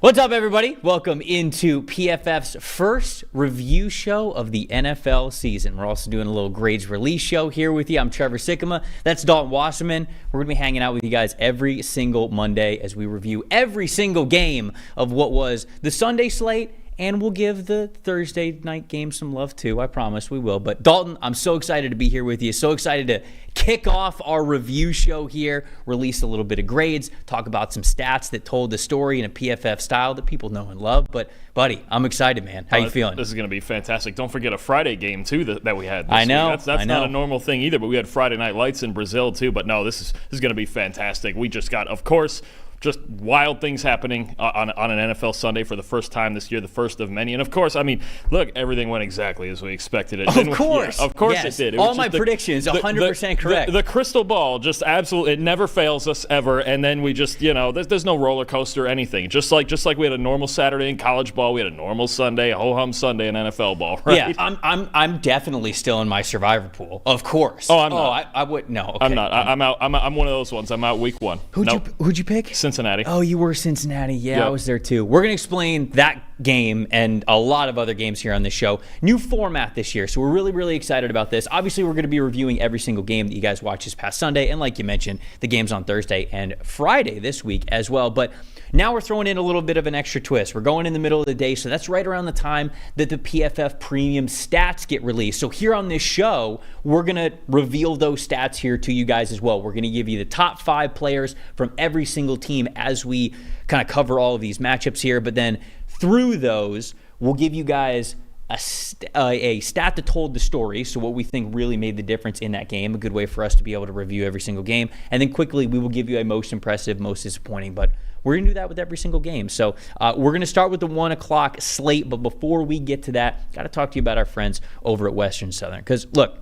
What's up, everybody? Welcome into PFF's first review show of the NFL season. We're also doing a little grades release show here with you. I'm Trevor Sikkema. That's Dalton Wasserman. We're going to be hanging out with you guys every single Monday as we review every single game of what was the Sunday slate, and we'll give the Thursday night game some love too. I promise we will. But Dalton, I'm so excited to be here with you. So excited to kick off our review show here, release a little bit of grades, talk about some stats that told the story in a PFF style that people know and love. But buddy, I'm excited, man. How you feeling? This is going to be fantastic. Don't forget a Friday game too that we had this I know. week. That's not a normal thing either, but we had Friday Night Lights in Brazil too. But no, this is going to be fantastic. We just got, of course, just wild things happening on an NFL Sunday for the first time this year, the first of many. And of course, I mean, look, everything went exactly as we expected it. Of course. Yeah, of course yes. it did. All my predictions, 100% correct. The crystal ball just absolutely, it never fails us ever. And then we just, there's no roller coaster or anything. Just like we had a normal Saturday in college ball, we had a normal Sunday, a ho-hum Sunday in NFL ball, right? Yeah, I'm definitely still in my survivor pool, of course. Oh, I'm not. I would, no. Okay. I'm not. I'm out. I'm one of those ones. I'm out week one. Who'd you pick? Cincinnati. Oh, you were Cincinnati. Yeah, Yep. I was there too. We're going to explain that game and a lot of other games here on this show. New format this year, so we're really, really excited about this. Obviously, we're going to be reviewing every single game that you guys watch this past Sunday, and like you mentioned, the games on Thursday and Friday this week as well. But now we're throwing in a little bit of an extra twist. We're going in the middle of the day, so that's right around the time that the PFF premium stats get released. So here on this show, we're going to reveal those stats here to you guys as well. We're going to give you the top 5 players from every single team as we kind of cover all of these matchups here. But then through those, we'll give you guys a stat that told the story, so what we think really made the difference in that game, a good way for us to be able to review every single game. And then quickly, we will give you a most impressive, most disappointing, but we're going to do that with every single game. So we're going to start with the 1 o'clock slate, but before we get to that, got to talk to you about our friends over at Western Southern. Because look,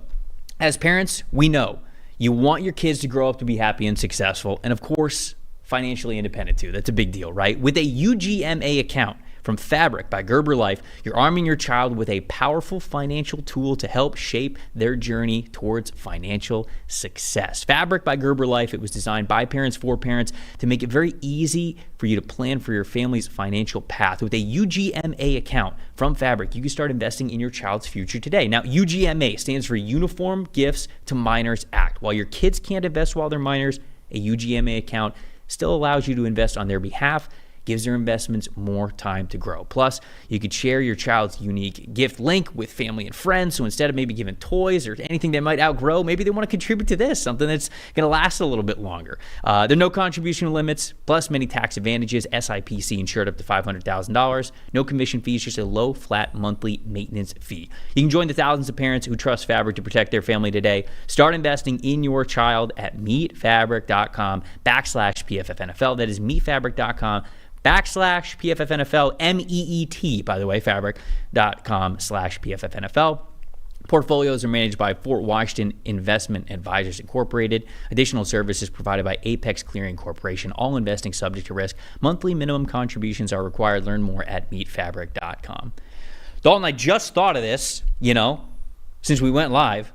as parents, we know you want your kids to grow up to be happy and successful, and of course, financially independent too. That's a big deal, right? With a UGMA account from Fabric by Gerber Life, you're arming your child with a powerful financial tool to help shape their journey towards financial success. Fabric by Gerber Life, it was designed by parents for parents to make it very easy for you to plan for your family's financial path. With a UGMA account from Fabric, you can start investing in your child's future today. Now, UGMA stands for Uniform Gifts to Minors Act. While your kids can't invest while they're minors, a UGMA account still allows you to invest on their behalf, gives their investments more time to grow. Plus, you could share your child's unique gift link with family and friends, so instead of maybe giving toys or anything they might outgrow, maybe they want to contribute to this, something that's going to last a little bit longer. There are no contribution limits, plus many tax advantages, SIPC insured up to $500,000, no commission fees, just a low, flat monthly maintenance fee. You can join the thousands of parents who trust Fabric to protect their family today. Start investing in your child at meetfabric.com/PFFNFL. That is meetfabric.com/PFFNFL, MEET, by the way, fabric.com/PFFNFL. Portfolios are managed by Fort Washington Investment Advisors Incorporated. Additional services provided by Apex Clearing Corporation. All investing subject to risk. Monthly minimum contributions are required. Learn more at meetfabric.com. Dalton, I just thought of this, since we went live.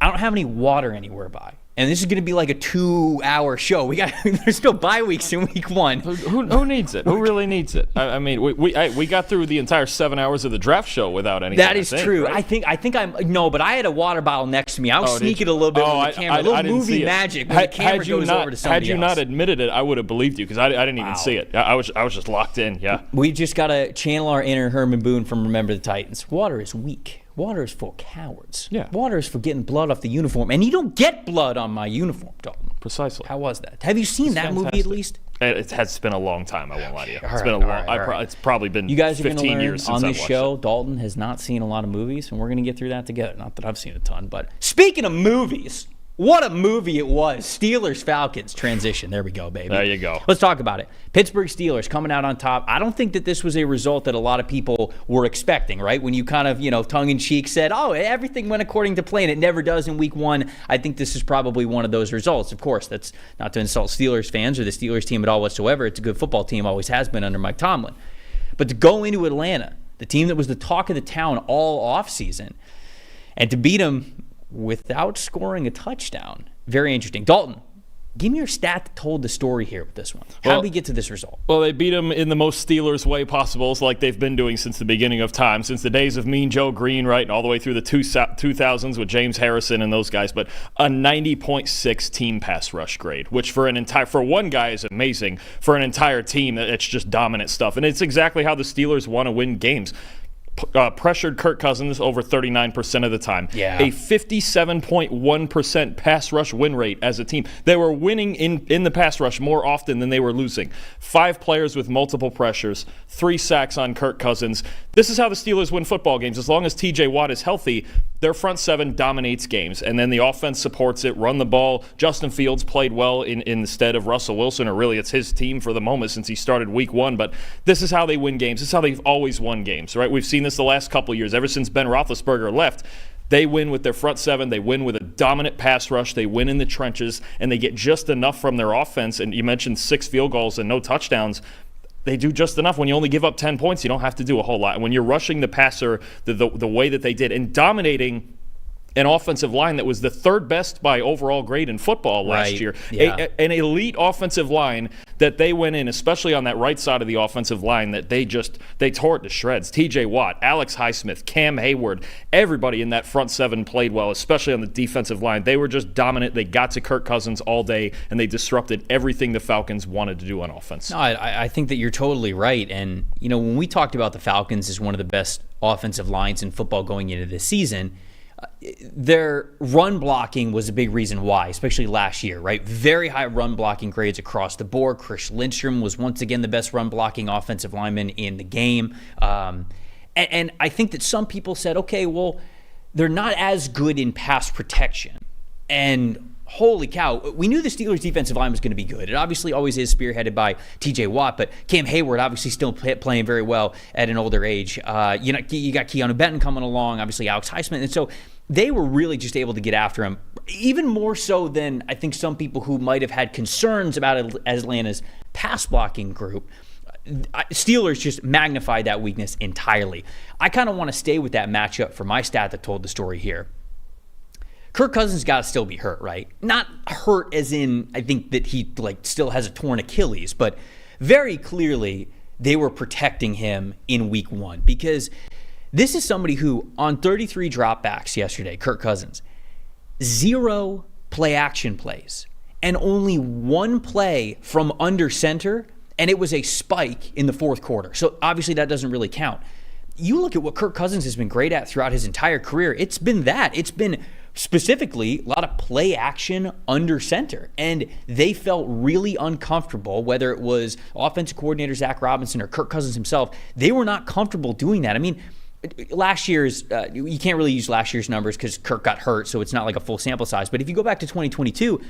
I don't have any water anywhere by. And this is going to be like a 2-hour show. There's no bye weeks in week 1. Who needs it? Who really needs it? I mean, we got through the entire 7 hours of the draft show without anything. That is true. Right? I think but I had a water bottle next to me. I was sneaking a little bit with the camera. A little movie magic when the camera goes over to somebody else. Had you not admitted it, I would have believed you because I didn't even see it. I was just locked in. Yeah. We just got to channel our inner Herman Boone from Remember the Titans. Water is weak. Water is for cowards. Yeah. Water is for getting blood off the uniform. And you don't get blood on my uniform, Dalton. Precisely. How was that? Have you seen that movie at least? It has been a long time, I won't lie to you. It's probably been 15 years since you guys are going to learn on on this show, Dalton has not seen a lot of movies, and we're going to get through that together. Not that I've seen a ton, but speaking of movies, What a movie it was. Steelers-Falcons transition. There we go, baby. There you go. Let's talk about it. Pittsburgh Steelers coming out on top. I don't think that this was a result that a lot of people were expecting, right? When you kind of, tongue-in-cheek said, oh, everything went according to plan. It never does in week one. I think this is probably one of those results. Of course, that's not to insult Steelers fans or the Steelers team at all whatsoever. It's a good football team, always has been under Mike Tomlin. But to go into Atlanta, the team that was the talk of the town all offseason, and to beat them without scoring a touchdown. Very interesting. Dalton, give me your stat that told the story here with this one. How did we get to this result? Well, they beat them in the most Steelers way possible. It's like they've been doing since the beginning of time, since the days of Mean Joe Green, right, and all the way through the 2000s with James Harrison and those guys. But a 90.6 team pass rush grade, which for one guy is amazing. For an entire team, it's just dominant stuff. And it's exactly how the Steelers want to win games. Pressured Kirk Cousins over 39% of the time. Yeah. A 57.1% pass rush win rate as a team. They were winning in the pass rush more often than they were losing. 5 players with multiple pressures, 3 sacks on Kirk Cousins. This is how the Steelers win football games. As long as TJ Watt is healthy, their front seven dominates games, and then the offense supports it, run the ball. Justin Fields played well instead of Russell Wilson, or really it's his team for the moment since he started week one, but this is how they win games. This is how they've always won games, right? We've seen this the last couple of years. Ever since Ben Roethlisberger left, they win with their front seven. They win with a dominant pass rush. They win in the trenches, and they get just enough from their offense. And you mentioned 6 field goals and no touchdowns. They do just enough. When you only give up 10 points, you don't have to do a whole lot. And when you're rushing the passer the way that they did and dominating an offensive line that was the 3rd best by overall grade in football last year. Yeah. An elite offensive line that they went in, especially on that right side of the offensive line, that they tore it to shreds. TJ Watt, Alex Highsmith, Cam Hayward, everybody in that front seven played well, especially on the defensive line. They were just dominant. They got to Kirk Cousins all day, and they disrupted everything the Falcons wanted to do on offense. No, I think that you're totally right. And, when we talked about the Falcons as one of the best offensive lines in football going into this season, their run blocking was a big reason why, especially last year, right? Very high run blocking grades across the board. Chris Lindstrom was once again the best run blocking offensive lineman in the game. And I think that some people said, okay, well, they're not as good in pass protection. And holy cow, we knew the Steelers' defensive line was going to be good. It obviously always is, spearheaded by TJ Watt, but Cam Hayward obviously still playing very well at an older age. You got Keanu Benton coming along, obviously Alex Highsmith, and so they were really just able to get after him, even more so than I think some people who might have had concerns about Atlanta's pass blocking group. Steelers just magnified that weakness entirely. I kind of want to stay with that matchup for my stat that told the story here. Kirk Cousins got to still be hurt, right? Not hurt as in, I think that he still has a torn Achilles, but very clearly they were protecting him in week one, because this is somebody who, on 33 dropbacks yesterday, Kirk Cousins, 0 play action plays and only 1 play from under center, and it was a spike in the 4th quarter. So obviously that doesn't really count. You look at what Kirk Cousins has been great at throughout his entire career. It's been that. It's been specifically a lot of play action under center, and they felt really uncomfortable, whether it was offensive coordinator Zach Robinson or Kirk Cousins himself. They were not comfortable doing that. I mean, last year's, you can't really use last year's numbers because Kirk got hurt, so it's not like a full sample size. But if you go back to 2022,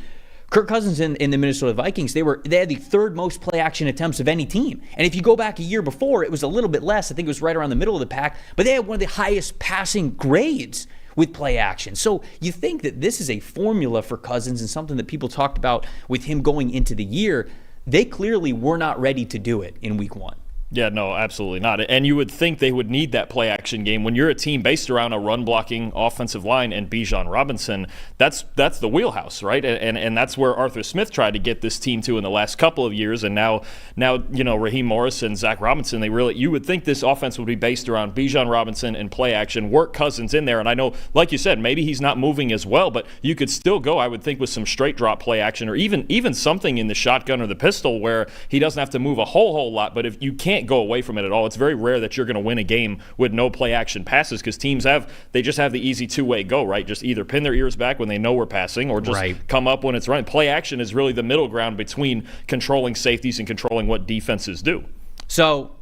Kirk Cousins in the Minnesota Vikings, they had the 3rd most play action attempts of any team. And if you go back a year before, it was a little bit less. I think it was right around the middle of the pack. But they had one of the highest passing grades with play action. So you think that this is a formula for Cousins and something that people talked about with him going into the year. They clearly were not ready to do it in week one. Yeah, no, absolutely not. And you would think they would need that play action game when you're a team based around a run blocking offensive line and Bijan Robinson. That's the wheelhouse, right? And that's where Arthur Smith tried to get this team to in the last couple of years. And now Raheem Morris and Zach Robinson, you would think this offense would be based around Bijan Robinson and play action, work Cousins in there. And I know, like you said, maybe he's not moving as well, but you could still go, I would think, with some straight drop play action, or even something in the shotgun or the pistol where he doesn't have to move a whole lot. But if you can't go away from it at all, it's very rare that you're going to win a game with no play action passes, because teams just have the easy 2-way go, right? Just either pin their ears back when they know we're passing, or just come up when it's running. Play action is really the middle ground between controlling safeties and controlling what defenses do. So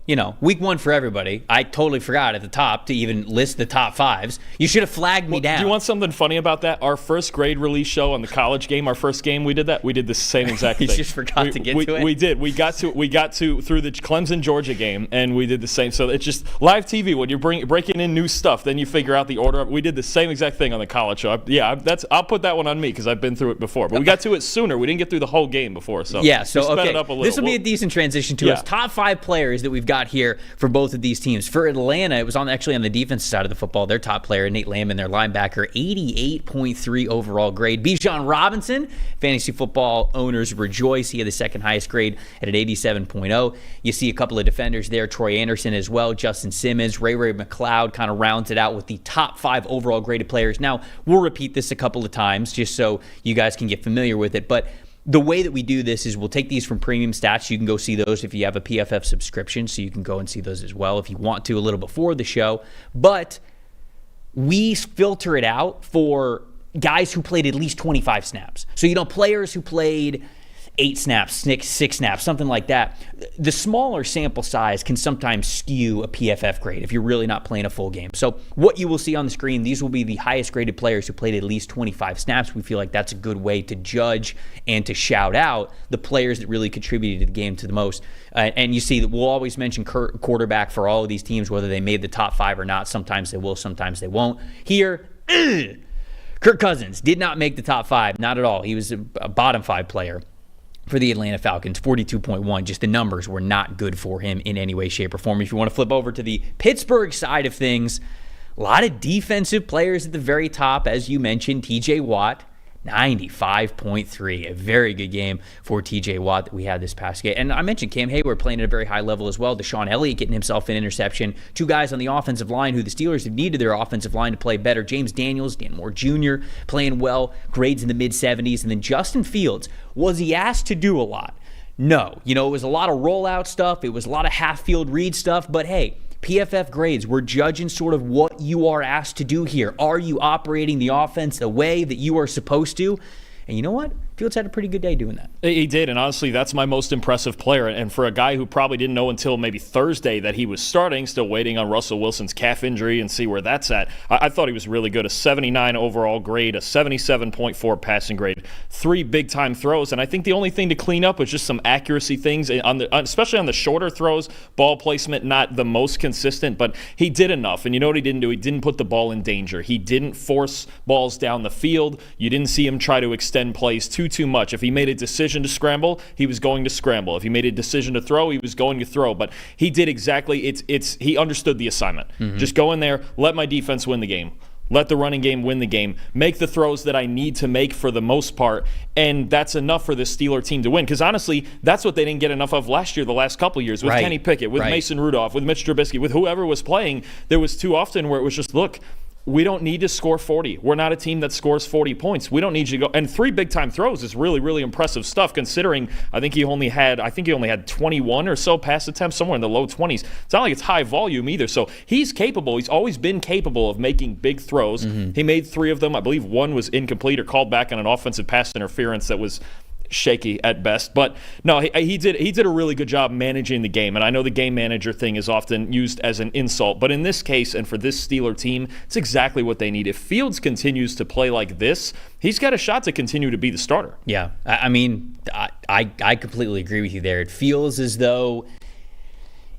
week one for everybody. I totally forgot at the top to even list the top fives. You should have flagged me down. Do you want something funny about that? Our first grade release show on the college game, our first game, we did that. We did the same exact thing. You just forgot to get to it? We did. We got to through the Clemson-Georgia game, and we did the same. So it's just live TV. When you're breaking in new stuff, then you figure out the order. We did the same exact thing on the college show. I'll put that one on me because I've been through it before. But we got to it sooner. We didn't get through the whole game before. So yeah, so sped it up a little. This will be a decent transition to us. Top 5 players that we've got here for both of these teams. For Atlanta, it was actually on the defensive side of the football. Their top player, Nate Landman, their linebacker, 88.3 overall grade. Bijan Robinson, fantasy football owners rejoice. He had the second highest grade at an 87.0. You see a couple of defenders there, Troy Anderson as well, Justin Simmons, Ray McLeod kind of rounds it out with the top 5 overall graded players. Now, we'll repeat this a couple of times just so you guys can get familiar with it, but the way that we do this is we'll take these from Premium Stats. You can go see those if you have a PFF subscription, so you can go and see those as well if you want to a little before the show. But we filter it out for guys who played at least 25 snaps. So, players who played 8 snaps, 6 snaps, something like that. The smaller sample size can sometimes skew a PFF grade if you're really not playing a full game. So what you will see on the screen, these will be the highest graded players who played at least 25 snaps. We feel like that's a good way to judge and to shout out the players that really contributed to the game to the most. And you see that we'll always mention quarterback for all of these teams, whether they made the top 5 or not. Sometimes they will, sometimes they won't. Here, Kirk Cousins did not make the top 5, not at all. He was a bottom 5 player for the Atlanta Falcons, 42.1. Just the numbers were not good for him in any way, shape, or form. If you want to flip over to the Pittsburgh side of things, a lot of defensive players at the very top, as you mentioned. TJ Watt, 95.3. A very good game for TJ Watt that we had this past game. And I mentioned Cam Hayward playing at a very high level as well. Deshaun Elliott getting himself an interception. 2 guys on the offensive line who the Steelers have needed their offensive line to play better. James Daniels, Dan Moore Jr. playing well, grades in the mid-70s. And then Justin Fields, was he asked to do a lot? No. It was a lot of rollout stuff. It was a lot of half-field read stuff. But hey, PFF grades, we're judging sort of what you are asked to do here. Are you operating the offense the way that you are supposed to? And you know what? Fields had a pretty good day doing that. He did, and honestly, that's my most impressive player. And for a guy who probably didn't know until maybe Thursday that he was starting, still waiting on Russell Wilson's calf injury and see where that's at, I thought he was really good. A 79 overall grade, a 77.4 passing grade, 3 big-time throws. And I think the only thing to clean up was just some accuracy things, especially on the shorter throws, ball placement, not the most consistent, but he did enough. And you know what he didn't do? He didn't put the ball in danger. He didn't force balls down the field. You didn't see him try to extend plays too much. If he made a decision to scramble, he was going to scramble. If he made a decision to throw, he was going to throw. But he did exactly, he understood the assignment. Mm-hmm. Just go in there, let my defense win the game. Let the running game win the game. Make the throws that I need to make for the most part, and that's enough for this Steeler team to win. Because honestly, that's what they didn't get enough of last year, the last couple of years, with Kenny Pickett, with Mason Rudolph, with Mitch Trubisky, with whoever was playing. There was too often where it was just, look, we don't need to score 40. We're not a team that scores 40 points. We don't need you to go. And 3 big-time throws is really, really impressive stuff considering I think he only had 21 or so pass attempts, somewhere in the low 20s. It's not like it's high volume either. So he's capable. He's always been capable of making big throws. Mm-hmm. He made 3 of them. I believe 1 was incomplete or called back on an offensive pass interference that was shaky at best. But no, he did a really good job managing the game. And I know the game manager thing is often used as an insult, but in this case and for this Steeler team, it's exactly what they need. If Fields continues to play like this, he's got a shot to continue to be the starter. Yeah, I mean, I completely agree with you there. It feels as though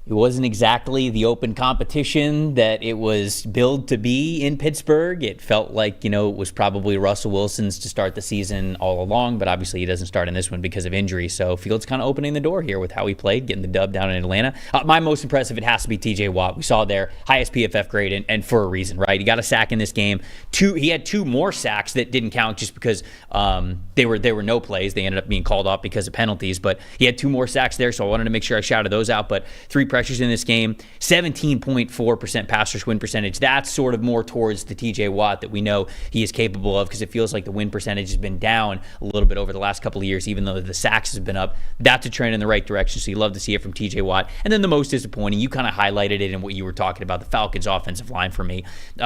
it wasn't exactly the open competition that it was billed to be in Pittsburgh. It felt like, it was probably Russell Wilson's to start the season all along, but obviously he doesn't start in this one because of injury. So Fields kind of opening the door here with how he played, getting the dub down in Atlanta. My most impressive, it has to be TJ Watt. We saw their highest PFF grade, and for a reason, right? He got a sack in this game. He had 2 more sacks that didn't count just because they were no plays. They ended up being called off because of penalties, but he had 2 more sacks there, so I wanted to make sure I shouted those out. But 3 pressures in this game, 17.4% pass rush win percentage. That's sort of more towards the TJ Watt that we know he is capable of, because it feels like the win percentage has been down a little bit over the last couple of years, even though the sacks have been up. That's a trend in the right direction, so you love to see it from TJ Watt. And then the most disappointing, you kind of highlighted it in what you were talking about, the Falcons offensive line for me.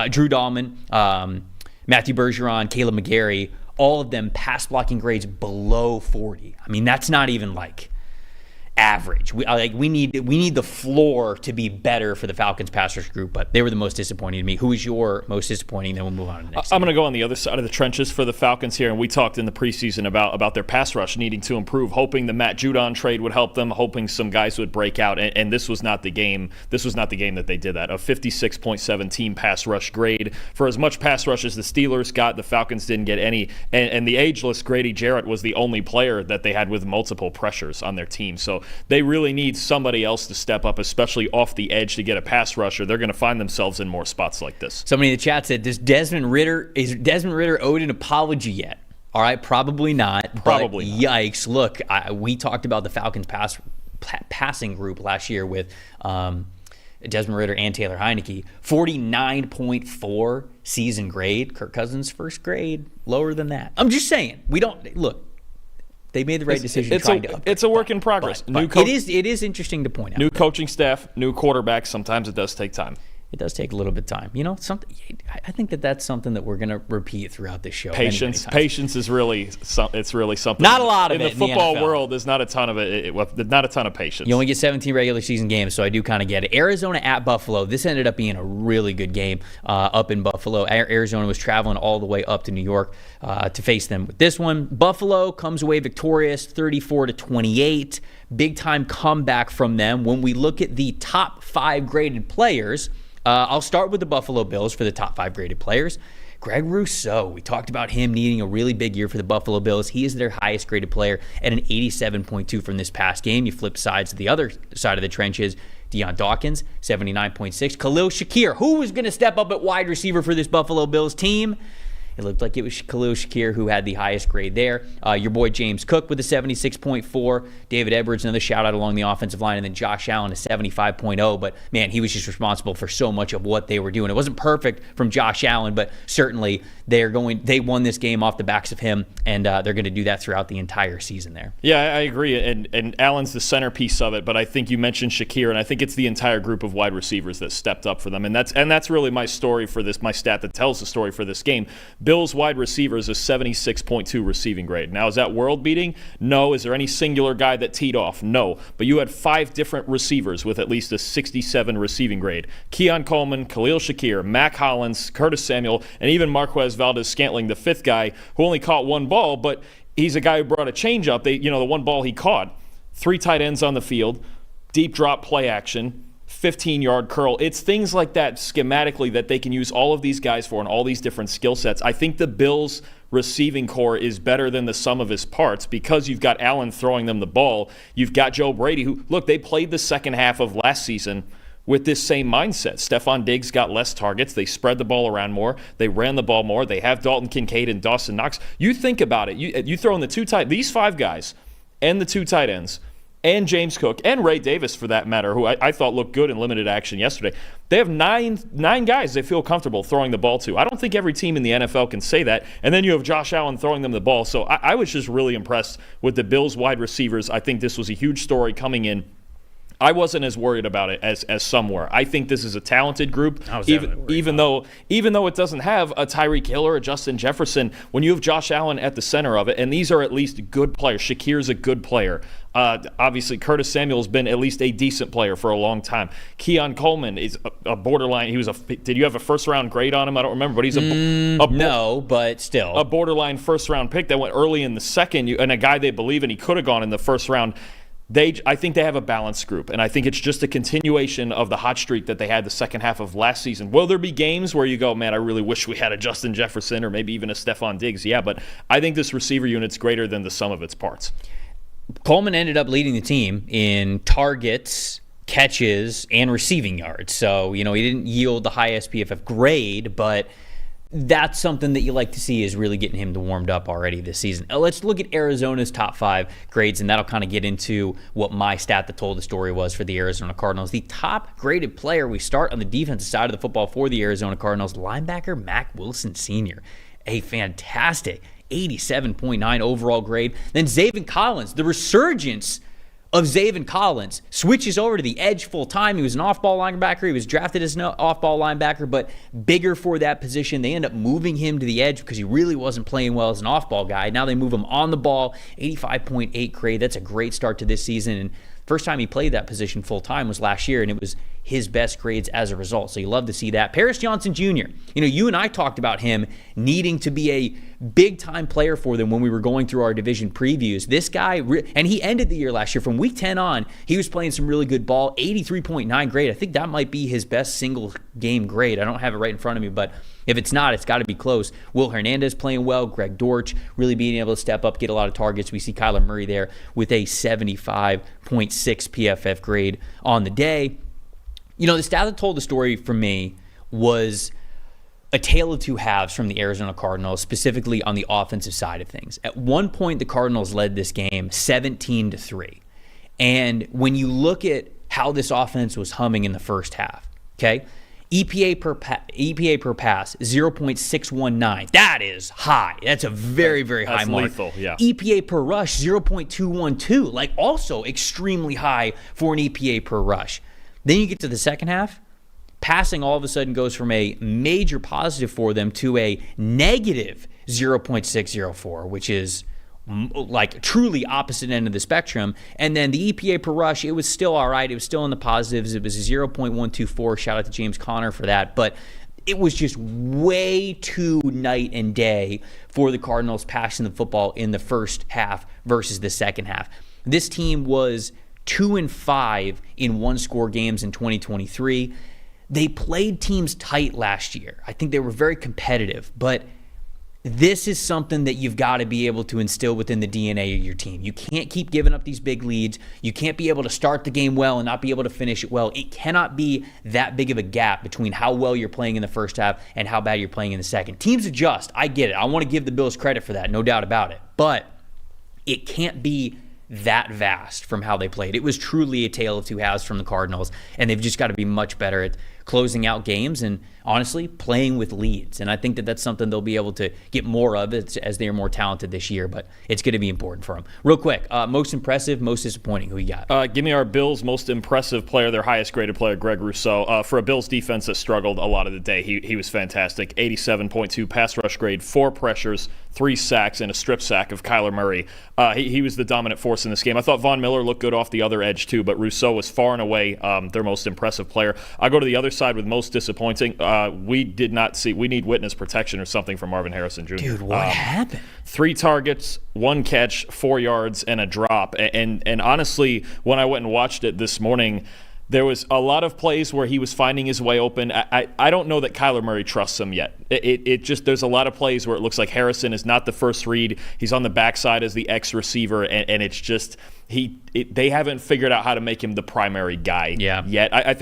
Drew Dahlman, Matthew Bergeron, Caleb McGarry, all of them pass blocking grades below 40. I mean, that's not even like average. We need the floor to be better for the Falcons pass rush group, but they were the most disappointing to me. Who is your most disappointing? Then we'll move on to the next. I'm going to go on the other side of the trenches for the Falcons here, and we talked in the preseason about their pass rush needing to improve, hoping the Matt Judon trade would help them, hoping some guys would break out, and this was not the game. This was not the game that they did that. A 56.7 team pass rush grade. For as much pass rush as the Steelers got, the Falcons didn't get any, and the ageless Grady Jarrett was the only player that they had with multiple pressures on their team. So they really need somebody else to step up, especially off the edge, to get a pass rusher. They're going to find themselves in more spots like this. Somebody in the chat said, is Desmond Ridder owed an apology yet? All right, probably not. Probably not. Yikes. Look, we talked about the Falcons passing group last year with Desmond Ridder and Taylor Heineke. 49.4 season grade. Kirk Cousins' first grade, lower than that. I'm just saying. Look. They made the right decision trying to upgrade. It's a work in progress. It is interesting to point out. New coaching staff, new quarterback. Sometimes it does take time. It does take a little bit of time. I think that's something that we're going to repeat throughout this show. Patience is really something. Not a lot of it. In the football world, there's not a ton of it. Not a ton of patience. You only get 17 regular season games, so I do kind of get it. Arizona at Buffalo. This ended up being a really good game up in Buffalo. Arizona was traveling all the way up to New York to face them with this one. Buffalo comes away victorious, 34-28. Big time comeback from them. When we look at the top 5 graded players, I'll start with the Buffalo Bills for the top 5 graded players. Greg Rousseau, we talked about him needing a really big year for the Buffalo Bills. He is their highest graded player at an 87.2 from this past game. You flip sides to the other side of the trenches. Deion Dawkins, 79.6. Khalil Shakir, who was going to step up at wide receiver for this Buffalo Bills team? It looked like it was Khalil Shakir who had the highest grade there. Your boy James Cook with a 76.4. David Edwards, another shout-out along the offensive line. And then Josh Allen, a 75.0. But, man, he was just responsible for so much of what they were doing. It wasn't perfect from Josh Allen, but certainly they won this game off the backs of him, and they're going to do that throughout the entire season there. Yeah, I agree. And Allen's the centerpiece of it, but I think you mentioned Shakir, and I think it's the entire group of wide receivers that stepped up for them. And that's really my story for this, my stat that tells the story for this game. Bills wide receivers a 76.2 receiving grade. Now, is that world beating? No. Is there any singular guy that teed off? No. But you had 5 different receivers with at least a 67 receiving grade. Keon Coleman, Khalil Shakir, Mac Hollins, Curtis Samuel, and even Marquez Valdez-Scantling, the 5th guy who only caught 1 ball, but he's a guy who brought a changeup. The 1 ball he caught. 3 tight ends on the field, deep drop play action, 15-yard curl. It's things like that schematically that they can use all of these guys for and all these different skill sets. I think the Bills' receiving core is better than the sum of his parts because you've got Allen throwing them the ball. You've got Joe Brady, who, look, they played the second half of last season with this same mindset. Stephon Diggs got less targets. They spread the ball around more. They ran the ball more. They have Dalton Kincaid and Dawson Knox. You think about it. You throw in these 5 guys and the 2 tight ends, and James Cook, and Ray Davis, for that matter, who I thought looked good in limited action yesterday. They have nine guys they feel comfortable throwing the ball to. I don't think every team in the NFL can say that. And then you have Josh Allen throwing them the ball. So I was just really impressed with the Bills' wide receivers. I think this was a huge story coming in. I wasn't as worried about it as some were. I think this is a talented group, even though it doesn't have a Tyreek Hill or a Justin Jefferson. When you have Josh Allen at the center of it, and these are at least good players. Shakir's a good player. Obviously, Curtis Samuel's been at least a decent player for a long time. Keon Coleman is a borderline. Did you have a first-round grade on him? I don't remember, but he's no, but still a borderline first-round pick that went early in the second, and a guy they believe in. He could have gone in the first round. I think they have a balanced group, and I think it's just a continuation of the hot streak that they had the second half of last season. Will there be games where you go, man, I really wish we had a Justin Jefferson or maybe even a Stephon Diggs? Yeah, but I think this receiver unit's greater than the sum of its parts. Coleman ended up leading the team in targets, catches, and receiving yards. So, he didn't yield the highest PFF grade, but that's something that you like to see is really getting him warmed up already this season. Let's look at Arizona's top 5 grades, and that'll kind of get into what my stat that told the story was for the Arizona Cardinals. The top graded player, we start on the defensive side of the football for the Arizona Cardinals, linebacker Mack Wilson Sr., a fantastic 87.9 overall grade. Then Zaven Collins, the resurgence of Zaven Collins, switches over to the edge full time. He was an off-ball linebacker. He was drafted as an off-ball linebacker, but bigger for that position. They end up moving him to the edge because he really wasn't playing well as an off-ball guy. Now they move him on the ball, 85.8 grade. That's a great start to this season. And First time he played that position full time was last year, and it was his best grades as a result. So you love to see that. Paris Johnson Jr., you and I talked about him needing to be a big-time player for them when we were going through our division previews. This guy, and he ended the year last year. From week 10 on, he was playing some really good ball, 83.9 grade. I think that might be his best single-game grade. I don't have it right in front of me, but if it's not, it's got to be close. Will Hernandez playing well. Greg Dortch really being able to step up, get a lot of targets. We see Kyler Murray there with a 75.6 PFF grade on the day. The stat that told the story for me was a tale of two halves from the Arizona Cardinals, specifically on the offensive side of things. At one point, the Cardinals led this game 17-3. And when you look at how this offense was humming in the first half, okay, EPA per pass, 0.619. That is high. That's a very, very high mark. Lethal, yeah. EPA per rush, 0.212. Like, also extremely high for an EPA per rush. Then you get to the second half, passing all of a sudden goes from a major positive for them to a negative 0.604, which is like truly opposite end of the spectrum. And then the EPA per rush, it was still all right. It was still in the positives. It was a 0.124. Shout out to James Conner for that. But it was just way too night and day for the Cardinals passing the football in the first half versus the second half. This team was 2-5 in one-score games in 2023. They played teams tight last year. I think they were very competitive, but this is something that you've got to be able to instill within the DNA of your team. You can't keep giving up these big leads. You can't be able to start the game well and not be able to finish it well. It cannot be that big of a gap between how well you're playing in the first half and how bad you're playing in the second. Teams adjust. I get it. I want to give the Bills credit for that, no doubt about it. But it can't be that vast from how they played. It was truly a tale of two halves from the Cardinals, and they've just got to be much better at closing out games and honestly playing with leads. And I think that that's something they'll be able to get more of as they are more talented this year, but it's going to be important for them. Real quick, most impressive, most disappointing, who you got? Give me our Bills' most impressive player, their highest graded player, Greg Rousseau. For a Bills defense that struggled a lot of the day, he was fantastic. 87.2 pass rush grade, 4 pressures, 3 sacks, and a strip sack of Kyler Murray. He was the dominant force in this game. I thought Von Miller looked good off the other edge too, but Rousseau was far and away their most impressive player. I go to the other side with most disappointing. We did not see. We need witness protection or something from Marvin Harrison Jr. Dude, what happened? 3 targets, 1 catch, 4 yards, and a drop. And honestly, when I went and watched it this morning, there was a lot of plays where he was finding his way open. I don't know that Kyler Murray trusts him yet. It just, there's a lot of plays where it looks like Harrison is not the first read. He's on the backside as the X receiver, and it's just they haven't figured out how to make him the primary guy yet. I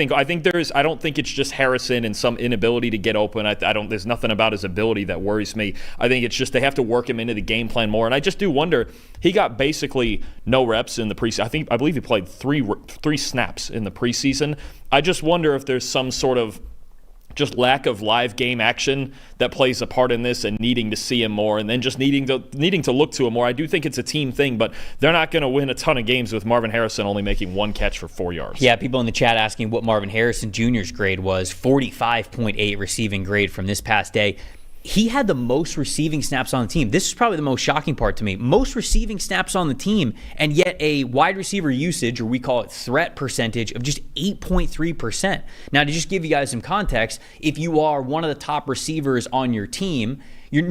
don't think it's just Harrison and some inability to get open. There's nothing about his ability that worries me. I think it's just they have to work him into the game plan more. And I just do wonder, he got basically no reps in the preseason. I believe he played three snaps in the preseason. I just wonder if there's some sort of just lack of live game action that plays a part in this, and needing to see him more, and then just needing to look to him more. I do think it's a team thing, but they're not going to win a ton of games with Marvin Harrison only making 1 catch for 4 yards. Yeah, people in the chat asking what Marvin Harrison Jr.'s grade was. 45.8 receiving grade from this past day. He had the most receiving snaps on the team. This is probably the most shocking part to me. Most receiving snaps on the team, and yet a wide receiver usage, or we call it threat percentage, of just 8.3%. Now, to just give you guys some context, if you are one of the top receivers on your team, you're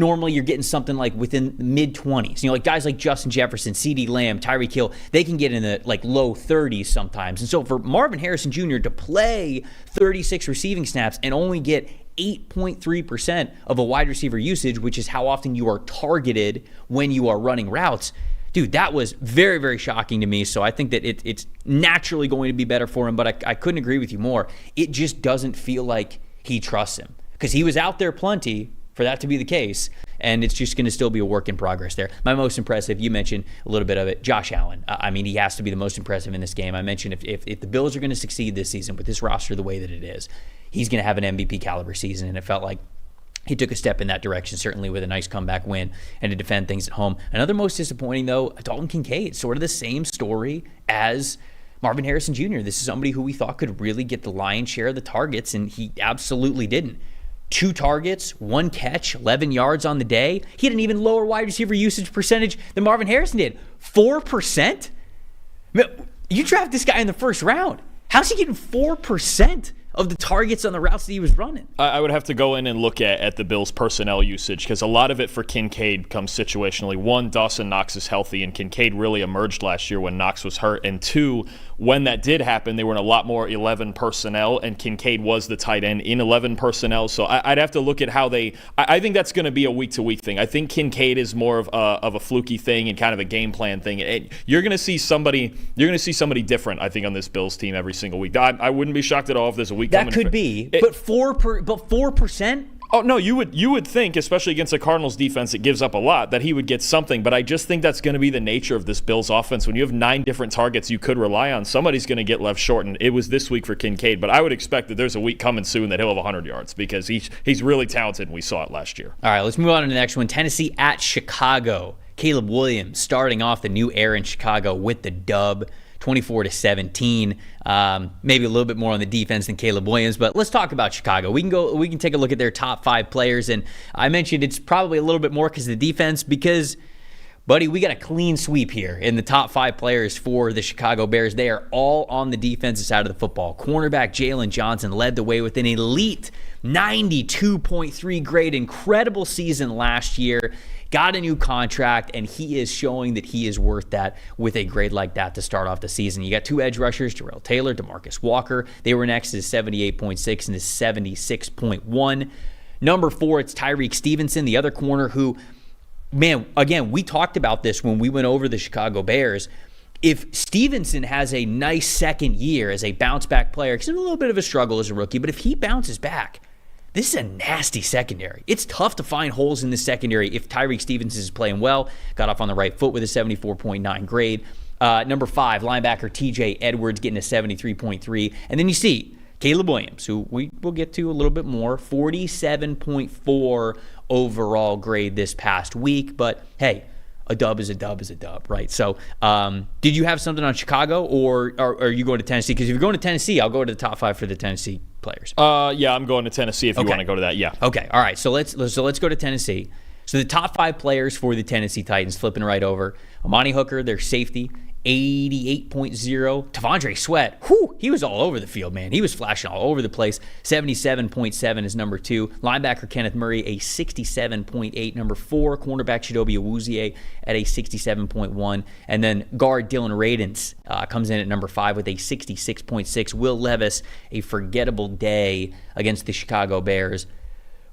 getting something like within the mid-20s. Like guys like Justin Jefferson, CeeDee Lamb, Tyreek Hill, they can get in the low 30s sometimes. And so for Marvin Harrison Jr. to play 36 receiving snaps and only get 8.3% of a wide receiver usage, which is how often you are targeted when you are running routes, dude, that was very, very shocking to me. So I think that it's naturally going to be better for him, but I couldn't agree with you more. It just doesn't feel like he trusts him, because he was out there plenty for that to be the case, and it's just going to still be a work in progress there. My most impressive, you mentioned a little bit of it, Josh Allen. He has to be the most impressive in this game. I mentioned if the Bills are going to succeed this season with this roster the way that it is, he's going to have an MVP caliber season, and it felt like he took a step in that direction, certainly with a nice comeback win and to defend things at home. Another most disappointing, though, Dalton Kincaid, sort of the same story as Marvin Harrison Jr. This is somebody who we thought could really get the lion's share of the targets, and he absolutely didn't. 2 targets, 1 catch, 11 yards on the day. He had an even lower wide receiver usage percentage than Marvin Harrison did. 4%? You draft this guy in the first round. How's he getting 4% of the targets on the routes that he was running? I would have to go in and look at the Bills' personnel usage because a lot of it for Kincaid comes situationally. One, Dawson Knox is healthy, and Kincaid really emerged last year when Knox was hurt. And two, when that did happen, they were in a lot more 11 personnel, and Kincaid was the tight end in 11 personnel. So I'd have to look at how they – I think that's going to be a week-to-week thing. I think Kincaid is more of a fluky thing and kind of a game plan thing. And you're going to see somebody different, I think, on this Bills team every single week. I wouldn't be shocked at all if there's a week that could be, but 4%? Oh, no, you would think, especially against a Cardinals defense that gives up a lot, that he would get something. But I just think that's going to be the nature of this Bills offense. When you have 9 different targets you could rely on, somebody's going to get left short. And it was this week for Kincaid. But I would expect that there's a week coming soon that he'll have 100 yards because he's really talented, and we saw it last year. All right, let's move on to the next one. Tennessee at Chicago. Caleb Williams starting off the new era in Chicago with the dub. 24-17. Maybe a little bit more on the defense than Caleb Williams, but let's talk about Chicago. We can take a look at their top 5 players, and I mentioned it's probably a little bit more because of the defense because, buddy, we got a clean sweep here in the top 5 players for the Chicago Bears. They are all on the defensive side of the football. Cornerback Jalen Johnson led the way with an elite 92.3 grade, incredible season last year. Got a new contract, and he is showing that he is worth that with a grade like that to start off the season. You got 2 edge rushers, Jarrell Taylor, DeMarcus Walker. They were next to 78.6 and his 76.1. Number 4, it's Tyreek Stevenson, the other corner who, man, again, we talked about this when we went over the Chicago Bears. If Stevenson has a nice second year as a bounce-back player, because it's a little bit of a struggle as a rookie, but if he bounces back, this is a nasty secondary. It's tough to find holes in the secondary if Tyreek Stevenson is playing well. Got off on the right foot with a 74.9 grade. Number 5, linebacker TJ Edwards getting a 73.3. And then you see Caleb Williams, who we will get to a little bit more, 47.4 overall grade this past week. But hey, a dub is a dub is a dub, right? So did you have something on Chicago, or are you going to Tennessee? Because if you're going to Tennessee, I'll go to the top 5 for the Tennessee players. Yeah, I'm going to Tennessee if you want to go to that, yeah. Okay, all right. So let's go to Tennessee. So the top 5 players for the Tennessee Titans, flipping right over. Amani Hooker, their safety, 88.0. T'Vondre Sweat, he was all over the field, man. He was flashing all over the place. 77.7 is number 2. Linebacker Kenneth Murray, a 67.8. Number 4, cornerback Chidobe Awuzie at a 67.1. And then guard Dylan Radins comes in at number 5 with a 66.6. Will Levis, a forgettable day against the Chicago Bears.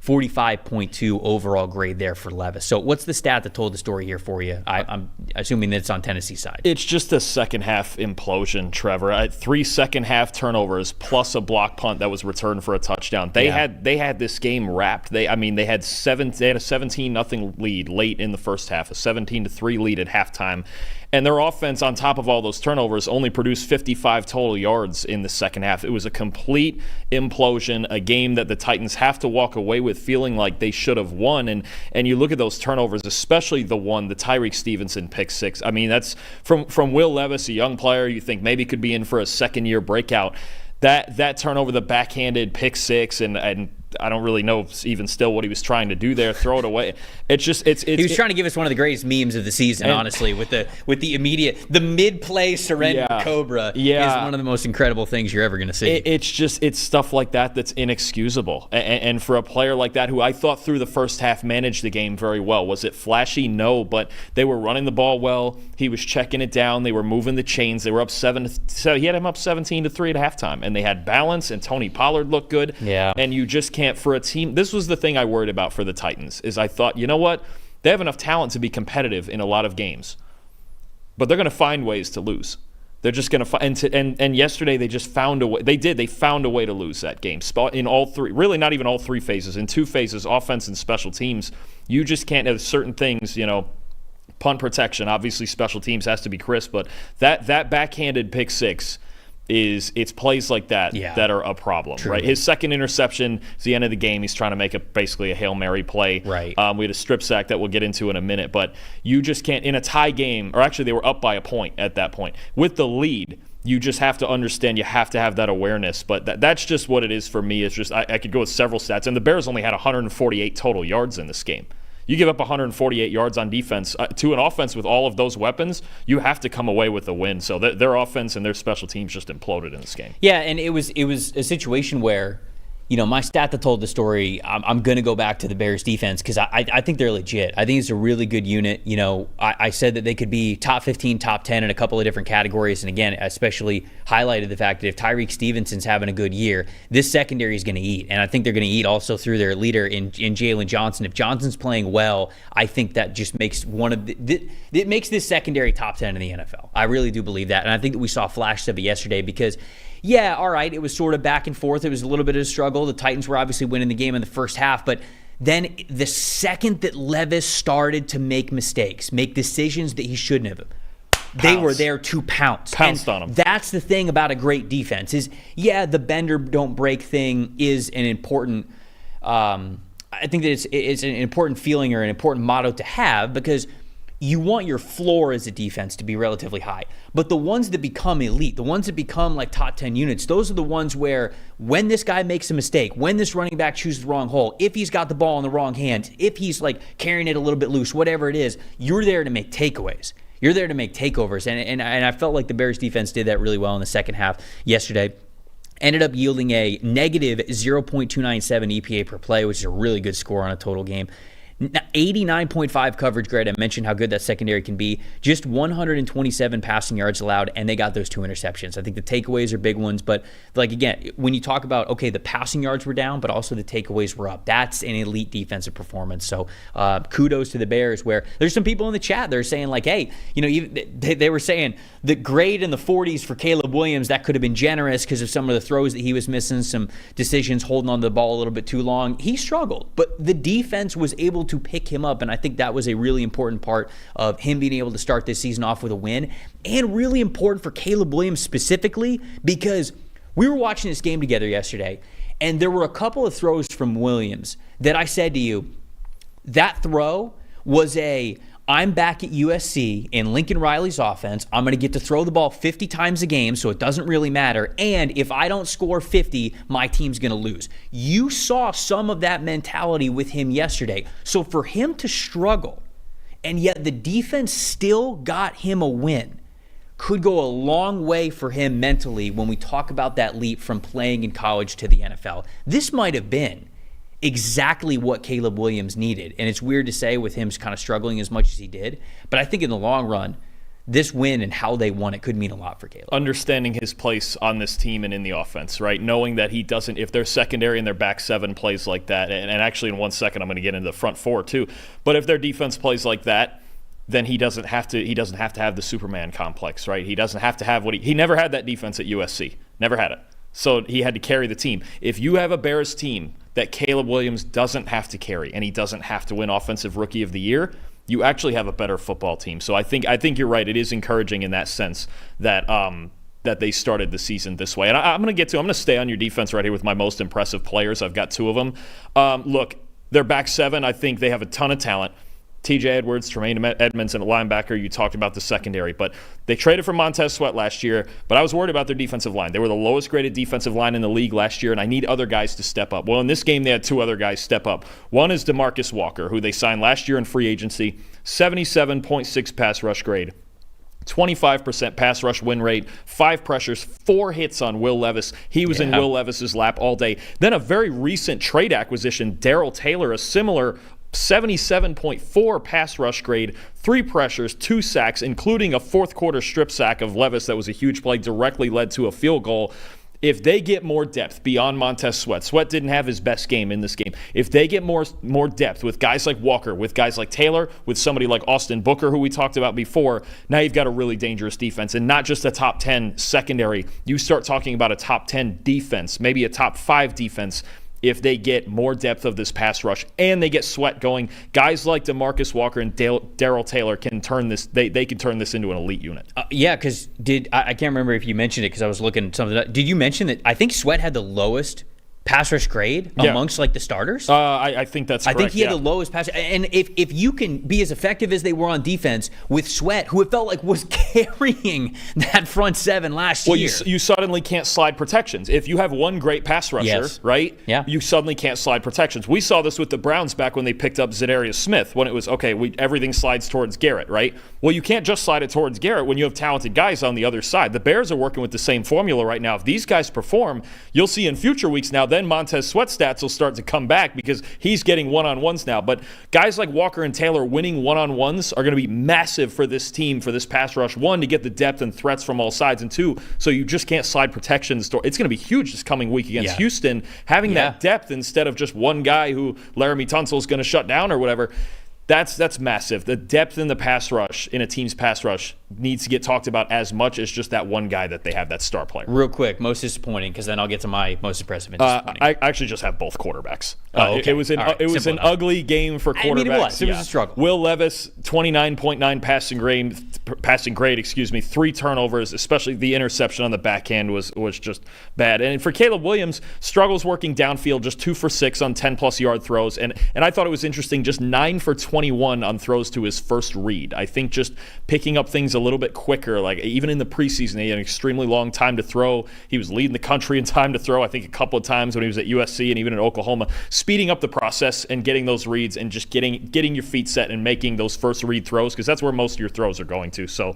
45.2 overall grade there for Levis. So what's the stat that told the story here for you? I'm assuming that it's on Tennessee's side. It's just a second-half implosion, Trevor. 3 second-half turnovers plus a block punt that was returned for a touchdown. They had this game wrapped. They had a 17-0 lead late in the first half, a 17-3 lead at halftime. And their offense, on top of all those turnovers, only produced 55 total yards in the second half. It was a complete implosion, a game that the Titans have to walk away with feeling like they should have won. And you look at those turnovers, especially the Tyreek Stevenson pick 6. I mean, that's from Will Levis, a young player you think maybe could be in for a second-year breakout. That turnover, the backhanded pick 6, and I don't really know even still what he was trying to do there. Throw it away. He was trying to give us one of the greatest memes of the season, honestly, with the mid-play surrender cobra is one of the most incredible things you're ever going to see. It's stuff like that that's inexcusable. And for a player like that, who I thought through the first half managed the game very well. Was it flashy? No, but they were running the ball well. He was checking it down. They were moving the chains. They were up 7. So he had him up 17-3 at halftime, and they had balance. And Tony Pollard looked good. Yeah, and you just can't. For a team, this was the thing I worried about for the Titans, is I thought, you know what? They have enough talent to be competitive in a lot of games, but they're going to find ways to lose. They're just going to find, and yesterday they just found a way. They found a way to lose that game in all 3, really not even all 3 phases. In 2 phases, offense and special teams, you just can't have certain things, punt protection, obviously special teams has to be crisp, but that backhanded pick 6, it's plays like that that are a problem, Truly. Right? His second interception is the end of the game. He's trying to make basically a Hail Mary play. Right. We had a strip sack that we'll get into in a minute, but you just can't, in a tie game, or actually they were up by a point at that point. With the lead, you just have to understand, you have to have that awareness, but that's just what it is for me. It's just, I could go with several stats, and the Bears only had 148 total yards in this game. You give up 148 yards on defense to an offense with all of those weapons, you have to come away with a win. So their offense and their special teams just imploded in this game. Yeah, and it was a situation where, my stat that told the story, I'm going to go back to the Bears defense because I think they're legit. I think it's a really good unit. I said that they could be top 15, top 10 in a couple of different categories. And again, especially highlighted the fact that if Tyreek Stevenson's having a good year, this secondary is going to eat. And I think they're going to eat also through their leader in Jalen Johnson. If Johnson's playing well, I think that just makes it makes this secondary top 10 in the NFL. I really do believe that. And I think that we saw flashes of it yesterday because yeah, all right, it was sort of back and forth. It was a little bit of a struggle. The Titans were obviously winning the game in the first half, but then the second that Levis started to make mistakes, make decisions that he shouldn't have, they were there to pounce. Pounced on him. That's the thing about a great defense is, yeah, the bender don't break thing is an important I think that it's an important feeling or an important motto to have because you want your floor as a defense to be relatively high. But the ones that become elite, the ones that become like top 10 units, those are the ones where when this guy makes a mistake, when this running back chooses the wrong hole, if he's got the ball in the wrong hand, if he's like carrying it a little bit loose, whatever it is, you're there to make takeaways. You're there to make takeovers. And I felt like the Bears defense did that really well in the second half yesterday. Ended up yielding a negative 0.297 EPA per play, which is a really good score on a total game. 89.5 coverage grade. I mentioned how good that secondary can be. Just 127 passing yards allowed, and they got those 2 interceptions. I think the takeaways are big ones, but like again, when you talk about, okay, the passing yards were down, but also the takeaways were up. That's an elite defensive performance. So kudos to the Bears, where there's some people in the chat that are saying like, hey, they were saying the grade in the 40s for Caleb Williams, that could have been generous because of some of the throws that he was missing, some decisions holding on to the ball a little bit too long. He struggled, but the defense was able to pick him up, and I think that was a really important part of him being able to start this season off with a win, and really important for Caleb Williams specifically because we were watching this game together yesterday, and there were a couple of throws from Williams that I said to you, that throw was I'm back at USC in Lincoln Riley's offense. I'm going to get to throw the ball 50 times a game, so it doesn't really matter. And if I don't score 50, my team's going to lose. You saw some of that mentality with him yesterday. So for him to struggle, and yet the defense still got him a win, could go a long way for him mentally when we talk about that leap from playing in college to the NFL. This might have been exactly what Caleb Williams needed. And it's weird to say with him kind of struggling as much as he did, but I think in the long run, this win and how they won it could mean a lot for Caleb. Understanding his place on this team and in the offense, right? Knowing that he doesn't, if their secondary and their back seven plays like that, and actually in 1 second I'm going to get into the front four too, but if their defense plays like that, then he doesn't have to have the Superman complex, right? He doesn't have to have he never had that defense at USC. Never had it. So he had to carry the team. If you have a Bears team that Caleb Williams doesn't have to carry and he doesn't have to win Offensive Rookie of the Year, you actually have a better football team. So I think you're right. It is encouraging in that sense that that they started the season this way. And I'm going to stay on your defense right here with my most impressive players. I've got 2 of them. Look, their back 7, I think they have a ton of talent. TJ Edwards, Tremaine Edmonds, and a linebacker. You talked about the secondary, but they traded for Montez Sweat last year, but I was worried about their defensive line. They were the lowest graded defensive line in the league last year, and I need other guys to step up. Well, in this game, they had 2 other guys step up. One is DeMarcus Walker, who they signed last year in free agency, 77.6 pass rush grade. 25% pass rush win rate, 5 pressures, 4 hits on Will Levis. He was in Will Levis's lap all day. Then a very recent trade acquisition, Darrell Taylor, a similar 77.4 pass rush grade, 3 pressures, 2 sacks, including a fourth quarter strip sack of Levis that was a huge play, directly led to a field goal. If they get more depth beyond Montez Sweat, Sweat didn't have his best game in this game. If they get more depth with guys like Walker, with guys like Taylor, with somebody like Austin Booker, who we talked about before, now you've got a really dangerous defense. And not just a top 10 secondary. You start talking about a top 10 defense, maybe a top 5 defense, if they get more depth of this pass rush and they get Sweat going. Guys like DeMarcus Walker and Darrell Taylor can turn this. They can turn this into an elite unit. Yeah, because I can't remember if you mentioned it because I was looking at something. Did you mention that? I think Sweat had the lowest pass rush grade amongst like the starters. I think that's correct. I think he had the lowest pass. And if you can be as effective as they were on defense with Sweat, who it felt like was carrying that front seven last year. Well, you suddenly can't slide protections. If you have one great pass rusher, right? Yeah. You suddenly can't slide protections. We saw this with the Browns back when they picked up Zadarius Smith, when it was, everything slides towards Garrett, right? Well, you can't just slide it towards Garrett when you have talented guys on the other side. The Bears are working with the same formula right now. If these guys perform, you'll see in future weeks now, then Montez Sweat stats will start to come back because he's getting one-on-ones now. But guys like Walker and Taylor winning one-on-ones are going to be massive for this team, for this pass rush. One, to get the depth and threats from all sides, and two, so you just can't slide protections. It's going to be huge this coming week against Houston. Having that depth instead of just one guy who Laramie Tunsil is going to shut down or whatever, that's massive. The depth in the pass rush, in a team's pass rush, needs to get talked about as much as just that one guy that they have, that star player. Real quick, most disappointing, because then I'll get to my most impressive and disappointing. I actually just have both quarterbacks. Okay. It was an ugly game for quarterbacks. I mean, it was a struggle. Will Levis, 29.9 passing grade, 3 turnovers, especially the interception on the back end was just bad. And for Caleb Williams, struggles working downfield, just 2 for 6 on 10-plus yard throws. And I thought it was interesting, just 9 for 21 on throws to his first read. I think just picking up things a little bit quicker, like even in the preseason, he had an extremely long time to throw. He was leading the country in time to throw, I think a couple of times when he was at USC and even in Oklahoma. Speeding up the process and getting those reads and just getting your feet set and making those first read throws, because that's where most of your throws are going to. So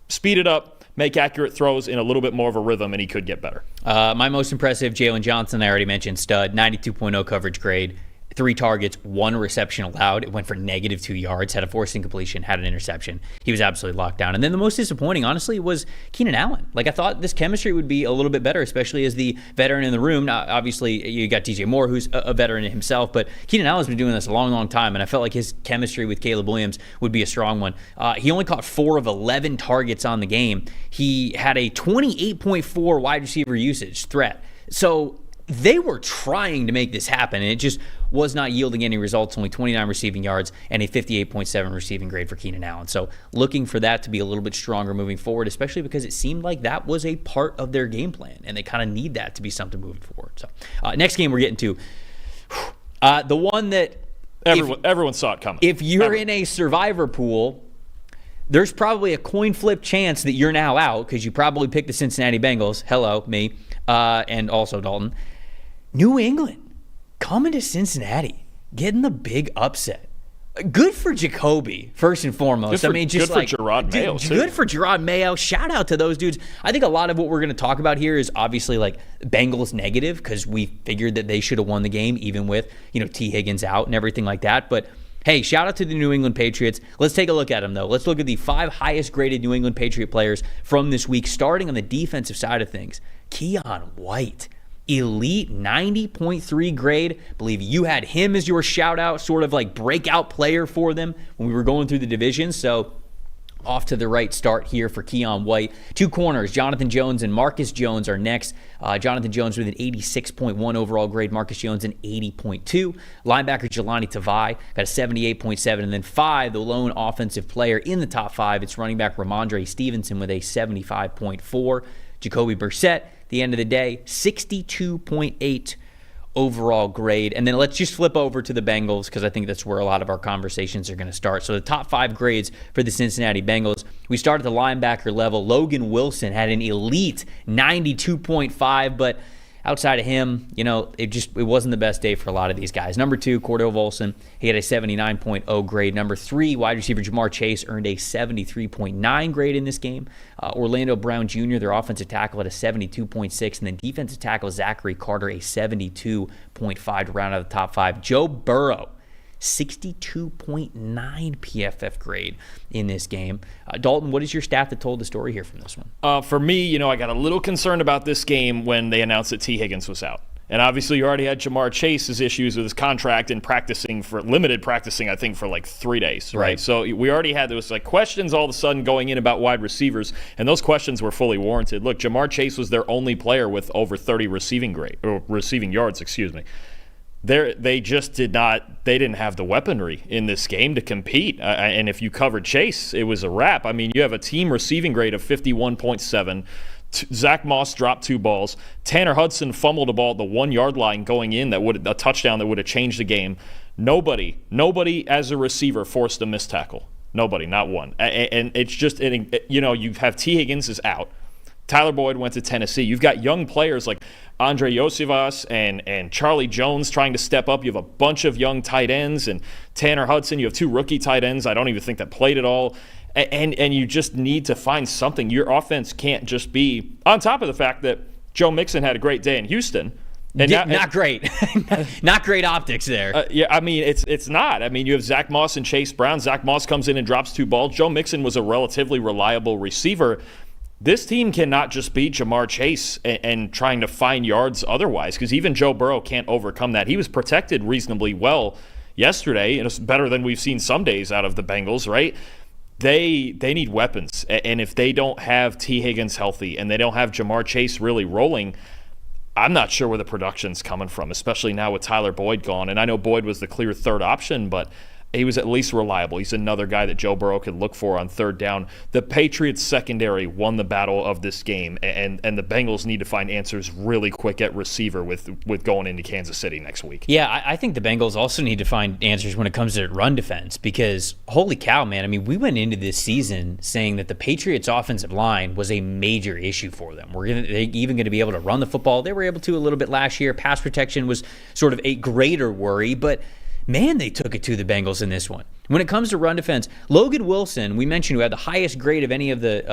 speed it up, make accurate throws in a little bit more of a rhythm, and he could get better. My most impressive, Jalen Johnson, I already mentioned, stud, 92.0 coverage grade. 3 targets, 1 reception allowed. It went for -2 yards, had a forced incompletion, had an interception. He was absolutely locked down. And then the most disappointing, honestly, was Keenan Allen. Like, I thought this chemistry would be a little bit better, especially as the veteran in the room. Now, obviously, you got DJ Moore, who's a veteran himself, but Keenan Allen's been doing this a long, long time, and I felt like his chemistry with Caleb Williams would be a strong one. He only caught 4 of 11 targets on the game. He had a 28.4 wide receiver usage threat. So they were trying to make this happen, and it just was not yielding any results. Only 29 receiving yards and a 58.7 receiving grade for Keenan Allen. So looking for that to be a little bit stronger moving forward, especially because it seemed like that was a part of their game plan, and they kind of need that to be something moving forward. So next game we're getting to, the one that everyone saw it coming. If you're in a survivor pool, there's probably a coin flip chance that you're now out because you probably picked the Cincinnati Bengals. Hello, me, and also Dalton. New England coming to Cincinnati, getting the big upset. Good for Jacoby, first and foremost. Good for Gerard Mayo, too. Good for Gerard Mayo. Shout out to those dudes. I think a lot of what we're going to talk about here is obviously like Bengals negative because we figured that they should have won the game even with, T. Higgins out and everything like that. But hey, shout out to the New England Patriots. Let's take a look at them, though. Let's look at the 5 highest graded New England Patriot players from this week, starting on the defensive side of things. Keon White. Elite 90.3 grade. Believe you had him as your shout out, sort of like breakout player for them when we were going through the division. So off to the right start here for Keon White. 2 corners, Jonathan Jones and Marcus Jones are next. Jonathan Jones with an 86.1 overall grade, Marcus Jones an 80.2. Linebacker Jelani Tavai got a 78.7. And then 5, the lone offensive player in the top 5, it's running back Ramondre Stevenson with a 75.4. Jacoby Brissett, the end of the day, 62.8 overall grade. And then let's just flip over to the Bengals because I think that's where a lot of our conversations are going to start. So the top 5 grades for the Cincinnati Bengals. We start at the linebacker level. Logan Wilson had an elite 92.5, but outside of him, it wasn't the best day for a lot of these guys. Number 2, Cordell Volson, he had a 79.0 grade. Number 3, wide receiver Jamar Chase earned a 73.9 grade in this game. Orlando Brown Jr., their offensive tackle, had a 72.6, and then defensive tackle Zachary Carter, a 72.5 to round out the top 5. Joe Burrow, 62.9 PFF grade in this game. Dalton, what is your stat that told the story here from this one? For me, I got a little concerned about this game when they announced that T. Higgins was out. And obviously, you already had Jamar Chase's issues with his contract and limited practicing, I think, for like 3 days, right? So we already had those questions all of a sudden going in about wide receivers, and those questions were fully warranted. Look, Jamar Chase was their only player with over 30 receiving yards. They just didn't have the weaponry in this game to compete. And if you covered Chase, it was a wrap. I mean, you have a team receiving grade of 51.7, Zach Moss dropped 2 balls. Tanner Hudson fumbled a ball at the 1-yard line going in a touchdown that would have changed the game. Nobody as a receiver forced a missed tackle. Nobody, not one. And it's just, you have T. Higgins is out. Tyler Boyd went to Tennessee. You've got young players like Andre Iosivas and Charlie Jones trying to step up. You have a bunch of young tight ends and Tanner Hudson. You have 2 rookie tight ends I don't even think that played at all. And you just need to find something. Your offense can't just be, on top of the fact that Joe Mixon had a great day in Houston. And not great. Not great optics there. Yeah, I mean, it's not. I mean, you have Zach Moss and Chase Brown. Zach Moss comes in and drops 2 balls. Joe Mixon was a relatively reliable receiver. This team cannot just be Jamar Chase and trying to find yards otherwise, because even Joe Burrow can't overcome that. He was protected reasonably well yesterday, and it's better than we've seen some days out of the Bengals, right? They need weapons, and if they don't have T. Higgins healthy and they don't have Jamar Chase really rolling, I'm not sure where the production's coming from, especially now with Tyler Boyd gone. And I know Boyd was the clear third option, but he was at least reliable. He's another guy that Joe Burrow could look for on third down. The Patriots secondary won the battle of this game, and the Bengals need to find answers really quick at receiver with going into Kansas City next week. Yeah, I think the Bengals also need to find answers when it comes to run defense, because holy cow, man. I mean, we went into this season saying that the Patriots offensive line was a major issue for them. They're even going to be able to run the football. They were able to a little bit last year. Pass protection was sort of a greater worry, but man, they took it to the Bengals in this one. When it comes to run defense, Logan Wilson, we mentioned, who had the highest grade of any of the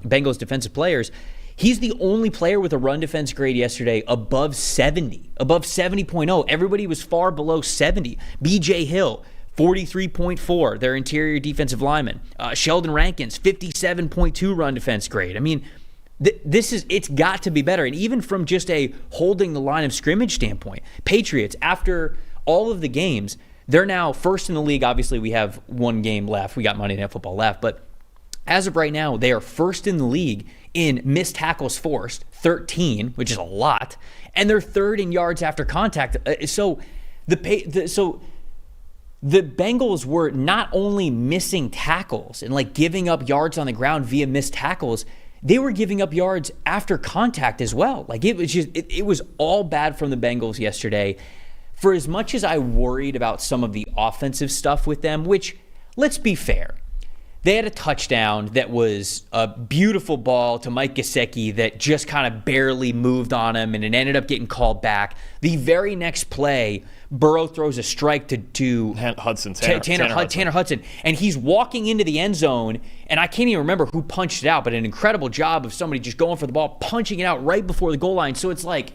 Bengals defensive players, he's the only player with a run defense grade yesterday above 70, above 70.0. Everybody was far below 70. B.J. Hill, 43.4, their interior defensive lineman. Sheldon Rankins, 57.2 run defense grade. I mean, it's got to be better. And even from just a holding the line of scrimmage standpoint, Patriots, after all of the games, they're now first in the league. Obviously, we have one game left. We got Monday Night Football left. But as of right now, they are first in the league in missed tackles forced, 13, which is a lot. And they're third in yards after contact. So the Bengals were not only missing tackles and like giving up yards on the ground via missed tackles, they were giving up yards after contact as well. Like it was all bad from the Bengals yesterday. For as much as I worried about some of the offensive stuff with them, which, let's be fair, they had a touchdown that was a beautiful ball to Mike Gesicki that just kind of barely moved on him, and it ended up getting called back. The very next play, Burrow throws a strike to Tanner Hudson, and he's walking into the end zone, and I can't even remember who punched it out, but an incredible job of somebody just going for the ball, punching it out right before the goal line. So it's like,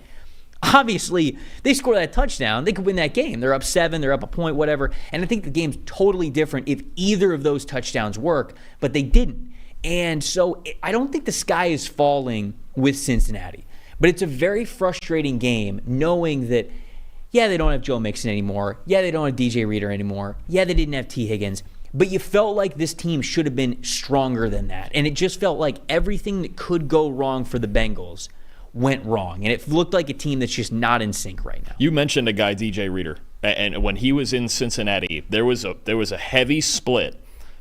obviously, they score that touchdown, they could win that game. They're up 7, they're up a point, whatever. And I think the game's totally different if either of those touchdowns work, but they didn't. And so I don't think the sky is falling with Cincinnati. But it's a very frustrating game knowing that, yeah, they don't have Joe Mixon anymore. Yeah, they don't have DJ Reader anymore. Yeah, they didn't have T. Higgins. But you felt like this team should have been stronger than that. And it just felt like everything that could go wrong for the Bengals went wrong, and it looked like a team that's just not in sync right now. You mentioned a guy, DJ Reader, and when he was in Cincinnati, there was a heavy split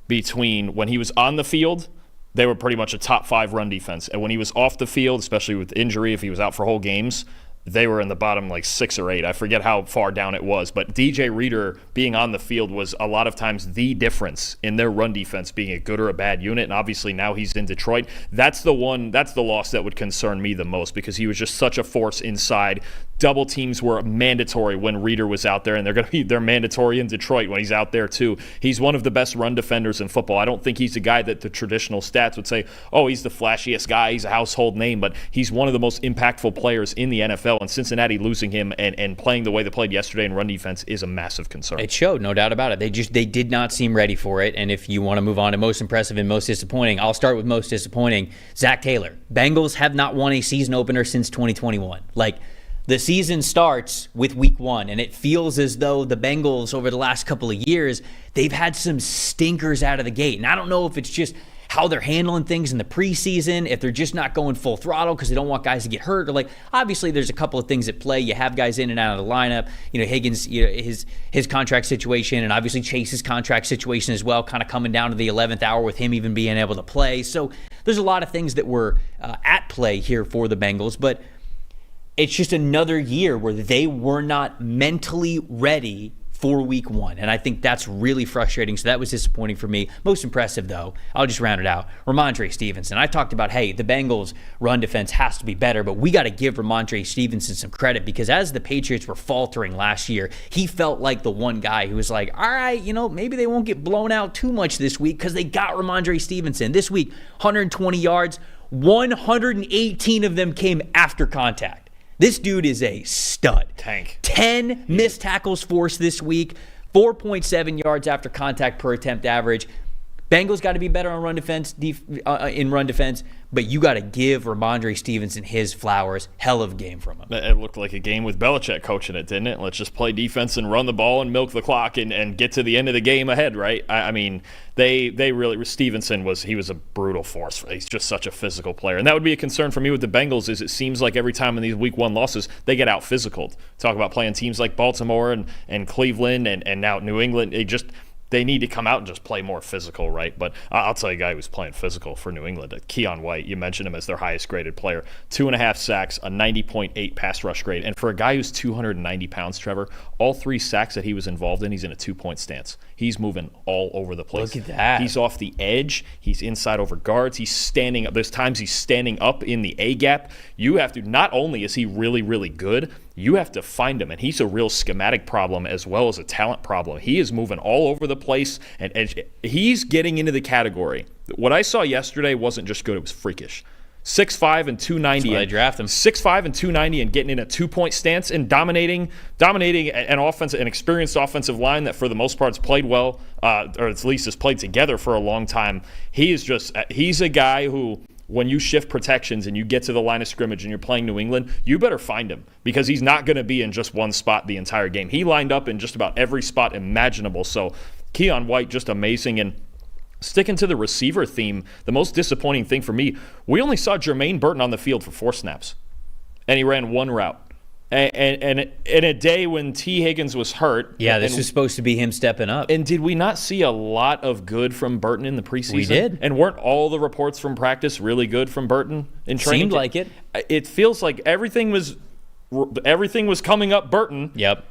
between when he was on the field, they were pretty much a top 5 run defense, and when he was off the field, especially with injury, if he was out for whole games, they were in the bottom like 6 or 8. I forget how far down it was, but DJ Reader being on the field was a lot of times the difference in their run defense being a good or a bad unit. And obviously now he's in Detroit. That's the loss that would concern me the most, because he was just such a force inside. Double teams were mandatory when Reader was out there, and they're mandatory in Detroit when he's out there too. He's one of the best run defenders in football. I don't think he's a guy that the traditional stats would say, oh, he's the flashiest guy, he's a household name, but he's one of the most impactful players in the NFL. And Cincinnati losing him and playing the way they played yesterday in run defense is a massive concern. It showed, no doubt about it. They did not seem ready for it. And if you want to move on to most impressive and most disappointing, I'll start with most disappointing. Zach Taylor. Bengals have not won a season opener since 2021. Like, the season starts with week 1, and it feels as though the Bengals over the last couple of years, they've had some stinkers out of the gate. And I don't know if it's just how they're handling things in the preseason, if they're just not going full throttle because they don't want guys to get hurt, or like, obviously there's a couple of things at play. You have guys in and out of the lineup. Higgins, his contract situation, and obviously Chase's contract situation as well, kind of coming down to the 11th hour with him even being able to play. So There's a lot of things that were at play here for the Bengals, but it's just another year where they were not mentally ready for week one. And I think that's really frustrating. So that was disappointing for me. Most impressive, though, I'll just round it out, Ramondre Stevenson. I talked about, hey, the Bengals' run defense has to be better, but we got to give Ramondre Stevenson some credit because as the Patriots were faltering last year, he felt like the one guy who was like, all right, maybe they won't get blown out too much this week because they got Ramondre Stevenson. This week, 120 yards, 118 of them came after contact. This dude is a stud. Tank. 10 missed tackles forced this week, 4.7 yards after contact per attempt average. Bengals got to be better on run defense, in run defense, but you got to give Ramondre Stevenson his flowers. Hell of a game from him. It looked like a game with Belichick coaching it, didn't it? Let's just play defense and run the ball and milk the clock and get to the end of the game ahead, right? I mean, they really, Stevenson was a brutal force. He's just such a physical player. And that would be a concern for me with the Bengals is it seems like every time in these week one losses, they get out physical. Talk about playing teams like Baltimore and Cleveland and now New England. They need to come out and just play more physical, right? But I'll tell you a guy who's playing physical for New England, Keon White. You mentioned him as their highest graded player. 2.5 sacks, a 90.8 pass rush grade. And for a guy who's 290 pounds, Trevor, all 3 sacks that he was involved in, he's in a 2-point stance. He's moving all over the place. Look at that. He's off the edge. He's inside over guards. He's standing up. There's times he's standing up in the A-gap. You have to, not only is he really, really good, you have to find him. And he's a real schematic problem as well as a talent problem. He is moving all over the place, and he's getting into the category. What I saw yesterday wasn't just good. It was freakish. 6'5" and 290. That's why they draft him. 6'5" and 290 and getting in a 2-point stance and dominating an experienced offensive line that for the most part has played well, or at least has played together for a long time. He's a guy who, when you shift protections and you get to the line of scrimmage and you're playing New England, you better find him because he's not going to be in just one spot the entire game. He lined up in just about every spot imaginable. So Keon White, just amazing. And sticking to the receiver theme, the most disappointing thing for me, we only saw Jermaine Burton on the field for 4 snaps, and he ran 1 route. And in a day when T. Higgins was hurt. Yeah, this was supposed to be him stepping up. And did we not see a lot of good from Burton in the preseason? We did. And weren't all the reports from practice really good from Burton in training? Seemed like it. It feels like everything was coming up Burton. Yep.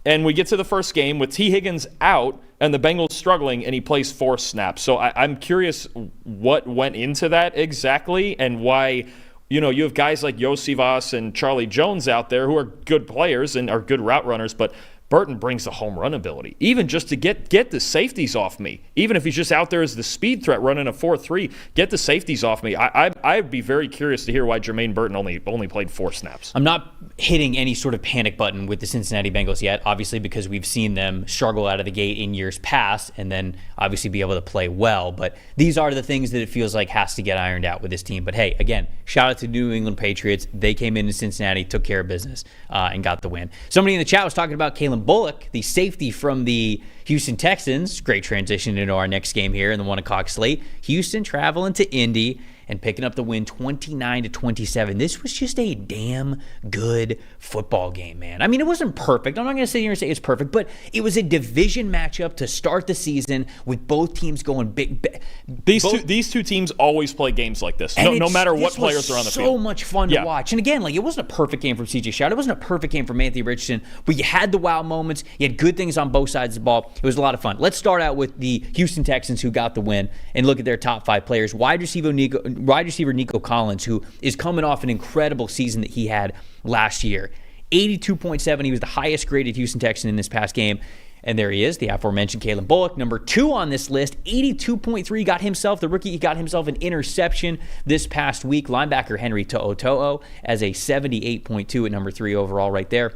And we get to the first game with T. Higgins out and the Bengals struggling, and he plays 4 snaps. So I'm curious what went into that exactly and why. You have guys like Yosivas and Charlie Jones out there who are good players and are good route runners, but Burton brings the home run ability, even just to get the safeties off me. Even if he's just out there as the speed threat running a 4-3, get the safeties off me. I'd be very curious to hear why Jermaine Burton only played 4 snaps. I'm not hitting any sort of panic button with the Cincinnati Bengals yet, obviously because we've seen them struggle out of the gate in years past and then obviously be able to play well. But these are the things that it feels like has to get ironed out with this team. But hey, again, shout out to New England Patriots. They came into Cincinnati, took care of business, and got the win. Somebody in the chat was talking about Kalen Bullock, the safety from the Houston Texans. Great transition into our next game here in the 1 o'clock slate. Houston traveling to Indy and picking up the win 29-27. This was just a damn good football game, man. I mean, it wasn't perfect. I'm not going to sit here and say it's perfect, but it was a division matchup to start the season with both teams going big. These two teams always play games like this, no matter what players are on the field. So much fun to watch. And again, it wasn't a perfect game from CJ Stroud. It wasn't a perfect game from Anthony Richardson, but you had the wow moments. You had good things on both sides of the ball. It was a lot of fun. Let's start out with the Houston Texans who got the win and look at their top 5 players. Wide receiver Nico Collins, who is coming off an incredible season that he had last year. 82.7. He was the highest graded Houston Texan in this past game. And there he is, the aforementioned Kalen Bullock, number 2 on this list. 82.3. The rookie got himself an interception this past week. Linebacker Henry To'o as a 78.2 at number 3 overall right there.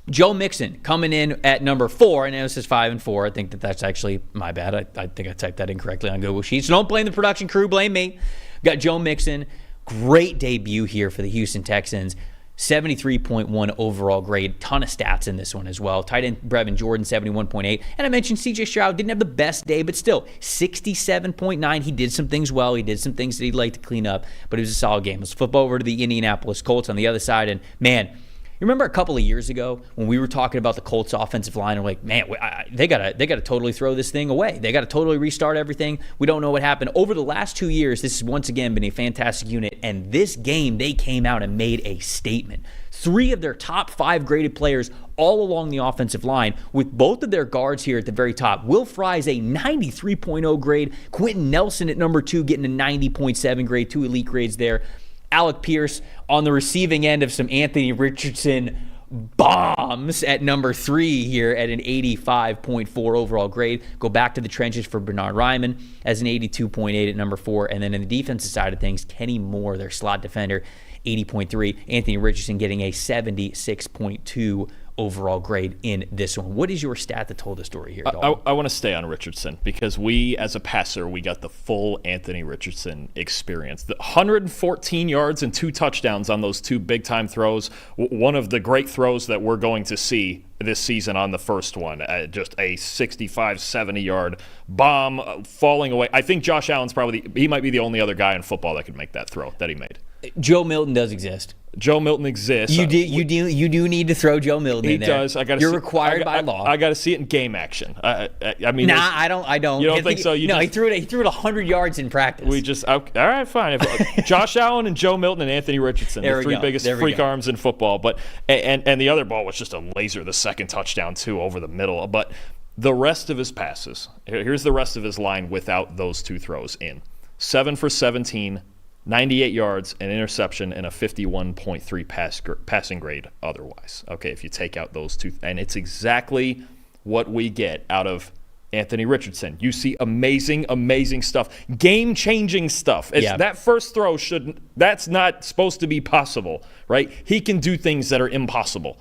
Joe Mixon coming in at number 4. I know this is 5 and 4. I think that's actually my bad. I think I typed that incorrectly on Google Sheets. So don't blame the production crew. Blame me. Got Joe Mixon. Great debut here for the Houston Texans. 73.1 overall grade. Ton of stats in this one as well. Tight end Brevin Jordan, 71.8. And I mentioned CJ Stroud didn't have the best day, but still, 67.9. He did some things well. He did some things that he'd like to clean up, but it was a solid game. Let's flip over to the Indianapolis Colts on the other side. And man, remember a couple of years ago when we were talking about the Colts offensive line and like, man, they gotta totally throw this thing away. They gotta totally restart everything. We don't know what happened. Over the last 2 years, this has once again been a fantastic unit. And this game, they came out and made a statement. 3 of their top 5 graded players all along the offensive line, with both of their guards here at the very top. Will Fry's a 93.0 grade. Quentin Nelson at number 2 getting a 90.7 grade, 2 elite grades there. Alec Pierce on the receiving end of some Anthony Richardson bombs at number 3 here at an 85.4 overall grade. Go back to the trenches for Bernard Ryman as an 82.8 at number 4. And then in the defensive side of things, Kenny Moore, their slot defender, 80.3. Anthony Richardson getting a 76.2 overall grade in this one. What is your stat that told the story here, Dalton? I want to stay on Richardson because we, as a passer, we got the full Anthony Richardson experience. The 114 yards and 2 touchdowns on those 2 big-time throws. One of the great throws that we're going to see this season on the first one. Just a 65, 70-yard bomb falling away. I think Josh Allen's he might be the only other guy in football that could make that throw that he made. Joe Milton does exist. Joe Milton exists. You do need to throw Joe Milton in there. He does. You're required by law. I got to see it in game action. I mean, I don't. You don't think so? He threw it 100 yards in practice. All right, fine. Josh Allen and Joe Milton and Anthony Richardson, the 3 biggest freak arms in football. But and the other ball was just a laser, the second touchdown too, over the middle. But the rest of his passes, here's the rest of his line without those 2 throws in: 7 for 17. 98 yards, an interception, and a 51.3 passing grade otherwise. Okay, if you take out those 2. And it's exactly what we get out of Anthony Richardson. You see amazing, amazing stuff. Game-changing stuff. That first throw that's not supposed to be possible, right? He can do things that are impossible.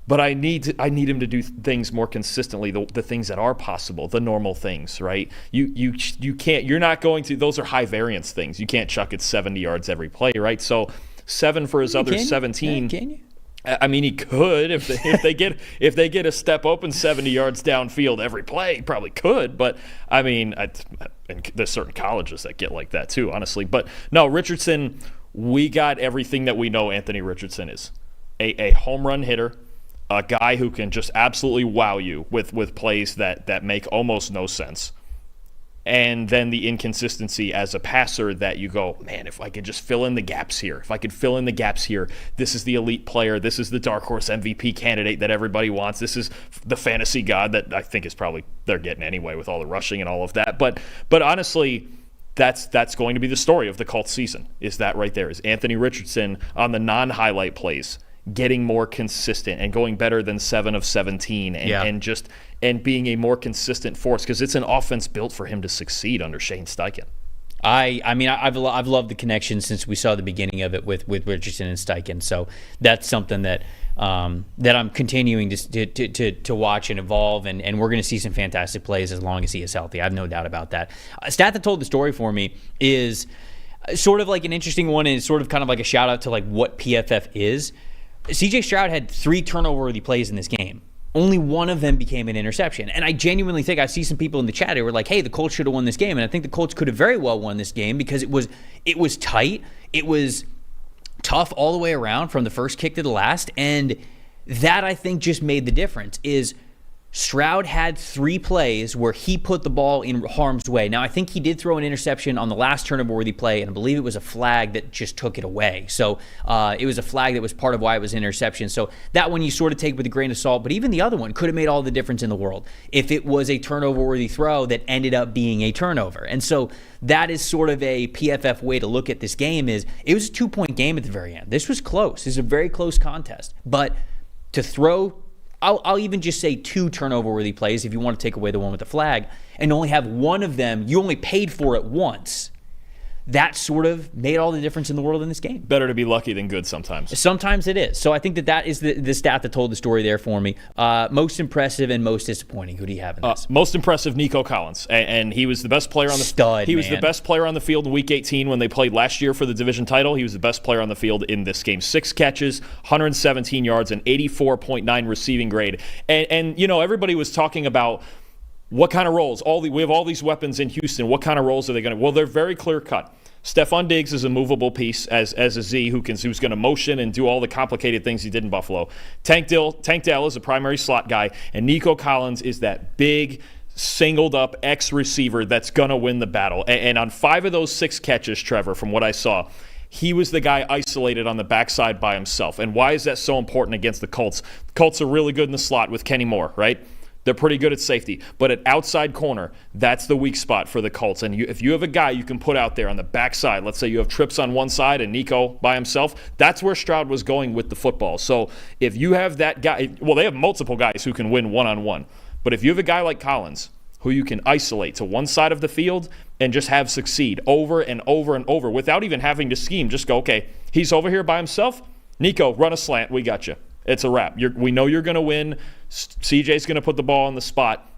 But I need him to do things more consistently, the things that are possible, the normal things, right? You can't, you're not going to, those are high variance things. You can't chuck it 70 yards every play, right? So 7 for his other 17. Can you? I mean, he could if they get a step open 70 yards downfield every play, he probably could. But I mean, and there's certain colleges that get like that too, honestly. But no, Richardson, we got everything that we know Anthony Richardson is: a home run hitter. A guy who can just absolutely wow you with plays that make almost no sense. And then the inconsistency as a passer that you go, man, if I could just fill in the gaps here. If I could fill in the gaps here, this is the elite player. This is the dark horse MVP candidate that everybody wants. This is the fantasy god that I think is probably they're getting anyway with all the rushing and all of that. But honestly, that's going to be the story of the Colts season, is that right there, is Anthony Richardson on the non-highlight plays getting more consistent and going better than 7 of 17 and being a more consistent force, because it's an offense built for him to succeed under Shane Steichen. I mean, I've loved the connection since we saw the beginning of it with Richardson and Steichen. So that's something that I'm continuing to watch and evolve, and we're going to see some fantastic plays as long as he is healthy. I have no doubt about that. A stat that told the story for me is sort of like an interesting one, and it's sort of kind of like a shout out to like what PFF is. CJ Stroud had 3 turnover-worthy plays in this game. Only one of them became an interception. And I genuinely think I see some people in the chat who were like, hey, the Colts should have won this game. And I think the Colts could have very well won this game because it was tight. It was tough all the way around from the first kick to the last. And that, I think, just made the difference is Stroud had 3 plays where he put the ball in harm's way. Now, I think he did throw an interception on the last turnover-worthy play, and I believe it was a flag that just took it away. So it was a flag that was part of why it was an interception. So that one you sort of take with a grain of salt, but even the other one could have made all the difference in the world if it was a turnover-worthy throw that ended up being a turnover. And so that is sort of a PFF way to look at this game. Is it was a 2-point game at the very end. This was close. This is a very close contest. But to throw, I'll even just say 2 turnover-worthy plays if you want to take away the one with the flag, and only have one of them, you only paid for it once. That sort of made all the difference in the world in this game. Better to be lucky than good sometimes. Sometimes it is. So I think that is the stat that told the story there for me. Most impressive and most disappointing. Who do you have in this? Most impressive, Nico Collins. And he was the best player on the stud. He was the best player on the field in Week 18 when they played last year for the division title. He was the best player on the field in this game. 6 catches, 117 yards, and 84.9 receiving grade. And you know, everybody was talking about what kind of roles. We have all these weapons in Houston. What kind of roles are they going to? Well, they're very clear cut. Stephon Diggs is a movable piece as a Z who's going to motion and do all the complicated things he did in Buffalo. Tank Dell is a primary slot guy, and Nico Collins is that big, singled up X receiver that's going to win the battle. And on 5 of those 6 catches, Trevor, from what I saw, he was the guy isolated on the backside by himself. And why is that so important against the Colts? The Colts are really good in the slot with Kenny Moore, right? They're pretty good at safety. But at outside corner, that's the weak spot for the Colts. And if you have a guy you can put out there on the backside, let's say you have Trips on one side and Nico by himself, that's where Stroud was going with the football. So if you have that guy, well, they have multiple guys who can win one-on-one. But if you have a guy like Collins who you can isolate to one side of the field and just have succeed over and over and over without even having to scheme, just go, okay, he's over here by himself. Nico, run a slant. We got you. It's a wrap. We know you're going to win. CJ's going to put the ball on the spot.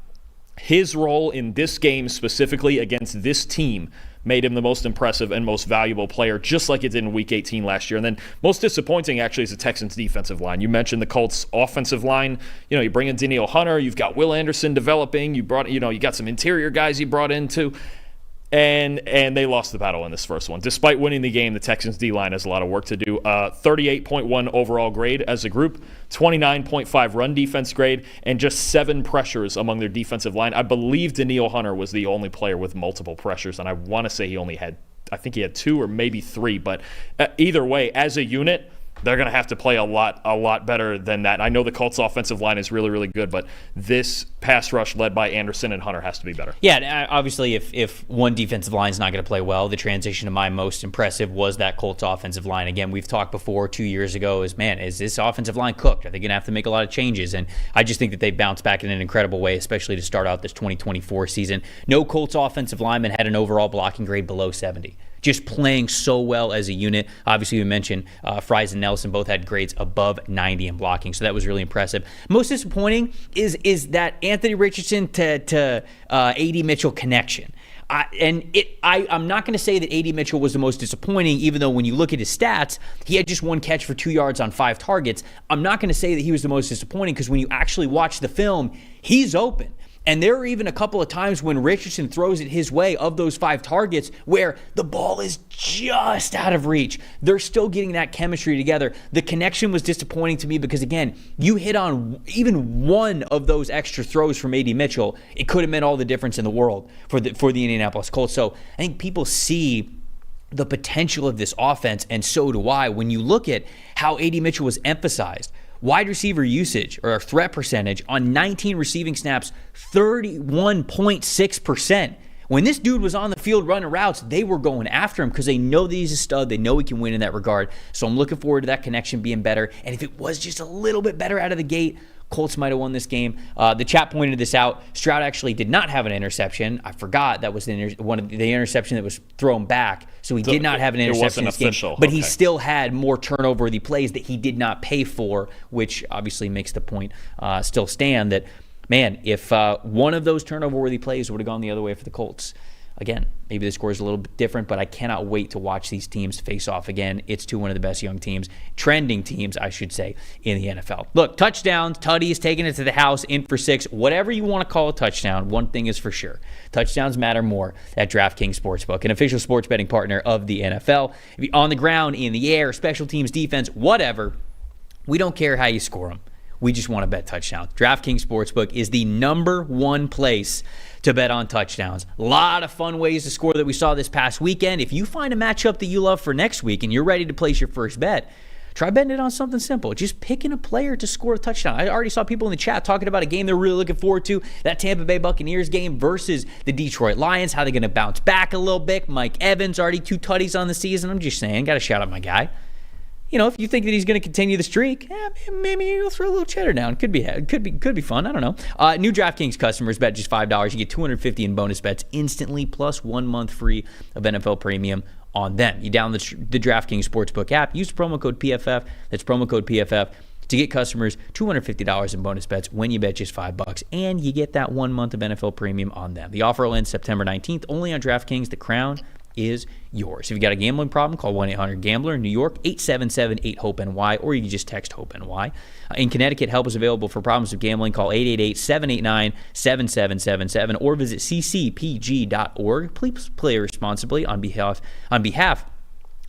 His role in this game specifically against this team made him the most impressive and most valuable player, just like it did in Week 18 last year. And then most disappointing, actually, is the Texans' defensive line. You mentioned the Colts' offensive line. You know, you bring in Danielle Hunter. You've got Will Anderson developing. You got some interior guys you brought in too. And they lost the battle in this first one. Despite winning the game, the Texans' D-line has a lot of work to do. 38.1 overall grade as a group, 29.5 run defense grade, and just 7 pressures among their defensive line. I believe Danielle Hunter was the only player with multiple pressures, and I want to say I think he had 2 or maybe 3. But either way, as a unit, they're going to have to play a lot better than that. I know the Colts' offensive line is really, really good, but this pass rush led by Anderson and Hunter has to be better. Yeah, obviously, if one defensive line is not going to play well, the transition to my most impressive was that Colts offensive line. Again, we've talked before 2 years ago is this offensive line cooked? Are they going to have to make a lot of changes? And I just think that they bounced back in an incredible way, especially to start out this 2024 season. No Colts offensive lineman had an overall blocking grade below 70. Just playing so well as a unit. Obviously, we mentioned Fries and Nelson both had grades above 90 in blocking, so that was really impressive. Most disappointing is that Anthony Richardson to A.D. Mitchell connection. I'm not going to say that A.D. Mitchell was the most disappointing, even though when you look at his stats, he had just 1 catch for 2 yards on 5 targets. I'm not going to say that he was the most disappointing because when you actually watch the film, he's open. And there are even a couple of times when Richardson throws it his way of those 5 targets where the ball is just out of reach. They're still getting that chemistry together. The connection was disappointing to me because, again, you hit on even one of those extra throws from A.D. Mitchell. It could have meant all the difference in the world for the Indianapolis Colts. So I think people see the potential of this offense, and so do I. When you look at how A.D. Mitchell was emphasized, wide receiver usage or threat percentage on 19 receiving snaps, 31.6%. When this dude was on the field running routes, they were going after him because they know that he's a stud. They know he can win in that regard. So I'm looking forward to that connection being better. And if it was just a little bit better out of the gate, Colts might have won this game. The chat pointed this out. Stroud actually did not have an interception. I forgot that was one of the interception that was thrown back. So he did not have an interception in this game. But he still had more turnover-worthy plays that he did not pay for, which obviously makes the point still stand that, man, if one of those turnover-worthy plays would have gone the other way for the Colts, again, maybe the score is a little bit different, but I cannot wait to watch these teams face off again. It's one of the best young teams, trending teams, I should say, in the NFL. Look, touchdowns, Tutty's taking it to the house, in for 6, whatever you want to call a touchdown, one thing is for sure. Touchdowns matter more at DraftKings Sportsbook, an official sports betting partner of the NFL. If you're on the ground, in the air, special teams, defense, whatever, we don't care how you score them. We just want to bet touchdowns. DraftKings Sportsbook is the #1 place to bet on touchdowns. A lot of fun ways to score that we saw this past weekend. If you find a matchup that you love for next week and you're ready to place your first bet, try betting it on something simple. Just picking a player to score a touchdown. I already saw people in the chat talking about a game they're really looking forward to, that Tampa Bay Buccaneers game versus the Detroit Lions, how they're going to bounce back a little bit. Mike Evans, already 2 tutties on the season. I'm just saying, got to shout out my guy. You know, if you think that he's going to continue the streak, maybe you'll throw a little cheddar down. Could be fun. I don't know. New DraftKings customers bet just $5. You get $250 in bonus bets instantly, plus 1 month free of NFL Premium on them. You download the DraftKings Sportsbook app. Use promo code PFF. That's promo code PFF to get customers $250 in bonus bets when you bet just $5, and you get that 1 month of NFL Premium on them. The offer will end September 19th, only on DraftKings. The crown is yours. If you've got a gambling problem, call 1-800-GAMBLER. In New York, 877-8-HOPE-NY, or you can just text HOPE-NY. In Connecticut, help is available for problems with gambling. Call 888-789-7777 or visit ccpg.org. Please play responsibly on behalf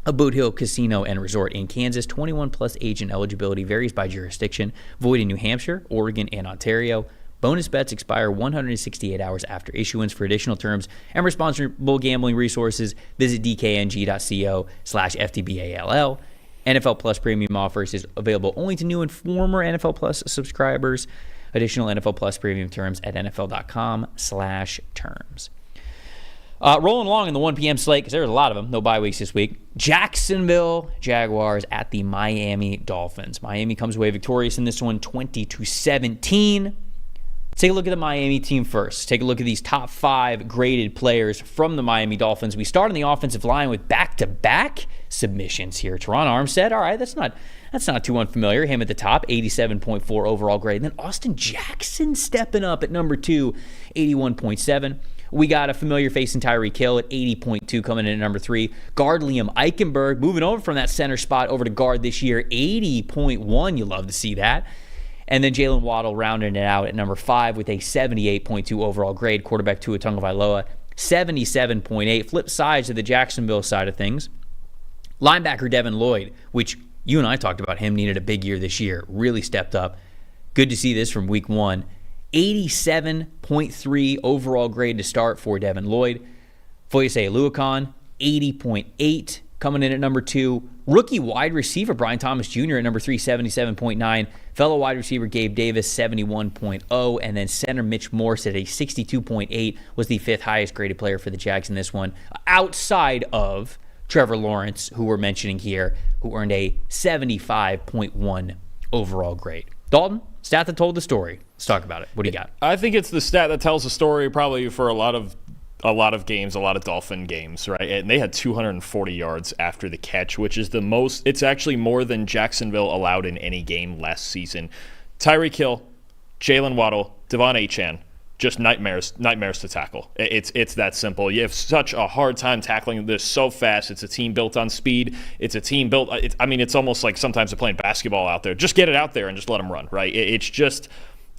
of Boot Hill Casino and Resort in Kansas. 21 plus age and eligibility varies by jurisdiction. Void in New Hampshire, Oregon, and Ontario. Bonus bets expire 168 hours after issuance. For additional terms and responsible gambling resources, visit dkng.co/FTBALL. NFL Plus Premium offers is available only to new and former NFL Plus subscribers. Additional NFL Plus Premium terms at NFL.com/terms. Rolling along in the 1 p.m. slate, because there's a lot of them, no bye weeks this week. Jacksonville Jaguars at the Miami Dolphins. Miami comes away victorious in this one, 20-17. Take a look at the Miami team first. Take a look at these top 5 graded players from the Miami Dolphins. We start on the offensive line with back-to-back submissions here. Teron Armstead, all right, that's not too unfamiliar. Him at the top, 87.4 overall grade. And then Austin Jackson stepping up at number 2, 81.7. We got a familiar face in Tyreek Hill at 80.2 coming in at number 3. Guard Liam Eichenberg moving over from that center spot over to guard this year, 80.1. You love to see that. And then Jalen Waddle rounding it out at number 5 with a 78.2 overall grade. Quarterback Tua Tagovailoa, 77.8. Flip sides of the Jacksonville side of things. Linebacker Devin Lloyd, which you and I talked about him, needed a big year this year. Really stepped up. Good to see this from week 1. 87.3 overall grade to start for Devin Lloyd. Foyesay Aluakon, 80.8. Coming in at number 2, rookie wide receiver Brian Thomas Jr. at number 3, 77.9. Fellow wide receiver Gabe Davis, 71.0. And then center Mitch Morse at a 62.8 was the 5th highest graded player for the Jags in this one, outside of Trevor Lawrence, who we're mentioning here, who earned a 75.1 overall grade. Dalton, stat that told the story. Let's talk about it. What do you got? I think it's the stat that tells the story probably for a lot of games, a lot of Dolphin games, right? And they had 240 yards after the catch, which is the most. It's actually more than Jacksonville allowed in any game last season. Tyreek Hill, Jalen Waddle, Devon Achane, just nightmares to tackle. It's that simple. You have such a hard time tackling this so fast. It's a team built on speed. It's a team built. It's almost like sometimes they're playing basketball out there. Just get it out there and just let them run, right? It's just.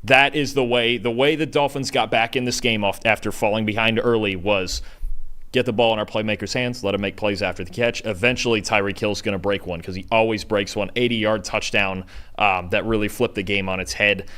That is the way the Dolphins got back in this game after falling behind early was get the ball in our playmakers' hands, let them make plays after the catch. Eventually, Tyreek Hill's going to break one because he always breaks one. 80-yard touchdown that really flipped the game on its head.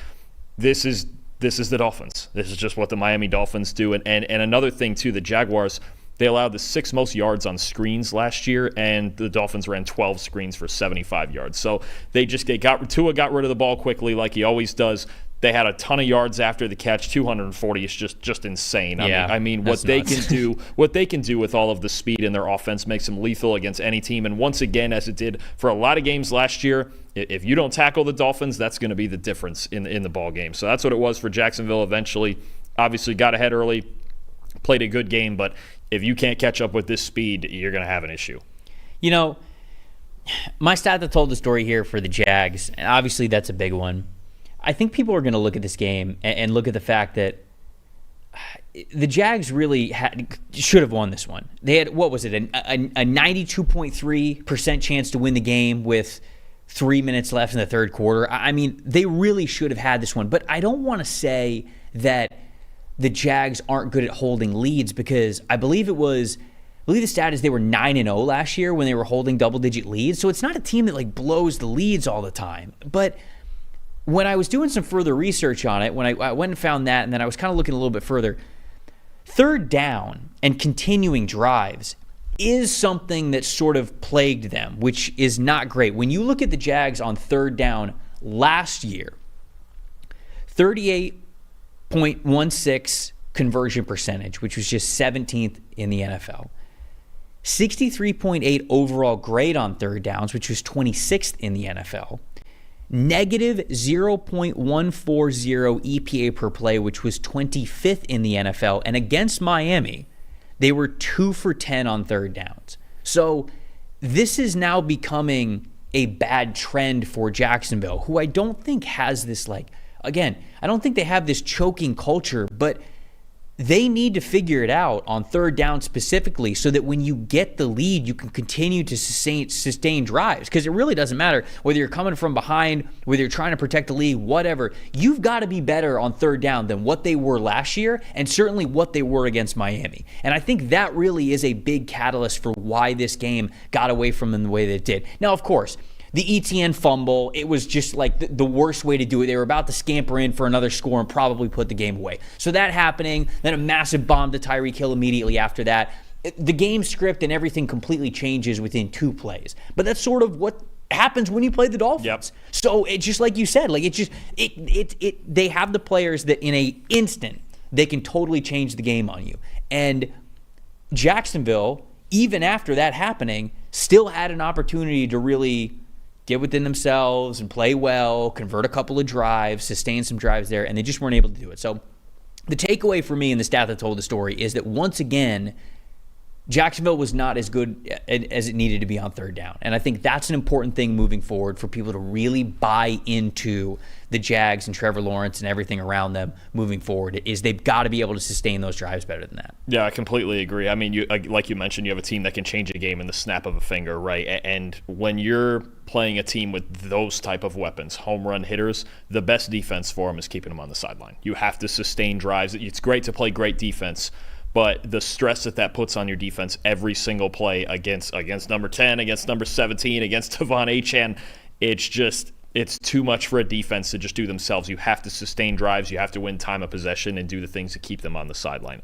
This is the Dolphins. This is just what the Miami Dolphins do. And another thing, too, the Jaguars, they allowed the 6th most yards on screens last year, and the Dolphins ran 12 screens for 75 yards. So Tua got rid of the ball quickly like he always does. They had a ton of yards after the catch. 240 is just insane. I mean what they can do with all of the speed in their offense makes them lethal against any team. And once again, as it did for a lot of games last year, if you don't tackle the Dolphins, that's going to be the difference in the ball game. So that's what it was for Jacksonville eventually. Obviously got ahead early, played a good game, but if you can't catch up with this speed, you're going to have an issue. You know, my stat that told the story here for the Jags, and obviously that's a big one. I think people are going to look at this game and look at the fact that the Jags really should have won this one. They had, what was it, a 92.3% chance to win the game with 3 minutes left in the third quarter. I mean, they really should have had this one. But I don't want to say that the Jags aren't good at holding leads because I believe the stat is they were 9-0 last year when they were holding double-digit leads. So it's not a team that blows the leads all the time. But when I was doing some further research on it, when I went and found that, and then I was kind of looking a little bit further, third down and continuing drives is something that sort of plagued them, which is not great. When you look at the Jags on third down last year, 38.16 conversion percentage, which was just 17th in the NFL. 63.8 overall grade on third downs, which was 26th in the NFL. Negative 0.140 EPA per play, which was 25th in the NFL. And against Miami, they were 2 for 10 on third downs. So this is now becoming a bad trend for Jacksonville, who I don't think has this, again, I don't think they have this choking culture, but they need to figure it out on third down specifically so that when you get the lead, you can continue to sustain drives. Because it really doesn't matter whether you're coming from behind, whether you're trying to protect the lead, whatever. You've got to be better on third down than what they were last year and certainly what they were against Miami. And I think that really is a big catalyst for why this game got away from them the way that it did. Now, of course, the ETN fumble, it was just like the worst way to do it. They were about to scamper in for another score and probably put the game away. So that happening, then a massive bomb to Tyreek Hill immediately after that. The game script and everything completely changes within 2 plays. But that's sort of what happens when you play the Dolphins. Yep. So it's just like you said, like they have the players that in an instant they can totally change the game on you. And Jacksonville, even after that happening, still had an opportunity to really get within themselves and play well, convert a couple of drives, sustain some drives there, and they just weren't able to do it. So the takeaway for me and the stat that told the story is that once again, Jacksonville was not as good as it needed to be on third down. And I think that's an important thing moving forward for people to really buy into the Jags and Trevor Lawrence and everything around them moving forward, is they've got to be able to sustain those drives better than that. Yeah, I completely agree. I mean, like you mentioned, you have a team that can change a game in the snap of a finger, right? And when you're playing a team with those type of weapons, home run hitters, the best defense for them is keeping them on the sideline. You have to sustain drives. It's great to play great defense, but the stress that puts on your defense every single play against number 10, against number 17, against Devon Achane, it's too much for a defense to just do themselves. You have to sustain drives. You have to win time of possession and do the things to keep them on the sideline.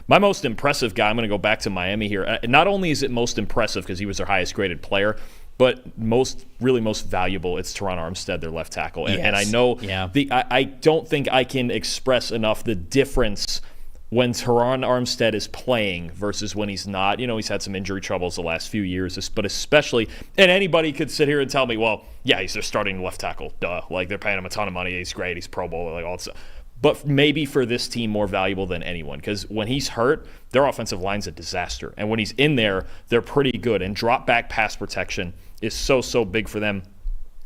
My most impressive guy, I'm going to go back to Miami here. Not only is it most impressive because he was their highest graded player, but most valuable, it's Teron Armstead, their left tackle. And I know I don't think I can express enough the difference when Teron Armstead is playing versus when he's not. You know, he's had some injury troubles the last few years, but especially, and anybody could sit here and tell me, well, yeah, he's their starting left tackle. Duh. Like, they're paying him a ton of money. He's great. He's Pro Bowl. Like, all that stuff. But maybe for this team more valuable than anyone, because when he's hurt, their offensive line's a disaster. And when he's in there, they're pretty good. And drop back pass protection is so big for them.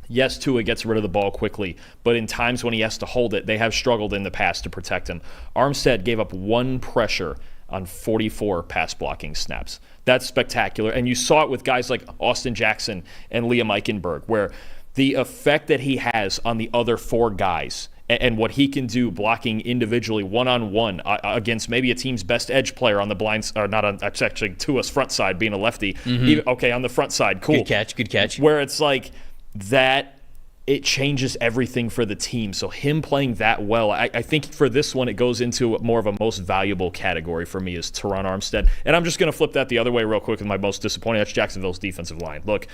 Yes, Tua gets rid of the ball quickly, but in times when he has to hold it, they have struggled in the past to protect him. Armstead gave up 1 pressure on 44 pass blocking snaps. That's spectacular. And you saw it with guys like Austin Jackson and Liam Eichenberg, where the effect that he has on the other 4 guys and what he can do blocking individually one-on-one against maybe a team's best edge player on the blind, or not on, actually Tua's front side being a lefty. Okay, on the front side, cool. Good catch. Where it's like, that it changes everything for the team. So him playing that well, I think for this one it goes into more of a most valuable category for me is Teron Armstead. And I'm just going to flip that the other way real quick with my most disappointing. That's Jacksonville's defensive line. Look,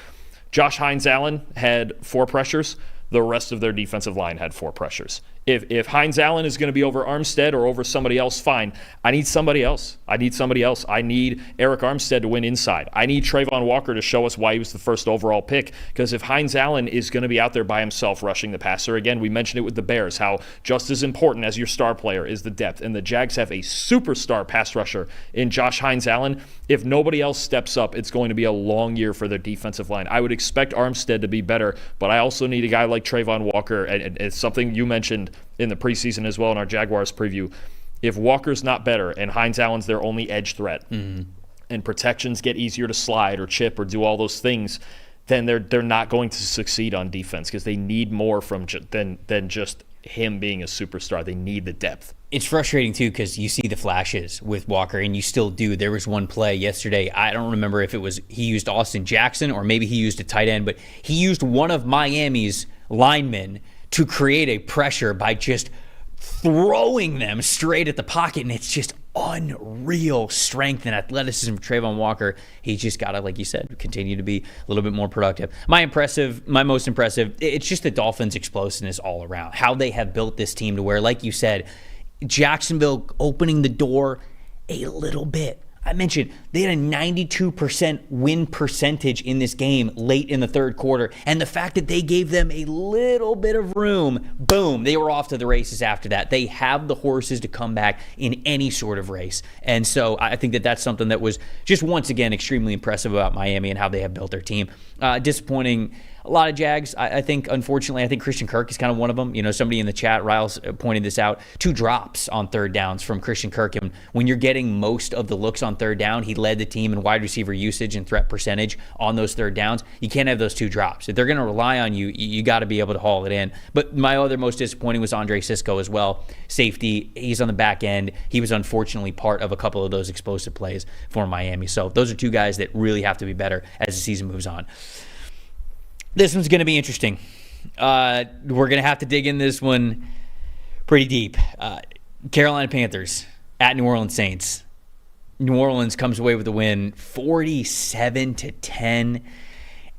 Josh Hines-Allen had 4 pressures. The rest of their defensive line had 4 pressures. If Hines-Allen is going to be over Armstead or over somebody else, fine. I need somebody else. I need Eric Armstead to win inside. I need Trayvon Walker to show us why he was the first overall pick. Because if Hines-Allen is going to be out there by himself rushing the passer, again, we mentioned it with the Bears, how just as important as your star player is the depth. And the Jags have a superstar pass rusher in Josh Hines-Allen. If nobody else steps up, it's going to be a long year for their defensive line. I would expect Armstead to be better, but I also need a guy like Trayvon Walker, and it's something you mentioned in the preseason as well in our Jaguars preview. If Walker's not better and Hines-Allen's their only edge threat, and protections get easier to slide or chip or do all those things, then they're not going to succeed on defense, because they need more than just him being a superstar. They need the depth. It's frustrating, too, because you see the flashes with Walker, and you still do. There was one play yesterday. I don't remember if it was he used Austin Jackson or maybe he used a tight end, but he used one of Miami's linemen to create a pressure by just throwing them straight at the pocket, and it's just unreal strength and athleticism for Trayvon Walker. He's just got to, like you said, continue to be a little bit more productive. My most impressive, it's just the Dolphins' explosiveness all around. How they have built this team to where, like you said, Jacksonville opening the door a little bit. I mentioned they had a 92% win percentage in this game late in the third quarter, and the fact that they gave them a little bit of room, boom, they were off to the races after that. They have the horses to come back in any sort of race, and so I think that that's something that was just once again extremely impressive about Miami and how they have built their team. Disappointing a lot of Jags, I think, unfortunately, I think Christian Kirk is kind of one of them. Somebody in the chat, Riles, pointed this out. 2 drops on third downs from Christian Kirk. And when you're getting most of the looks on third down, he led the team in wide receiver usage and threat percentage on those third downs. You can't have those 2 drops. If they're going to rely on you, you got to be able to haul it in. But my other most disappointing was Andre Sisco as well. Safety, he's on the back end. He was unfortunately part of a couple of those explosive plays for Miami. So those are 2 guys that really have to be better as the season moves on. This one's going to be interesting. We're going to have to dig in this one pretty deep. Carolina Panthers at New Orleans Saints. New Orleans comes away with the win 47-10.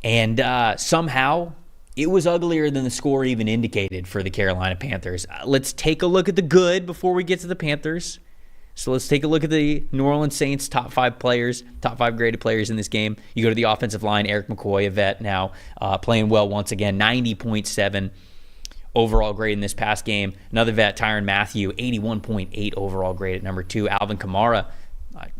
And somehow it was uglier than the score even indicated for the Carolina Panthers. Let's take a look at the good before we get to the Panthers. So let's take a look at the New Orleans Saints top 5 players, top 5 graded players in this game. You go to the offensive line, Eric McCoy, a vet now, playing well once again, 90.7 overall grade in this past game. Another vet, Tyrann Mathieu, 81.8 overall grade at number 2. Alvin Kamara, I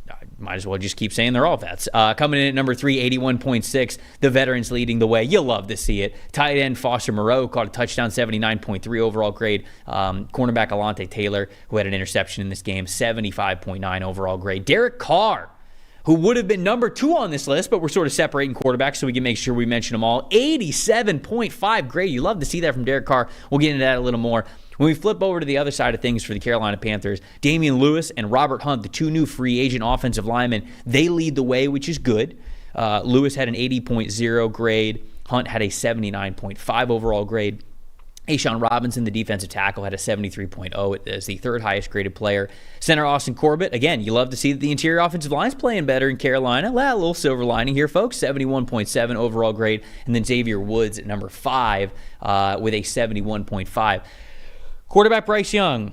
might as well just keep saying they're all vets. Coming in at number 3, 81.6. The veterans leading the way. You'll love to see it. Tight end Foster Moreau caught a touchdown, 79.3 overall grade. Cornerback Alante Taylor, who had an interception in this game, 75.9 overall grade. Derek Carr, who would have been number 2 on this list, but we're sort of separating quarterbacks so we can make sure we mention them all. 87.5 grade. You love to see that from Derek Carr. We'll get into that a little more. When we flip over to the other side of things for the Carolina Panthers, Damian Lewis and Robert Hunt, the 2 new free agent offensive linemen, they lead the way, which is good. Lewis had an 80.0 grade. Hunt had a 79.5 overall grade. Ashawn Robinson, the defensive tackle, had a 73.0 as the 3rd highest graded player. Center Austin Corbett, again, you love to see that the interior offensive line's playing better in Carolina. Well, a little silver lining here, folks. 71.7 overall grade. And then Xavier Woods at number 5 with a 71.5. Quarterback Bryce Young,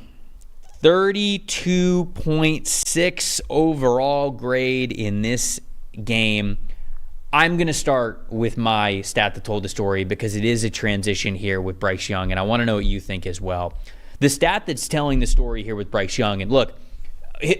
32.6 overall grade in this game. I'm going to start with my stat that told the story because it is a transition here with Bryce Young, and I want to know what you think as well. The stat that's telling the story here with Bryce Young, and look,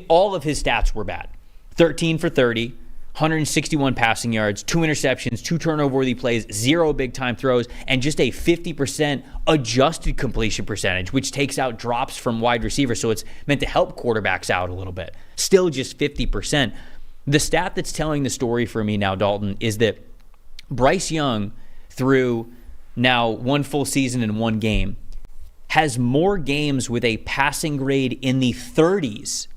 all of his stats were bad. 13 for 30, 161 passing yards, 2 interceptions, 2 turnover-worthy plays, 0 big-time throws, and just a 50% adjusted completion percentage, which takes out drops from wide receivers, so it's meant to help quarterbacks out a little bit. Still just 50%. The stat that's telling the story for me now, Dalton, is that Bryce Young, through now 1 full season and 1 game, has more games with a passing grade in the 30s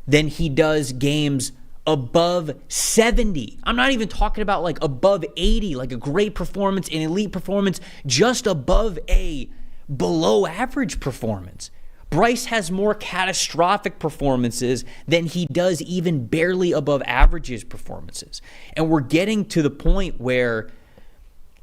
than he does games above 70. I'm not even talking about like above 80, like a great performance, an elite performance, just above a below average performance. Bryce has more catastrophic performances than he does even barely above averages performances. And we're getting to the point where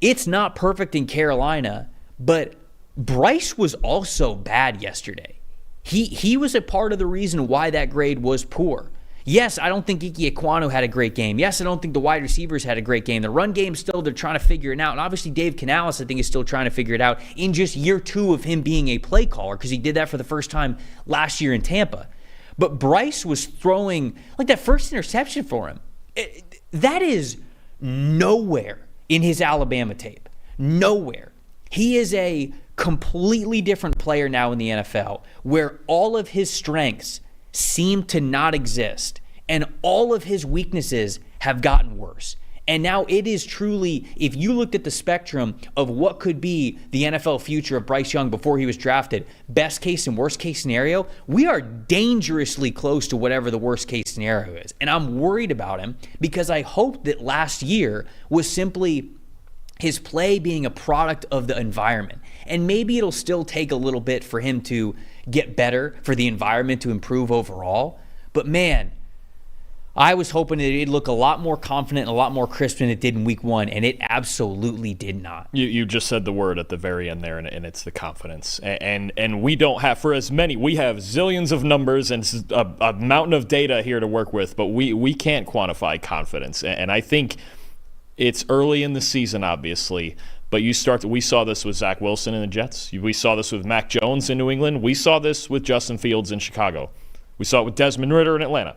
it's not perfect in Carolina, but Bryce was also bad yesterday. He was a part of the reason why that grade was poor. Yes, I don't think Ike Ekwonu had a great game. Yes, I don't think the wide receivers had a great game. The run game still, they're trying to figure it out. And obviously Dave Canales, I think, is still trying to figure it out in just year 2 of him being a play caller because he did that for the first time last year in Tampa. But Bryce was throwing, like that first interception for him, that is nowhere in his Alabama tape. Nowhere. He is a completely different player now in the NFL where all of his strengths seem to not exist, and all of his weaknesses have gotten worse. And now it is truly, if you looked at the spectrum of what could be the NFL future of Bryce Young before he was drafted, best case and worst case scenario, we are dangerously close to whatever the worst case scenario is. And I'm worried about him because I hope that last year was simply his play being a product of the environment. And maybe it'll still take a little bit for him to get better, for the environment to improve overall. But man, I was hoping that it'd look a lot more confident and a lot more crisp than it did in week 1, and it absolutely did not. You just said the word at the very end there, and it's the confidence. And we don't have, for as many, we have zillions of numbers and a mountain of data here to work with, but we can't quantify confidence. And I think it's early in the season, obviously, but we saw this with Zach Wilson and the Jets. We saw this with Mac Jones in New England. We saw this with Justin Fields in Chicago. We saw it with Desmond Ridder in Atlanta.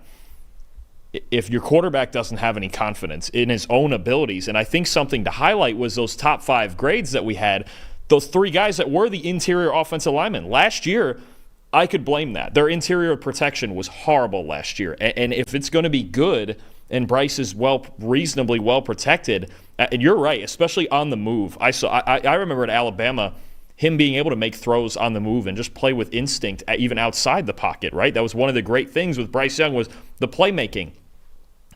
if your quarterback doesn't have any confidence in his own abilities, and I think something to highlight was those top 5 grades that we had, those 3 guys that were the interior offensive linemen. Last year, I could blame that. Their interior protection was horrible last year. And if it's going to be good and Bryce is reasonably well protected, and you're right, especially on the move. I remember at Alabama, him being able to make throws on the move and just play with instinct even outside the pocket, right? That was one of the great things with Bryce Young was the playmaking.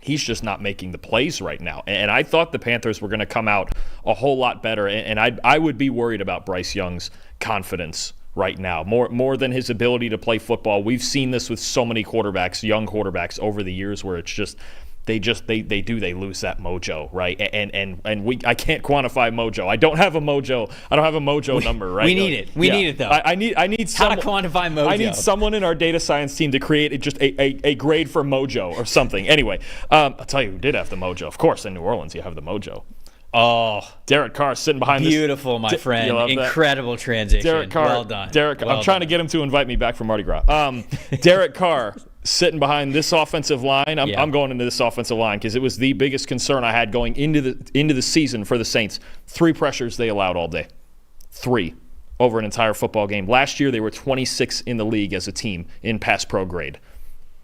He's just not making the plays right now. And I thought the Panthers were going to come out a whole lot better, and I would be worried about Bryce Young's confidence right now, more than his ability to play football. We've seen this with so many quarterbacks, young quarterbacks over the years, where it's just they lose that mojo, right? And I can't quantify mojo. I don't have a mojo number, right? We need it. We need it though. I need how to quantify mojo. I need someone in our data science team to create just a grade for mojo or something. Anyway, I'll tell you who did have the mojo. Of course, in New Orleans, you have the mojo. Oh, Derek Carr sitting behind beautiful, my friend. Incredible transition. Derek Carr, well done. I'm trying to get him to invite me back for Mardi Gras. Derek Carr sitting behind this offensive line. I'm going into this offensive line because it was the biggest concern I had going into the season for the Saints. 3 pressures they allowed all day. 3 over an entire football game. Last year they were 26 in the league as a team in pass pro grade.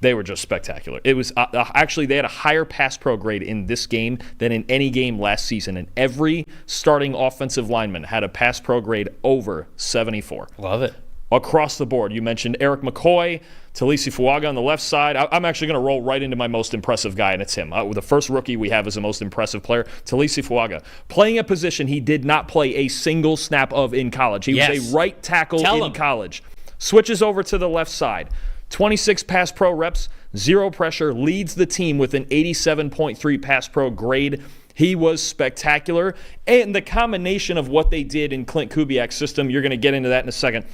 They were just spectacular. It was actually, they had a higher pass pro grade in this game than in any game last season, and every starting offensive lineman had a pass pro grade over 74. Love it. Across the board. You mentioned Eric McCoy, Talisi Fuaga on the left side. I'm actually going to roll right into my most impressive guy, and it's him. The first rookie we have as the most impressive player, Talisi Fuaga. Playing a position he did not play a single snap of in college. He was a right tackle in college. Switches over to the left side. 26 pass pro reps, 0 pressure, leads the team with an 87.3 pass pro grade. He was spectacular. And the combination of what they did in Clint Kubiak's system, you're going to get into that in a second,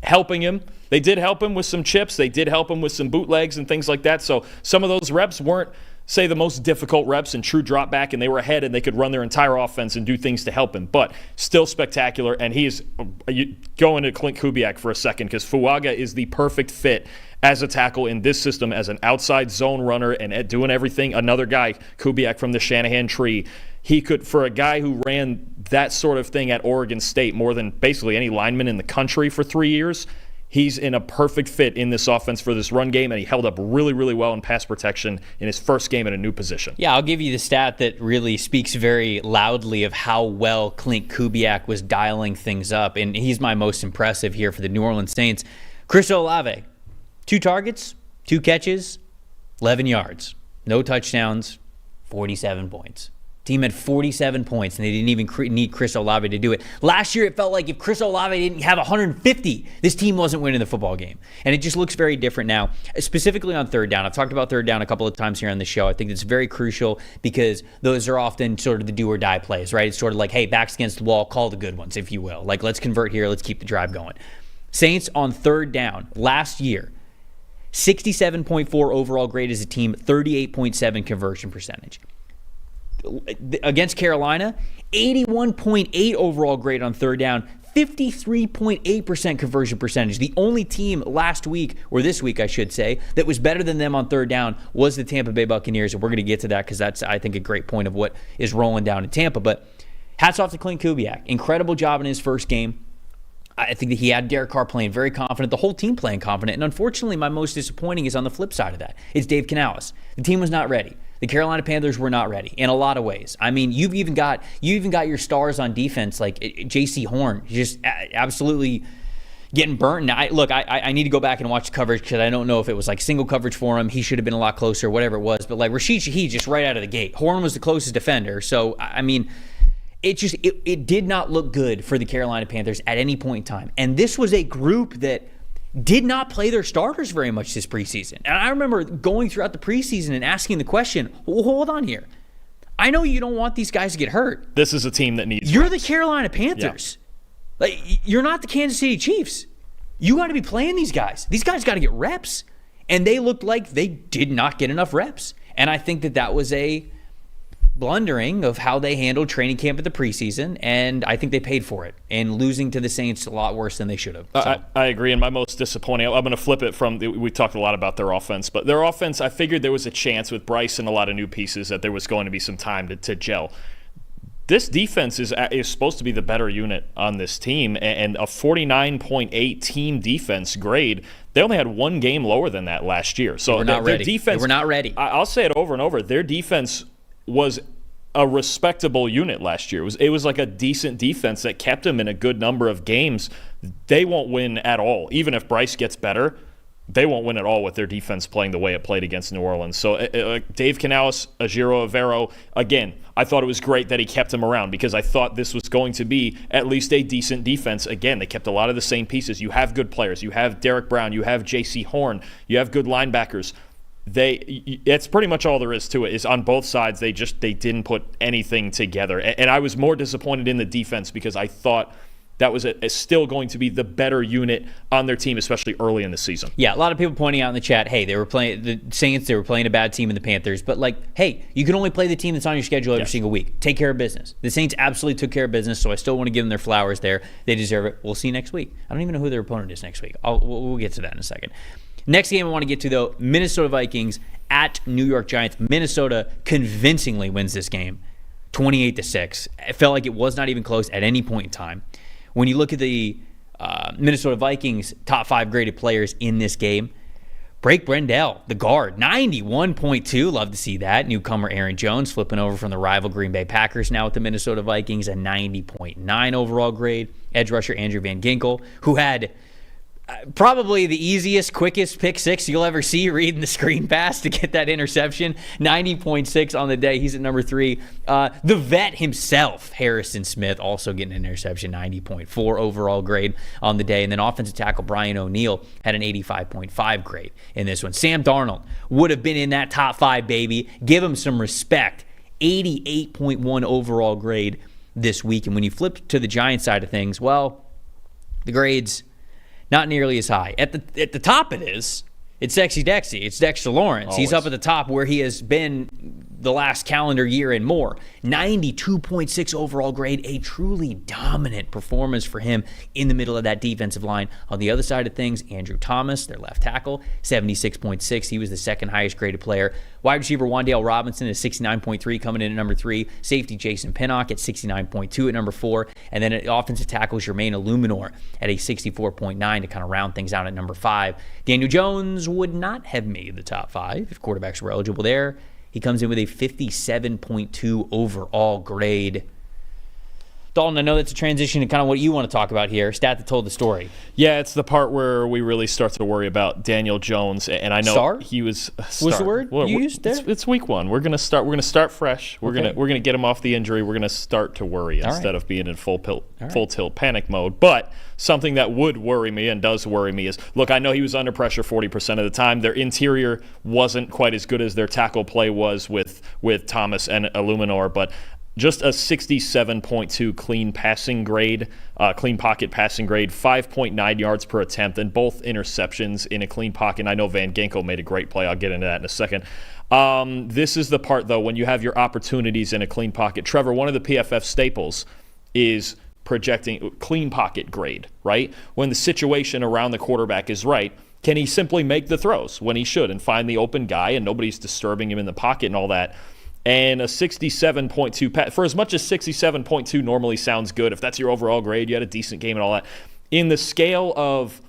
helping him. They did help him with some chips. They did help him with some bootlegs and things like that. So some of those reps weren't, say, the most difficult reps and true drop back, and they were ahead and they could run their entire offense and do things to help him. But still spectacular, and he is going to Clint Kubiak for a second because Fuaga is the perfect fit as a tackle in this system as an outside zone runner and doing everything. Another guy, Kubiak from the Shanahan tree, he could, for a guy who ran that sort of thing at Oregon State more than basically any lineman in the country for 3 years, he's in a perfect fit in this offense for this run game, and he held up really, really well in pass protection in his first game in a new position. Yeah, I'll give you the stat that really speaks very loudly of how well Clint Kubiak was dialing things up, and he's my most impressive here for the New Orleans Saints. Chris Olave, 2 targets, 2 catches, 11 yards, no touchdowns, 47 points. Team had 47 points, and they didn't even need Chris Olave to do it. Last year, it felt like if Chris Olave didn't have 150, this team wasn't winning the football game. And it just looks very different now, specifically on third down. I've talked about third down a couple of times here on the show. I think it's very crucial because those are often sort of the do or die plays, right? It's sort of like, hey, backs against the wall, call the good ones, if you will. Like, let's convert here, let's keep the drive going. Saints on third down last year, 67.4 overall grade as a team, 38.7 conversion percentage. Against Carolina, 81.8 overall grade on third down, 53.8% conversion percentage. The only team last week, or this week I should say, that was better than them on third down was the Tampa Bay Buccaneers, and we're going to get to that because that's, I think, a great point of what is rolling down in Tampa. But hats off to Clint Kubiak. Incredible job in his first game. I think that he had Derek Carr playing very confident, the whole team playing confident, and unfortunately my most disappointing is on the flip side of that. It's Dave Canales. The team was not ready. The Carolina Panthers were not ready in a lot of ways. I mean, you even got your stars on defense like J.C. Horn, just absolutely getting burnt. Now, I need to go back and watch the coverage because I don't know if it was like single coverage for him. He should have been a lot closer, whatever it was. But like Rashid Shaheed just right out of the gate. Horn was the closest defender. So, I mean, it did not look good for the Carolina Panthers at any point in time. And this was a group that did not play their starters very much this preseason. And I remember going throughout the preseason and asking the question, well, hold on here. I know you don't want these guys to get hurt. This is a team that needs You're reps. The Carolina Panthers. Yeah. Like, you're not the Kansas City Chiefs. You got to be playing these guys. These guys got to get reps. And they looked like they did not get enough reps. And I think that was a blundering of how they handled training camp at the preseason, and I think they paid for it. And losing to the Saints a lot worse than they should have. So. I agree. And my most disappointing, I'm going to flip it from, we talked a lot about their offense, but their offense, I figured there was a chance with Bryce and a lot of new pieces that there was going to be some time to gel. This defense is supposed to be the better unit on this team, and a 49.8 team defense grade. They only had one game lower than that last year. So we're not ready. Defense, we're not ready. I'll say it over and over. Their defense was a respectable unit last year. It was like a decent defense that kept them in a good number of games. They won't win at all. Even if Bryce gets better, they won't win at all with their defense playing the way it played against New Orleans. So Dave Canales, Ajiro Avero, again, I thought it was great that he kept him around because I thought this was going to be at least a decent defense. Again, they kept a lot of the same pieces. You have good players. You have Derek Brown. You have J.C. Horn. You have good linebackers. It's pretty much all there is to it. Is on both sides they didn't put anything together. And I was more disappointed in the defense because I thought that was still going to be the better unit on their team, especially early in the season. Yeah, a lot of people pointing out in the chat, hey, they were playing the Saints, they were playing a bad team in the Panthers, but hey, you can only play the team that's on your schedule every single week. Take care of business. The Saints absolutely took care of business, so I still want to give them their flowers there. They deserve it. We'll see next week. I don't even know who their opponent is next week. We'll get to that in a second. Next game I want to get to, though, Minnesota Vikings at New York Giants. Minnesota convincingly wins this game, 28-6. It felt like it was not even close at any point in time. When you look at the Minnesota Vikings top 5 graded players in this game, Blake Brendel, the guard, 91.2. Love to see that. Newcomer Aaron Jones flipping over from the rival Green Bay Packers now with the Minnesota Vikings, a 90.9 overall grade. Edge rusher Andrew Van Ginkel, who had probably the easiest, quickest pick six you'll ever see reading the screen pass to get that interception. 90.6 on the day. He's at number 3. The vet himself, Harrison Smith, also getting an interception, 90.4 overall grade on the day. And then offensive tackle Brian O'Neill had an 85.5 grade in this one. Sam Darnold would have been in that top 5, baby. Give him some respect. 88.1 overall grade this week. And when you flip to the Giants side of things, well, the grades not nearly as high. At the top it is. It's Sexy Dexy. It's Dexter Lawrence. Always. He's up at the top where he has been the last calendar year and more. 92.6 overall grade. A truly dominant performance for him in the middle of that defensive line. On the other side of things, Andrew Thomas, their left tackle, 76.6. He was the second highest graded player. Wide receiver Wan'Dale Robinson is 69.3, coming in at number 3. Safety Jason Pinnock at 69.2 at number 4. And then at offensive tackle Jermaine Illuminor at a 64.9 to kind of round things out at number 5. Daniel Jones would not have made the top 5 if quarterbacks were eligible there. He comes in with a 57.2 overall grade. Dalton, I know that's a transition to kind of what you want to talk about here. Stat that told the story. Yeah, it's the part where we really start to worry about Daniel Jones, and I know he was. Was the word you used there? It's week 1. We're gonna start. We're gonna start fresh. We're gonna get him off the injury. We're gonna start to worry instead of being in full tilt panic mode. But something that would worry me and does worry me is, look, I know he was under pressure 40% of the time. Their interior wasn't quite as good as their tackle play was with Thomas and Illuminor, but just a 67.2 clean passing grade, clean pocket passing grade, 5.9 yards per attempt, and both interceptions in a clean pocket. And I know Van Ginkel made a great play. I'll get into that in a second. This is the part, though, when you have your opportunities in a clean pocket. Trevor, one of the PFF staples is projecting clean pocket grade, right? When the situation around the quarterback is right, can he simply make the throws when he should and find the open guy and nobody's disturbing him in the pocket and all that? And a 67.2, for as much as 67.2 normally sounds good, if that's your overall grade, you had a decent game and all that. In the scale of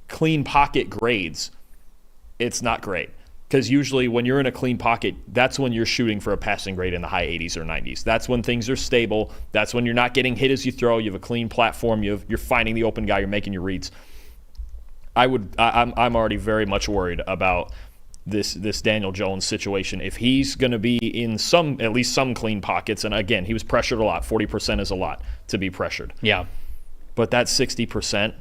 clean pocket grades, it's not great. Because usually when you're in a clean pocket, that's when you're shooting for a passing grade in the high 80s or 90s. That's when things are stable. That's when you're not getting hit as you throw. You have a clean platform. You're finding the open guy. You're making your reads. I'm already very much worried about this Daniel Jones situation. If he's going to be in at least some clean pockets, and again, he was pressured a lot. 40% is a lot to be pressured. Yeah. But that 60%,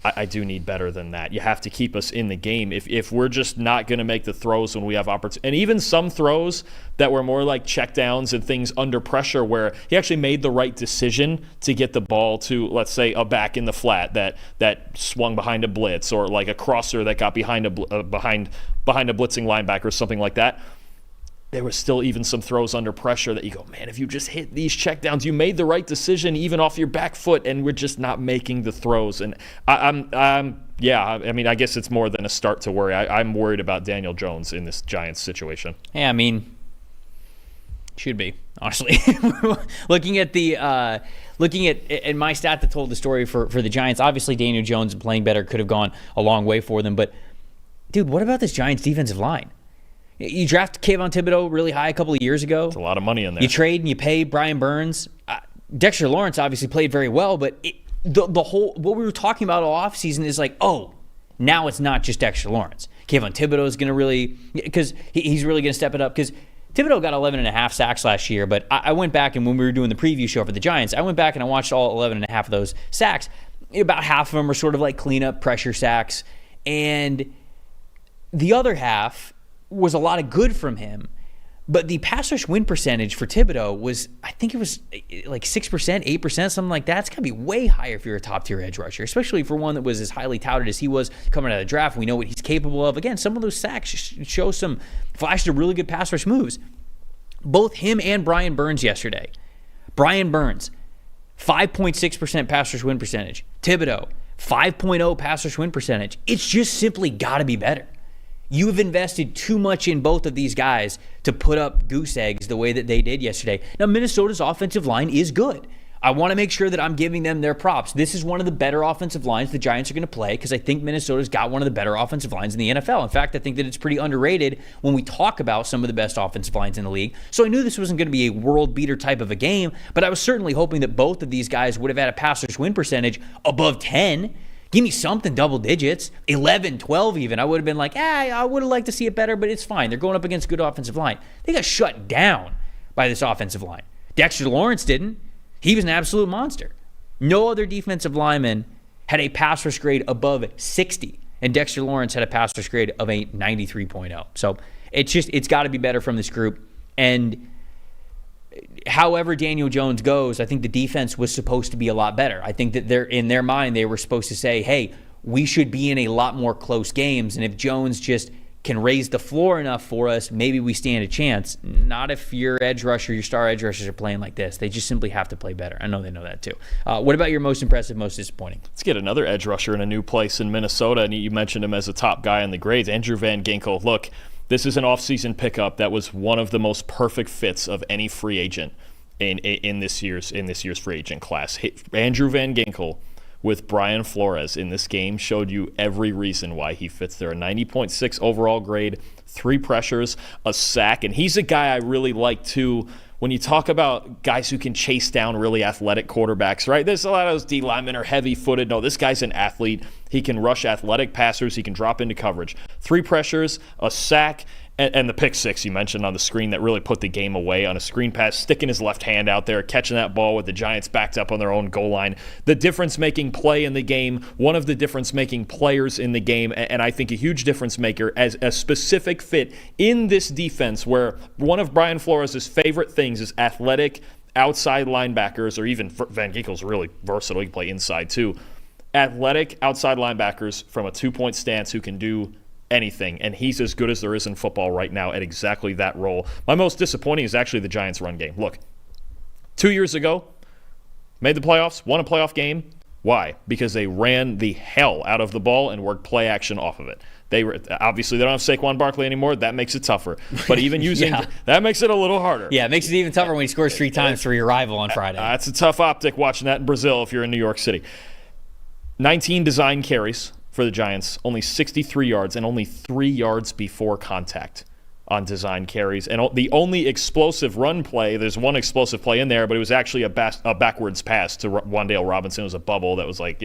I do need better than that. You have to keep us in the game. If we're just not going to make the throws when we have opportunity, and even some throws that were more like checkdowns and things under pressure where he actually made the right decision to get the ball to, let's say, a back in the flat that swung behind a blitz, or like a crosser that got behind a blitzing linebacker or something like that. there was still even some throws under pressure that you go, man, if you just hit these checkdowns, you made the right decision even off your back foot, and we're just not making the throws. And I guess it's more than a start to worry. I'm worried about Daniel Jones in this Giants situation. Yeah, I mean, should be, honestly. looking at my stat that told the story for the Giants, obviously Daniel Jones playing better could have gone a long way for them. But, dude, what about this Giants defensive line? You draft Kayvon Thibodeau really high a couple of years ago. It's a lot of money in there. You trade and you pay Brian Burns. Dexter Lawrence obviously played very well, but the whole what we were talking about all offseason is like, oh, now it's not just Dexter Lawrence. Kayvon Thibodeau is going to really, because he's really going to step it up, because Thibodeau got 11.5 sacks last year, but I went back, and when we were doing the preview show for the Giants, I went back and I watched all 11.5 of those sacks. About half of them were sort of like cleanup pressure sacks, and the other half was a lot of good from him. But the pass rush win percentage for Thibodeau was, I think it was like 6%, 8%, something like that. It's got to be way higher if you're a top-tier edge rusher, especially for one that was as highly touted as he was coming out of the draft. We know what he's capable of. Again, some of those sacks show some flashes of really good pass rush moves. Both him and Brian Burns yesterday. Brian Burns, 5.6% pass rush win percentage. Thibodeau, 5.0 pass rush win percentage. It's just simply got to be better. You have invested too much in both of these guys to put up goose eggs the way that they did yesterday. Now, Minnesota's offensive line is good. I want to make sure that I'm giving them their props. This is one of the better offensive lines the Giants are going to play, because I think Minnesota's got one of the better offensive lines in the NFL. In fact, I think that it's pretty underrated when we talk about some of the best offensive lines in the league. So I knew this wasn't going to be a world beater type of a game, but I was certainly hoping that both of these guys would have had a pass rush win percentage above 10. Give me something double digits, 11, 12 even. I would have been like, I would have liked to see it better, but it's fine. They're going up against a good offensive line. They got shut down by this offensive line. Dexter Lawrence didn't. He was an absolute monster. No other defensive lineman had a pass rush grade above 60, and Dexter Lawrence had a pass rush grade of a 93.0. So it's got to be better from this group. And however Daniel Jones goes, I think the defense was supposed to be a lot better. I think that in their mind, they were supposed to say, hey, we should be in a lot more close games, and if Jones just can raise the floor enough for us, maybe we stand a chance. Not if your star edge rushers are playing like this. They just simply have to play better. I know they know that too. What about your most impressive, most disappointing? Let's get another edge rusher in a new place in Minnesota, and you mentioned him as a top guy in the grades, Andrew Van Ginkel. Look, this is an offseason pickup that was one of the most perfect fits of any free agent in this year's free agent class. Andrew Van Ginkel with Brian Flores in this game showed you every reason why he fits there. A 90.6 overall grade, 3 pressures, a sack, and he's a guy I really like too. When you talk about guys who can chase down really athletic quarterbacks, right? There's a lot of those D linemen are heavy-footed. No, this guy's an athlete. He can rush athletic passers. He can drop into coverage. 3 pressures, a sack, and the pick six you mentioned on the screen that really put the game away on a screen pass, sticking his left hand out there, catching that ball with the Giants backed up on their own goal line. The difference-making play in the game, one of the difference-making players in the game, and I think a huge difference-maker as a specific fit in this defense where one of Brian Flores' favorite things is athletic outside linebackers, or even Van Ginkel's really versatile. He can play inside too. Athletic outside linebackers from a 2-point stance who can do anything, and he's as good as there is in football right now at exactly that role. My most disappointing is actually the Giants' run game. Look, 2 years ago, made the playoffs, won a playoff game. Why? Because they ran the hell out of the ball and worked play action off of it. Obviously, they don't have Saquon Barkley anymore. That makes it tougher. But even using that makes it a little harder. Yeah, it makes it even tougher when he scores 3 times for your rival on Friday. That's a tough optic watching that in Brazil if you're in New York City. 19 design carries for the Giants, only 63 yards and only 3 yards before contact on design carries. And the only explosive run play, there's one explosive play in there, but it was actually a backwards pass to Wan'Dale Robinson. It was a bubble that was like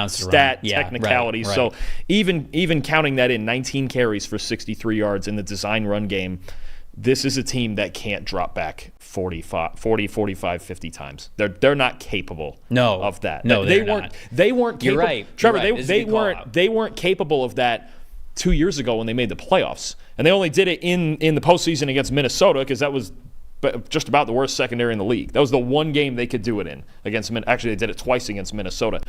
stat technicality. Right. So even counting that in, 19 carries for 63 yards in the design run game, this is a team that can't drop back 40, 45, 50 times. They're not capable of that. No, they weren't capable. You're right. Trevor, You're right. they weren't capable of that 2 years ago when they made the playoffs. And they only did it in the postseason against Minnesota because that was just about the worst secondary in the league. That was the one game they could do it in against Actually, they did it twice against Minnesota.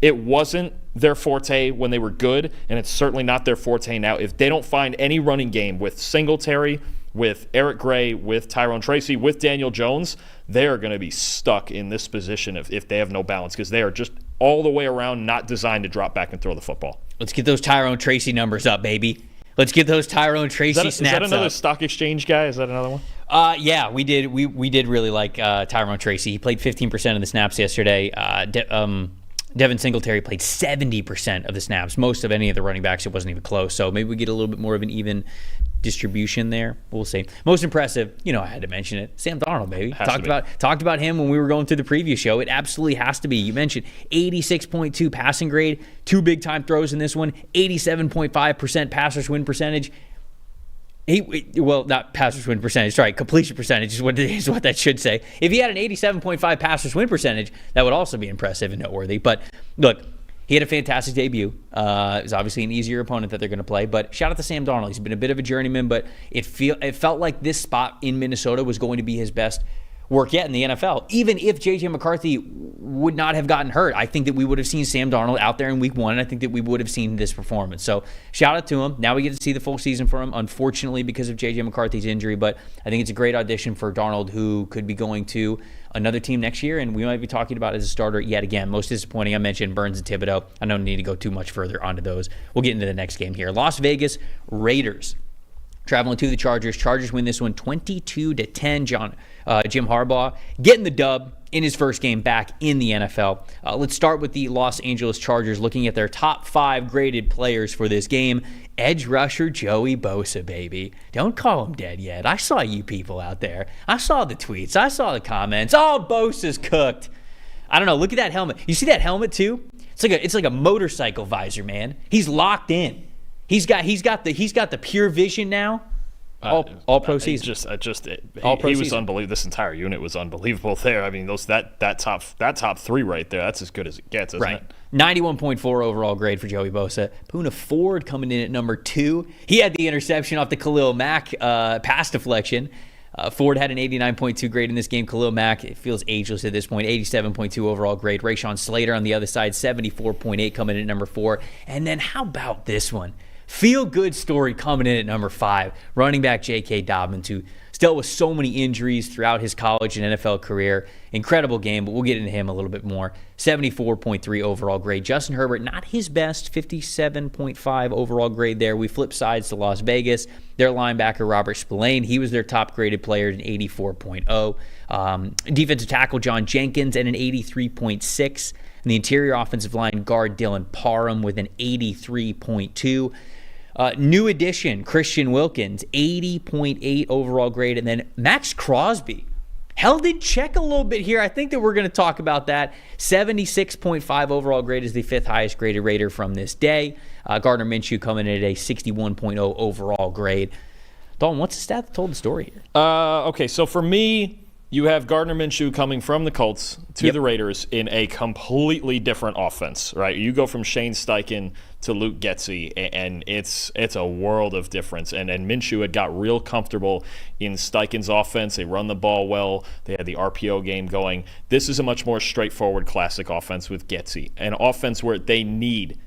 It wasn't their forte when they were good, and it's certainly not their forte now. If they don't find any running game with Singletary, with Eric Gray, with Tyrone Tracy, with Daniel Jones, they are going to be stuck in this position if they have no balance, because they are just all the way around not designed to drop back and throw the football. Let's get those Tyrone Tracy numbers up, baby. Let's get those Tyrone Tracy snaps up. Is that another stock exchange guy? Is that another one? Yeah, we did. We did really like Tyrone Tracy. He played 15% of the snaps yesterday. Devin Singletary played 70% of the snaps. Most of any of the running backs, it wasn't even close. So maybe we get a little bit more of an even distribution there. We'll see. Most impressive, I had to mention it. Sam Darnold, baby. Talked about him when we were going through the preview show. It absolutely has to be. You mentioned 86.2 passing grade, 2 big time throws in this one, 87.5% passers win percentage. Not passers win percentage, sorry, completion percentage is what that should say. If he had an 87.5 passers win percentage, that would also be impressive and noteworthy. But look, he had a fantastic debut. It was obviously an easier opponent that they're going to play, but shout out to Sam Darnold. He's been a bit of a journeyman, but it felt like this spot in Minnesota was going to be his best work yet in the NFL. Even if J.J. McCarthy would not have gotten hurt, I think that we would have seen Sam Darnold out there in week 1, and I think that we would have seen this performance. So shout out to him. Now we get to see the full season for him, unfortunately, because of J.J. McCarthy's injury, but I think it's a great audition for Darnold, who could be going to another team next year, and we might be talking about as a starter yet again. Most disappointing, I mentioned Burns and Thibodeau. I don't need to go too much further onto those. We'll get into the next game here. Las Vegas Raiders traveling to the Chargers. Chargers win this one 22-10. Jim Harbaugh getting the dub in his first game back in the NFL. Let's start with the Los Angeles Chargers, looking at their top 5 graded players for this game. Edge rusher Joey Bosa, baby. Don't call him dead yet. I saw you people out there. I saw the tweets. I saw the comments. Oh, Bosa's cooked. I don't know. Look at that helmet. You see that helmet too? It's like a motorcycle visor, man. He's locked in. He's got the pure vision now. All pro season. He was unbelievable. This entire unit was unbelievable there. I mean, that top 3 right there, that's as good as it gets, isn't it? 91.4 overall grade for Joey Bosa. Poona Ford coming in at number 2. He had the interception off the Khalil Mack pass deflection. Ford had an 89.2 grade in this game. Khalil Mack, it feels ageless at this point, 87.2 overall grade. Rashawn Slater on the other side, 74.8 coming in at number 4. And then how about this one? Feel-good story coming in at number 5. Running back J.K. Dobbins, who dealt with so many injuries throughout his college and NFL career. Incredible game, but we'll get into him a little bit more. 74.3 overall grade. Justin Herbert, not his best, 57.5 overall grade there. We flip sides to Las Vegas. Their linebacker, Robert Spillane, he was their top-graded player at an 84.0. Defensive tackle John Jenkins at an 83.6. And the interior offensive line guard Dylan Parham with an 83.2. New addition, Christian Wilkins, 80.8 overall grade. And then Max Crosby held in check a little bit here. I think that we're going to talk about that. 76.5 overall grade is the 5th highest graded Raider from this day. Gardner Minshew coming in at a 61.0 overall grade. Dalton, what's the stat that told the story here? Okay, so for me, you have Gardner Minshew coming from the Colts to the Raiders in a completely different offense, right? You go from Shane Steichen to Luke Getsy, and it's a world of difference. And Minshew had got real comfortable in Steichen's offense. They run the ball well. They had the RPO game going. This is a much more straightforward classic offense with Getsy, an offense where they need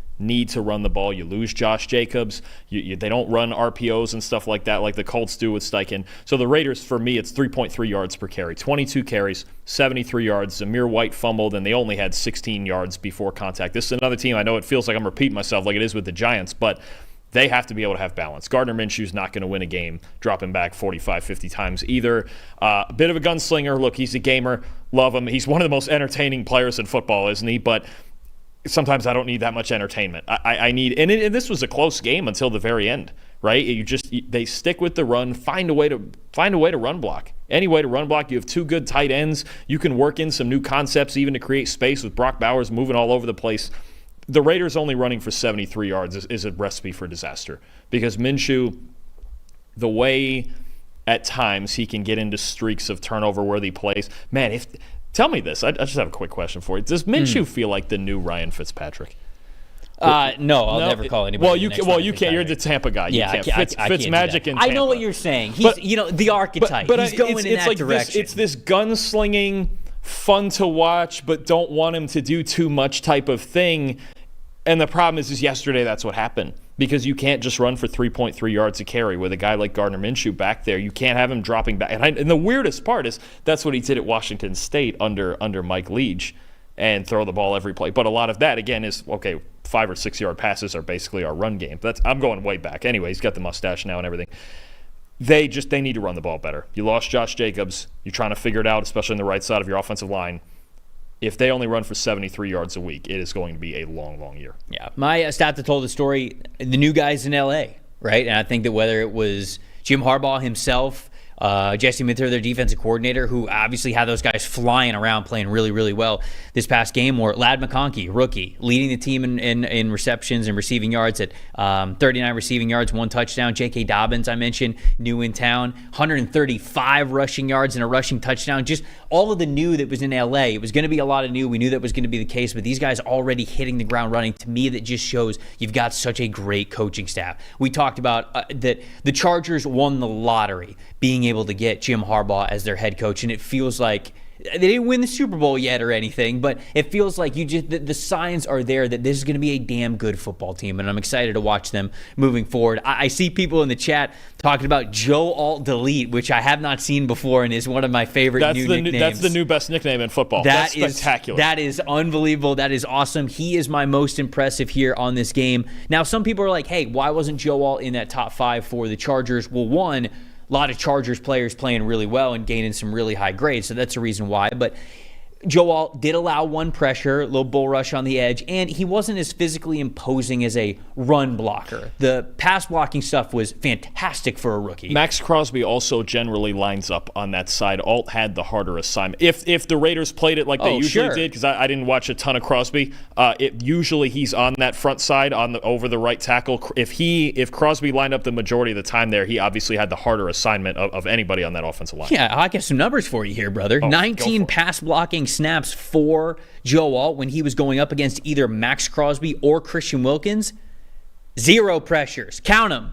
to run the ball. You lose Josh Jacobs. They don't run RPOs and stuff like that like the Colts do with Steichen. So the Raiders, for me, it's 3.3 yards per carry. 22 carries, 73 yards. Zamir White fumbled, and they only had 16 yards before contact. This is another team, I know it feels like I'm repeating myself like it is with the Giants, but they have to be able to have balance. Gardner Minshew's not going to win a game dropping back 45, 50 times either. A bit of a gunslinger. Look, he's a gamer. Love him. He's one of the most entertaining players in football, isn't he? But sometimes I don't need that much entertainment. I need, and this was a close game until the very end, right? They stick with the run, find a way to run block. Any way to run block. You have 2 good tight ends. You can work in some new concepts even to create space with Brock Bowers moving all over the place. The Raiders only running for 73 yards is a recipe for disaster, because Minshew, the way at times he can get into streaks of turnover-worthy plays, man, tell me this. I just have a quick question for you. Does Minshew feel like the new Ryan Fitzpatrick? No, I'll never call anybody. Well, you can't. You're the Tampa guy. Yeah, you can't. I can't Fitzmagic in Tampa. I know what you're saying. He's, the archetype. But he's going in that like direction. It's this gunslinging, fun to watch, but don't want him to do too much type of thing. And the problem is yesterday that's what happened. because you can't just run for 3.3 yards a carry with a guy like Gardner Minshew back there. You can't have him dropping back. And the weirdest part is that's what he did at Washington State under Mike Leach, and throw the ball every play. But a lot of that, again, is, okay, 5 or 6 yard passes are basically our run game. I'm going way back. Anyway, he's got the mustache now and everything. They need to run the ball better. You lost Josh Jacobs. You're trying to figure it out, especially on the right side of your offensive line. If they only run for 73 yards a week, it is going to be a long, long year. Yeah. My stat that told the story, the new guys in L.A., right? And I think that whether it was Jim Harbaugh himself, Jesse Minter, their defensive coordinator, who obviously had those guys flying around playing really, really well this past game, or Ladd McConkey, rookie, leading the team in receptions and receiving yards at 39 receiving yards, 1 touchdown. J.K. Dobbins, I mentioned, new in town, 135 rushing yards and a rushing touchdown. Just all of the new that was in L.A. It was going to be a lot of new. We knew that was going to be the case, but these guys already hitting the ground running. To me, that just shows you've got such a great coaching staff. We talked about that the Chargers won the lottery being able to get Jim Harbaugh as their head coach, and it feels like they didn't win the Super Bowl yet or anything, but it feels like the signs are there that this is going to be a damn good football team, and I'm excited to watch them moving forward. I see people in the chat talking about Joe Alt Delete, which I have not seen before and is one of my favorite nicknames. That's the new best nickname in football. That's spectacular. That is unbelievable. That is awesome. He is my most impressive here on this game. Now, some people are like, hey, why wasn't Joe Alt in that top 5 for the Chargers? Well, one, a lot of Chargers players playing really well and gaining some really high grades, so that's the reason why. But Joe Alt did allow 1 pressure, a little bull rush on the edge, and he wasn't as physically imposing as a run blocker. The pass blocking stuff was fantastic for a rookie. Max Crosby also generally lines up on that side. Alt had the harder assignment. If the Raiders played it like they usually did, because I didn't watch a ton of Crosby, usually he's on that front side over the right tackle. If Crosby lined up the majority of the time there, he obviously had the harder assignment of anybody on that offensive line. Yeah, I got some numbers for you here, brother. 19 pass blocking snaps for Joe Alt when he was going up against either Max Crosby or Christian Wilkins. 0 pressures. Count them.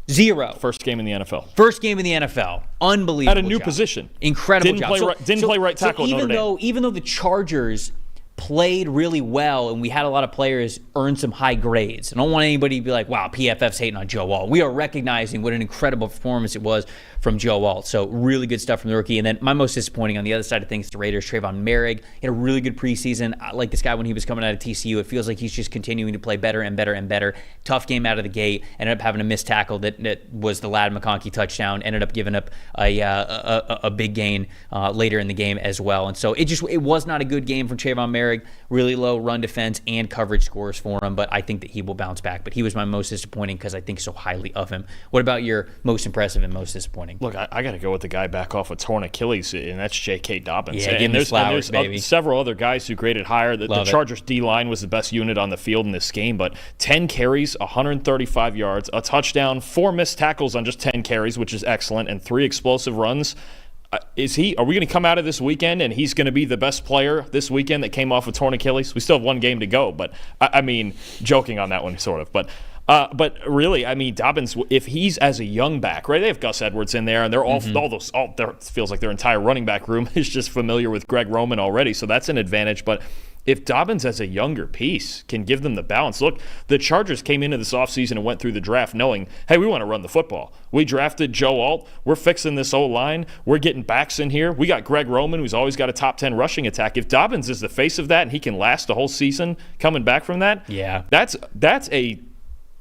0. First game in the NFL. First game in the NFL. Unbelievable. At a new job. position. Incredible job. Didn't play right tackle at Notre Dame. Even though the Chargers played really well and we had a lot of players earn some high grades, I don't want anybody to be like, wow, PFF's hating on Joe Alt. We are recognizing what an incredible performance it was from Joe Alt. So really good stuff from the rookie. And then my most disappointing on the other side of things, the Raiders, Trevon Merrick. He had a really good preseason. I like this guy when he was coming out of TCU. It feels like he's just continuing to play better and better and better. Tough game out of the gate. Ended up having a missed tackle that was the Ladd McConkey touchdown. Ended up giving up a big gain later in the game as well. And so it was not a good game from Trevon Merrick. Really low run defense and coverage scores for him, but I think that he will bounce back. But he was my most disappointing because I think so highly of him. What about your most impressive and most disappointing? Look, I got to go with the guy back off a torn Achilles, and that's J.K. Dobbins. Yeah, give me flowers, baby. Several other guys who graded higher. The Chargers D-line was the best unit on the field in this game, but 10 carries, 135 yards, a touchdown, 4 missed tackles on just 10 carries, which is excellent, and 3 explosive runs. Are we going to come out of this weekend and he's going to be the best player this weekend that came off a torn Achilles? We still have 1 game to go, but I mean, joking on that one, sort of. But really, I mean, Dobbins, if he's as a young back, right? They have Gus Edwards in there, and they're all it feels like their entire running back room is just familiar with Greg Roman already, so that's an advantage. But if Dobbins as a younger piece can give them the balance. Look, the Chargers came into this offseason and went through the draft knowing, hey, we want to run the football. We drafted Joe Alt. We're fixing this O-line. We're getting backs in here. We got Greg Roman, who's always got a top 10 rushing attack. If Dobbins is the face of that and he can last the whole season coming back from that, yeah, that's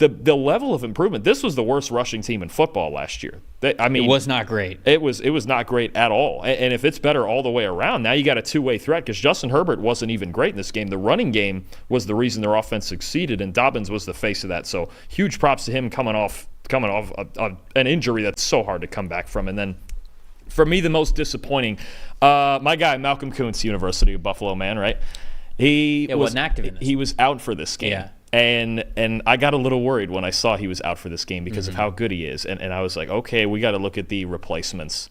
the level of improvement. This was the worst rushing team in football last year. I mean, it was not great. It was not great at all. And if it's better all the way around, now you got a two-way threat because Justin Herbert wasn't even great in this game. The running game was the reason their offense succeeded, and Dobbins was the face of that. So huge props to him coming off an injury that's so hard to come back from. And then for me, the most disappointing, my guy Malcolm Kuntz, University of Buffalo man, right? He wasn't active in this. He was out for this game. Yeah. And I got a little worried when I saw he was out for this game because of how good he is. And I was like, okay, we got to look at the replacements.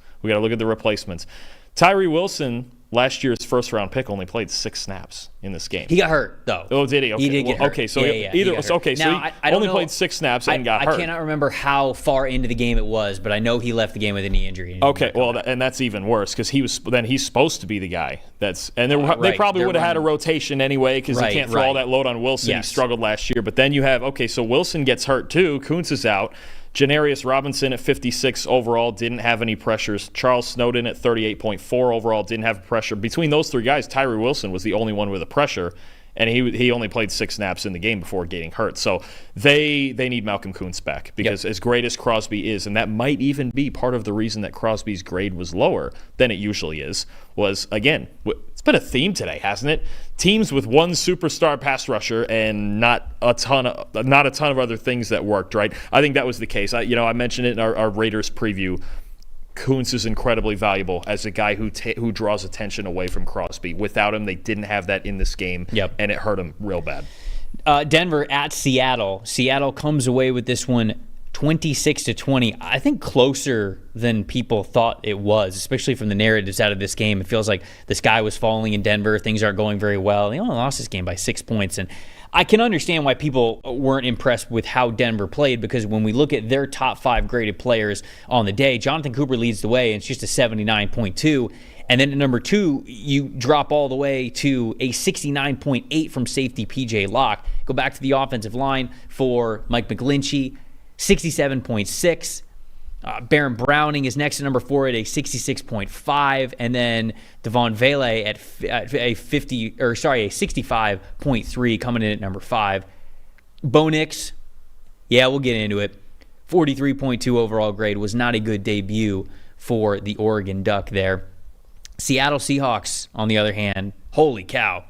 Tyree Wilson last year's first-round pick only played 6 snaps in this game. He got hurt, though. Oh, did he? Okay. He did get hurt. Okay, so Okay, so now, he I don't only know, played 6 snaps and got hurt. I cannot remember how far into the game it was, but I know he left the game with a knee injury. Okay, well, and that's even worse because he's supposed to be the guy. They probably would have had a rotation anyway because you can't throw all that load on Wilson. Yes. He struggled last year. But then you have, so Wilson gets hurt too. Kuntz is out. Janarius Robinson at 56 overall didn't have any pressures. Charles Snowden at 38.4 overall didn't have pressure. Between those 3 guys, Tyree Wilson was the only one with a pressure, and he only played 6 snaps in the game before getting hurt. So they need Malcolm Kuntz back because as great as Crosby is, and that might even be part of the reason that Crosby's grade was lower than it usually is, was, again, it's been a theme today, hasn't it? Teams with one superstar pass rusher and not a ton of other things that worked, right? I think that was the case. I mentioned it in our Raiders preview. Kuntz is incredibly valuable as a guy who draws attention away from Crosby. Without him, they didn't have that in this game, and it hurt him real bad. Denver at Seattle. Seattle comes away with this one 26-20. I think closer than people thought it was, especially from the narratives out of this game. It feels like the sky was falling in Denver. Things aren't going very well. They only lost this game by 6 points, and I can understand why people weren't impressed with how Denver played, because when we look at their top 5 graded players on the day, Jonathan Cooper leads the way, and it's just a 79.2. And then at number 2, you drop all the way to a 69.8 from safety P.J. Locke. Go back to the offensive line for Mike McGlinchey, 67.6. Baron Browning is next to number 4 at a 66.5, and then Devon Vele at a 65.3 coming in at number 5. Bo Nix, we'll get into it. 43.2 overall grade, was not a good debut for the Oregon Duck there. Seattle Seahawks, on the other hand, holy cow.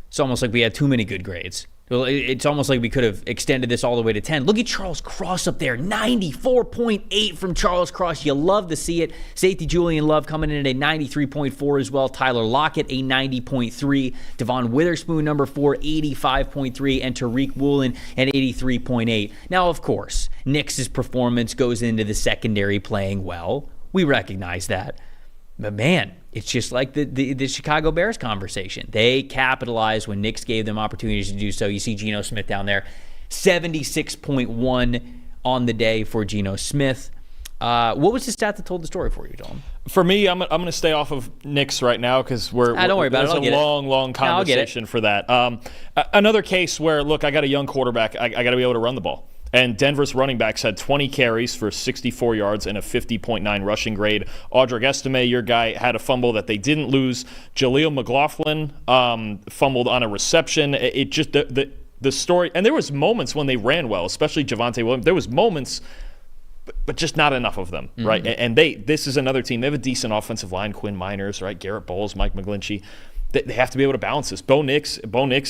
It's almost like we had too many good grades. It's almost like we could have extended this all the way to 10. Look at Charles Cross up there, 94.8 from Charles Cross. You love to see it. Safety Julian Love coming in at a 93.4 as well. Tyler Lockett, a 90.3. Devon Witherspoon, number 4, 85.3. And Tariq Woolen at 83.8. Now, of course, Nix's performance goes into the secondary playing well. We recognize that. But man, it's just like the Chicago Bears conversation. They capitalized when Nix gave them opportunities to do so. You see Geno Smith down there, 76.1 on the day for Geno Smith. What was the stat that told the story for you, Dalton? For me, I'm going to stay off of Nix right now because don't worry about it. There's a long conversation for that. Another case where, look, I got a young quarterback. I got to be able to run the ball. And Denver's running backs had 20 carries for 64 yards and a 50.9 rushing grade. Audric Estime, your guy, had a fumble that they didn't lose. Jaleel McLaughlin fumbled on a reception. It just the story, and there was moments when they ran well, especially Javonte Williams. There was moments, but just not enough of them, right? And this is another team. They have a decent offensive line. Quinn Miners, right? Garrett Bowles, Mike McGlinchey. They have to be able to balance this. Bo Nix,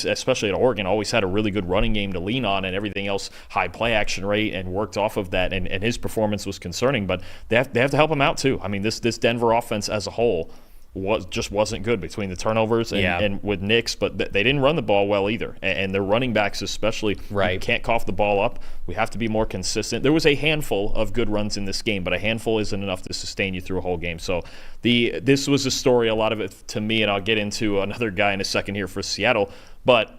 especially at Oregon, always had a really good running game to lean on, and everything else, high play action rate, and worked off of that. And his performance was concerning, but they have to help him out too. I mean, this Denver offense as a whole wasn't good between the turnovers and with Nix, but they didn't run the ball well either. And their running backs especially, you can't cough the ball up. We have to be more consistent. There was a handful of good runs in this game, but a handful isn't enough to sustain you through a whole game. So this was a story, a lot of it to me, and I'll get into another guy in a second here for Seattle, but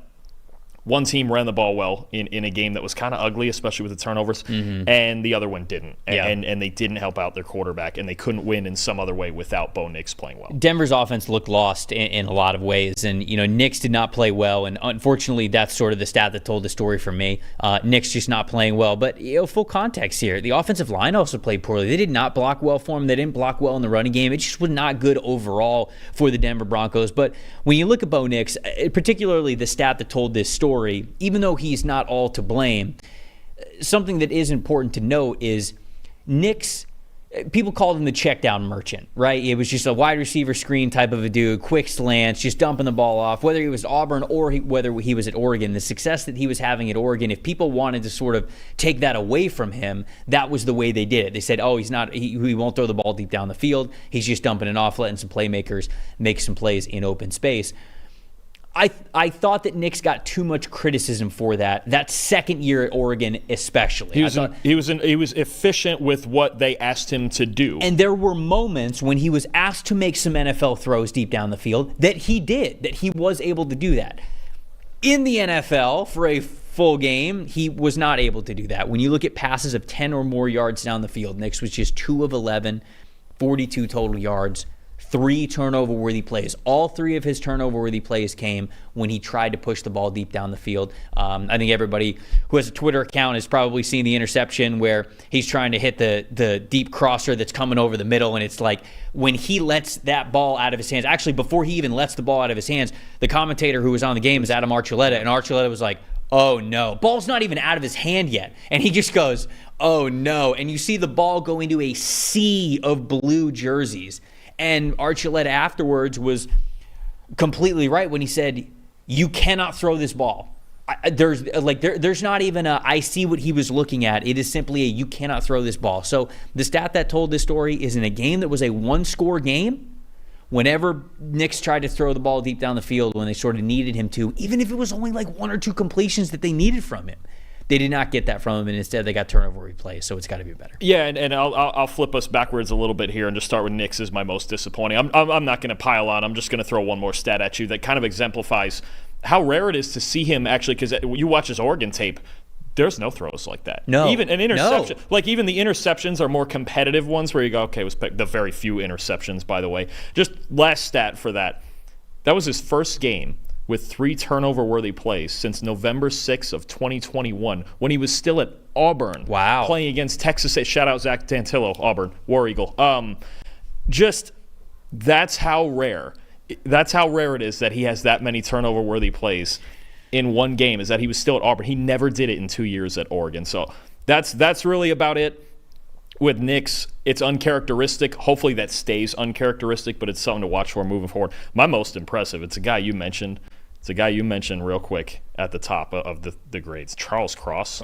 one team ran the ball well in a game that was kind of ugly, especially with the turnovers, and the other one didn't. And they didn't help out their quarterback, and they couldn't win in some other way without Bo Nix playing well. Denver's offense looked lost in a lot of ways, and Nix did not play well, and unfortunately that's sort of the stat that told the story for me. Nix just not playing well, but full context here. The offensive line also played poorly. They did not block well for him. They didn't block well in the running game. It just was not good overall for the Denver Broncos. But when you look at Bo Nix, particularly the stat that told this story, even though he's not all to blame, something that is important to note is Nix, people called him the check down merchant, right? It was just a wide receiver screen type of a dude, quick slants, just dumping the ball off, whether he was Auburn or whether he was at Oregon. The success that he was having at Oregon, if people wanted to sort of take that away from him, that was the way they did it. They said, he won't throw the ball deep down the field. He's just dumping it off, letting some playmakers make some plays in open space. I thought that Nix got too much criticism for that second year at Oregon especially. He was efficient with what they asked him to do. And there were moments when he was asked to make some NFL throws deep down the field that he was able to do that. In the NFL, for a full game, he was not able to do that. When you look at passes of 10 or more yards down the field, Nix was just 2 of 11, 42 total yards, 3 turnover-worthy plays. All 3 of his turnover-worthy plays came when he tried to push the ball deep down the field. I think everybody who has a Twitter account has probably seen the interception where he's trying to hit the deep crosser that's coming over the middle, and it's like when he lets that ball out of his hands, actually before he even lets the ball out of his hands, the commentator who was on the game is Adam Archuleta, and Archuleta was like, oh no, ball's not even out of his hand yet. And he just goes, oh no. And you see the ball go into a sea of blue jerseys. And Archuleta afterwards was completely right when he said, you cannot throw this ball. There's not even I see what he was looking at. It is simply you cannot throw this ball. So the stat that told this story is in a game that was a 1-score game, whenever Nix tried to throw the ball deep down the field when they sort of needed him to, even if it was only like 1 or 2 completions that they needed from him, they did not get that from him, and instead they got turnover replays, so it's got to be better. Yeah, and I'll flip us backwards a little bit here and just start with Nix as my most disappointing. I'm not going to pile on. I'm just going to throw one more stat at you that kind of exemplifies how rare it is to see him actually, because you watch his Oregon tape, there's no throws like that. No. Even an interception. No. Like, even the interceptions are more competitive ones where you go, okay, it was the very few interceptions, by the way. Just last stat for that. That was his first game with 3 turnover-worthy plays since November 6th of 2021 when he was still at Auburn. Wow. Playing against Texas. Shout out Zach Dantillo, Auburn, War Eagle. That's how rare it is that he has that many turnover-worthy plays in one game, is that he was still at Auburn. He never did it in 2 years at Oregon. So that's really about it. With Nix, it's uncharacteristic. Hopefully that stays uncharacteristic, but it's something to watch for moving forward. My most impressive, it's a guy you mentioned. It's a guy you mentioned real quick at the top of the grades. Charles Cross.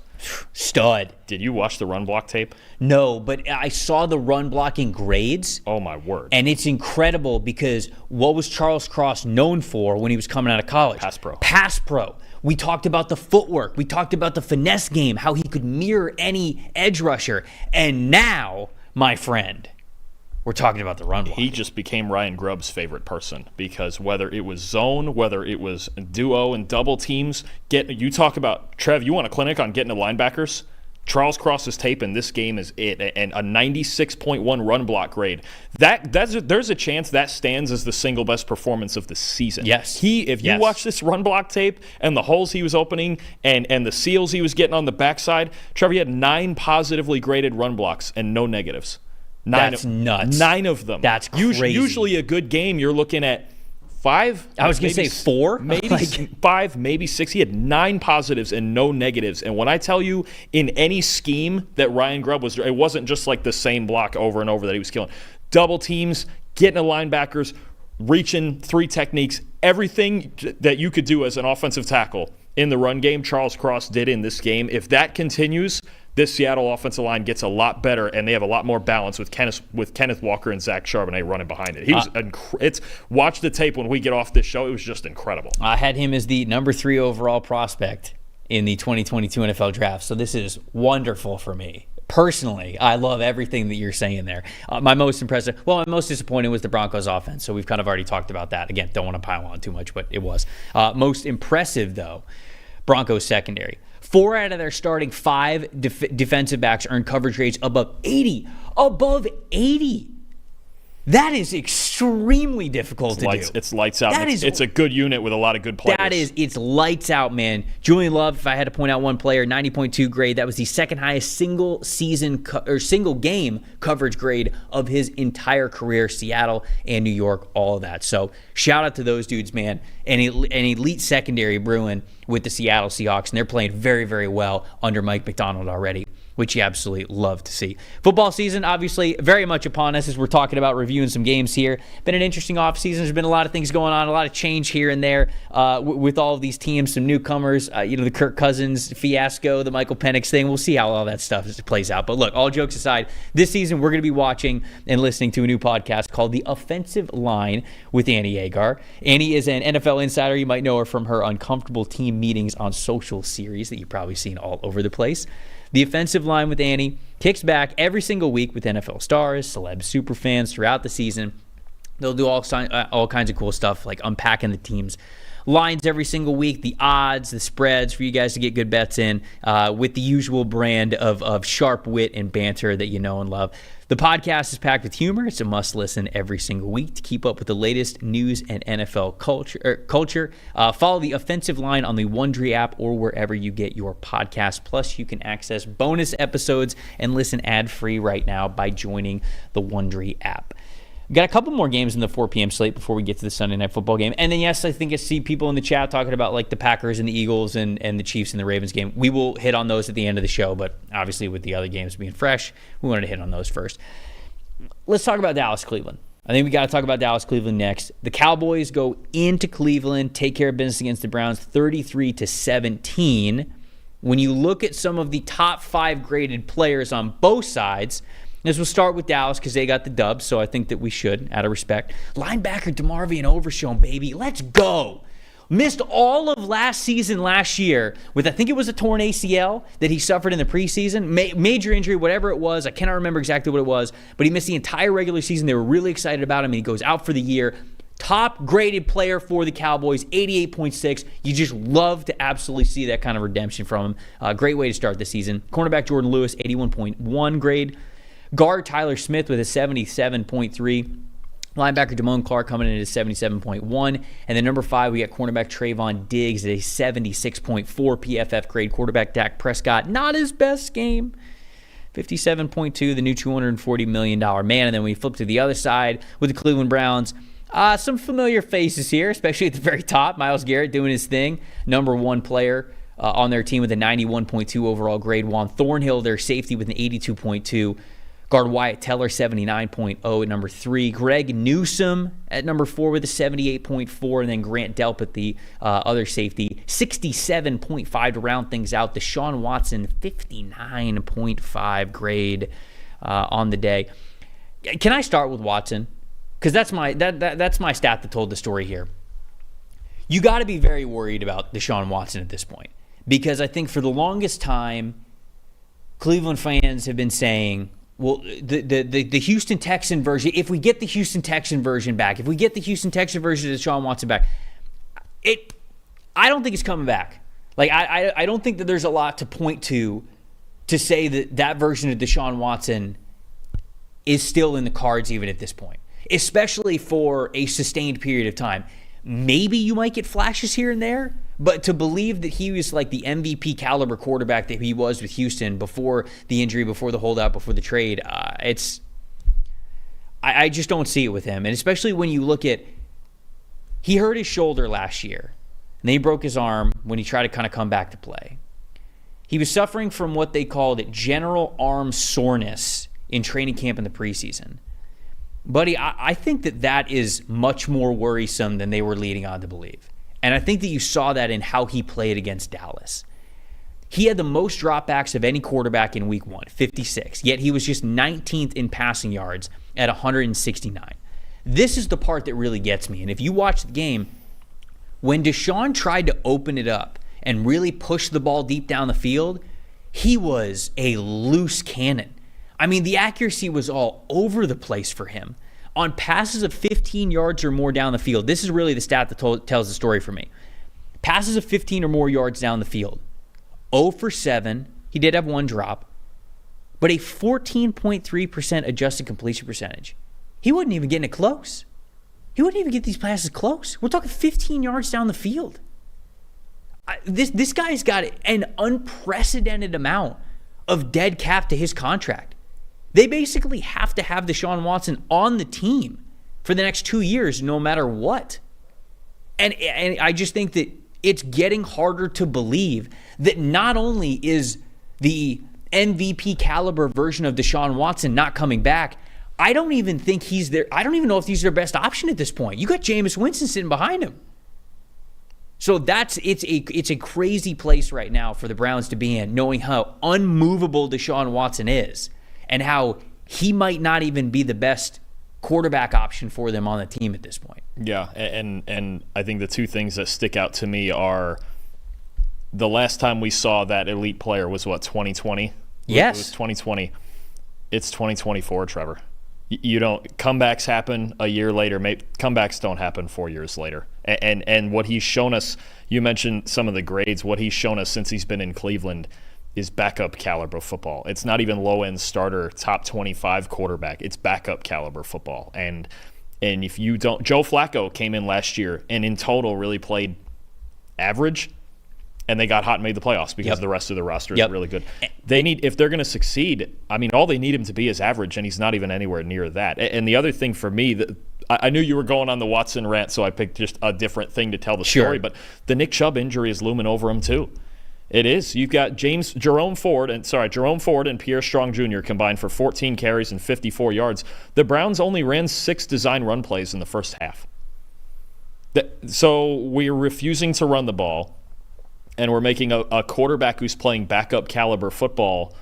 Stud. Did you watch the run block tape? No, but I saw the run blocking grades. Oh, my word. And it's incredible because what was Charles Cross known for when he was coming out of college? Pass pro. We talked about the footwork. We talked about the finesse game, how he could mirror any edge rusher. And now, my friend, we're talking about the run block. He just became Ryan Grubb's favorite person because whether it was zone, whether it was duo and double teams, you talk about, Trev, you want a clinic on getting to linebackers? Charles Cross's tape in this game is it, and a 96.1 run block grade. There's a chance that stands as the single best performance of the season. Yes. If you watch this run block tape and the holes he was opening and the seals he was getting on the backside, Trevor, he had 9 positively graded run blocks and no negatives. That's nuts. 9 of them. That's crazy. Usually a good game, you're looking at 5. I was going to say 4. Maybe 5, maybe 6. He had 9 positives and no negatives. And when I tell you, in any scheme that Ryan Grubb was, it wasn't just like the same block over and over that he was killing. Double teams, getting to linebackers, reaching 3 techniques, everything that you could do as an offensive tackle in the run game, Charles Cross did in this game. If that continues, this Seattle offensive line gets a lot better, and they have a lot more balance with Kenneth Walker and Zach Charbonnet running behind it. He was watch the tape when we get off this show. It was just incredible. I had him as the number 3 overall prospect in the 2022 NFL Draft, so this is wonderful for me. Personally, I love everything that you're saying there. My most disappointing was the Broncos offense, so we've kind of already talked about that. Again, don't want to pile on too much, but it was. Most impressive, though, Broncos secondary. 4 out of their starting 5 defensive backs earned coverage grades above 80. Above 80. That is extremely difficult to do. It's lights out. It's a good unit with a lot of good players. It's lights out, man. Julian Love, if I had to point out one player, 90.2 grade. That was the second highest single game coverage grade of his entire career. Seattle and New York, all of that. So shout out to those dudes, man. An elite secondary brewing with the Seattle Seahawks, and they're playing very, very well under Mike Macdonald already. which you absolutely love to see. Football season, obviously, very much upon us as we're talking about reviewing some games here. Been an interesting offseason. There's been a lot of things going on, a lot of change here and there with all of these teams, some newcomers, the Kirk Cousins fiasco, the Michael Penix thing. We'll see how all that stuff plays out. But look, all jokes aside, this season we're going to be watching and listening to a new podcast called The Offensive Line with Annie Agar. Annie is an NFL insider. You might know her from her Uncomfortable Team Meetings on Social series that you've probably seen all over the place. The Offensive Line with Annie kicks back every single week with NFL stars, celebs, superfans throughout the season. They'll do all kinds of cool stuff like unpacking the team's lines every single week, the odds, the spreads for you guys to get good bets in with the usual brand of sharp wit and banter that you know and love. The podcast is packed with humor. It's a must listen every single week to keep up with the latest news and NFL culture. Follow The Offensive Line on the Wondery app or wherever you get your podcast. Plus, you can access bonus episodes and listen ad-free right now by joining the Wondery app. We've got a couple more games in the 4 p.m. slate before we get to the Sunday Night Football game. And then, yes, I think I see people in the chat talking about like the Packers and the Eagles and the Chiefs and the Ravens game. We will hit on those at the end of the show, but obviously with the other games being fresh, we wanted to hit on those first. Let's talk about Dallas-Cleveland. I think we got to talk about Dallas-Cleveland next. The Cowboys go into Cleveland, take care of business against the Browns 33-17. When you look at some of the top 5 graded players on both sides, as we'll start with Dallas because they got the dub, so I think that we should, out of respect. Linebacker DeMarvion Overshown, baby. Let's go. Missed all of last year with, I think it was a torn ACL that he suffered in the preseason. Major injury, whatever it was. I cannot remember exactly what it was, but he missed the entire regular season. They were really excited about him, and he goes out for the year. Top graded player for the Cowboys, 88.6. You just love to absolutely see that kind of redemption from him. Great way to start the season. Cornerback Jordan Lewis, 81.1 grade. Guard Tyler Smith with a 77.3. Linebacker Damone Clark coming in at a 77.1. And then number 5, we got cornerback Trayvon Diggs at a 76.4 PFF grade. Quarterback Dak Prescott, not his best game. 57.2, the new $240 million man. And then we flip to the other side with the Cleveland Browns. Some familiar faces here, especially at the very top. Myles Garrett doing his thing. Number 1 player on their team with a 91.2 overall grade. Juan Thornhill, their safety, with an 82.2. Guard Wyatt Teller, 79.0 at number 3. Greg Newsome at number 4 with a 78.4. And then Grant Delpit, the other safety, 67.5 to round things out. Deshaun Watson, 59.5 grade on the day. Can I start with Watson? Because that's my stat that told the story here. You got to be very worried about Deshaun Watson at this point. Because I think for the longest time, Cleveland fans have been saying, well, the Houston Texan version, if we get the Houston Texan version back, if we get the Houston Texan version of Deshaun Watson back, I don't think it's coming back. Like, I don't think that there's a lot to point to say that version of Deshaun Watson is still in the cards even at this point, especially for a sustained period of time. Maybe you might get flashes here and there, but to believe that he was like the MVP caliber quarterback that he was with Houston before the injury, before the holdout, before the trade, I just don't see it with him. And especially when you look at, he hurt his shoulder last year, and then he broke his arm when he tried to kind of come back to play. He was suffering from what they called general arm soreness in training camp in the preseason. Buddy, I think that is much more worrisome than they were leading on to believe. And I think that you saw that in how he played against Dallas. He had the most dropbacks of any quarterback in week 1, 56. Yet he was just 19th in passing yards at 169. This is the part that really gets me. And if you watch the game, when Deshaun tried to open it up and really push the ball deep down the field, he was a loose cannon. I mean, the accuracy was all over the place for him. On passes of 15 yards or more down the field, this is really the stat that tells the story for me. Passes of 15 or more yards down the field, 0 for 7. He did have one drop, but a 14.3% adjusted completion percentage. He wasn't even getting it close. He wouldn't even get these passes close. We're talking 15 yards down the field. This guy's got an unprecedented amount of dead cap to his contract. They basically have to have Deshaun Watson on the team for the next 2 years, no matter what. And I just think that it's getting harder to believe that not only is the MVP caliber version of Deshaun Watson not coming back, I don't even think he's there. I don't even know if he's their best option at this point. You got Jameis Winston sitting behind him. So it's a crazy place right now for the Browns to be in, knowing how unmovable Deshaun Watson is and how he might not even be the best quarterback option for them on the team at this point. Yeah, and I think the two things that stick out to me are the last time we saw that elite player was, 2020? Yes. It was 2020. It's 2024, Trevor. You don't – comebacks happen a year later. Comebacks don't happen 4 years later. And what he's shown us – you mentioned some of the grades. What he's shown us since he's been in Cleveland is backup caliber football. It's not even low-end starter, top 25 quarterback. It's backup caliber football. And if you don't – Joe Flacco came in last year and in total really played average – and they got hot and made the playoffs because the rest of the roster is really good. They need, if they're going to succeed, I mean, all they need him to be is average, and he's not even anywhere near that. And the other thing for me, that I knew you were going on the Watson rant, so I picked just a different thing to tell the story. But the Nick Chubb injury is looming over him too. It is. You've got Jerome Ford and Pierre Strong Jr. combined for 14 carries and 54 yards. The Browns only ran 6 design run plays in the first half. So we're refusing to run the ball. And we're making a quarterback who's playing backup caliber football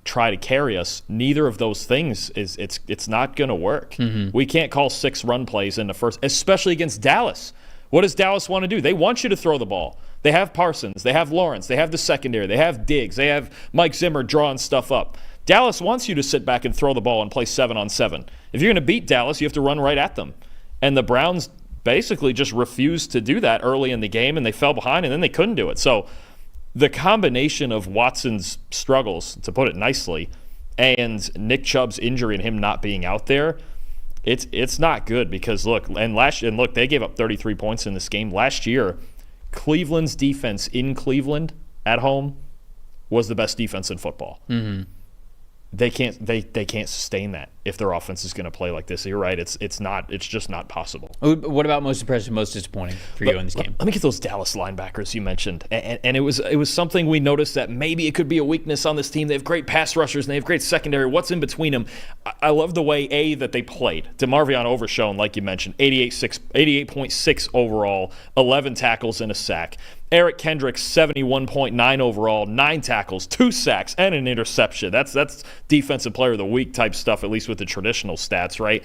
try to carry us. Neither of those things it's not going to work. Mm-hmm. We can't call 6 run plays in the first, especially against Dallas. What does Dallas want to do? They want you to throw the ball. They have Parsons. They have Lawrence. They have the secondary. They have Diggs. They have Mike Zimmer drawing stuff up. Dallas wants you to sit back and throw the ball and play 7-on-7. If you're going to beat Dallas, you have to run right at them. And the Browns basically just refused to do that early in the game, and they fell behind, and then they couldn't do it. So the combination of Watson's struggles, to put it nicely, and Nick Chubb's injury and him not being out there, it's not good because, look, they gave up 33 points in this game. Last year, Cleveland's defense in Cleveland at home was the best defense in football. Mm-hmm. They can't sustain that if their offense is going to play like this. You're right. It's just not possible. What about most impressive, most disappointing for you in this game? Let me get those Dallas linebackers you mentioned, and it was something we noticed that maybe it could be a weakness on this team. They have great pass rushers and they have great secondary. What's in between them? I love the way that they played. DeMarvion Overshown, like you mentioned, 88.6 overall, 11 tackles and a sack. Eric Kendricks, 71.9 overall, 9 tackles, 2 sacks, and an interception. That's defensive player of the week type stuff, at least with the traditional stats, right?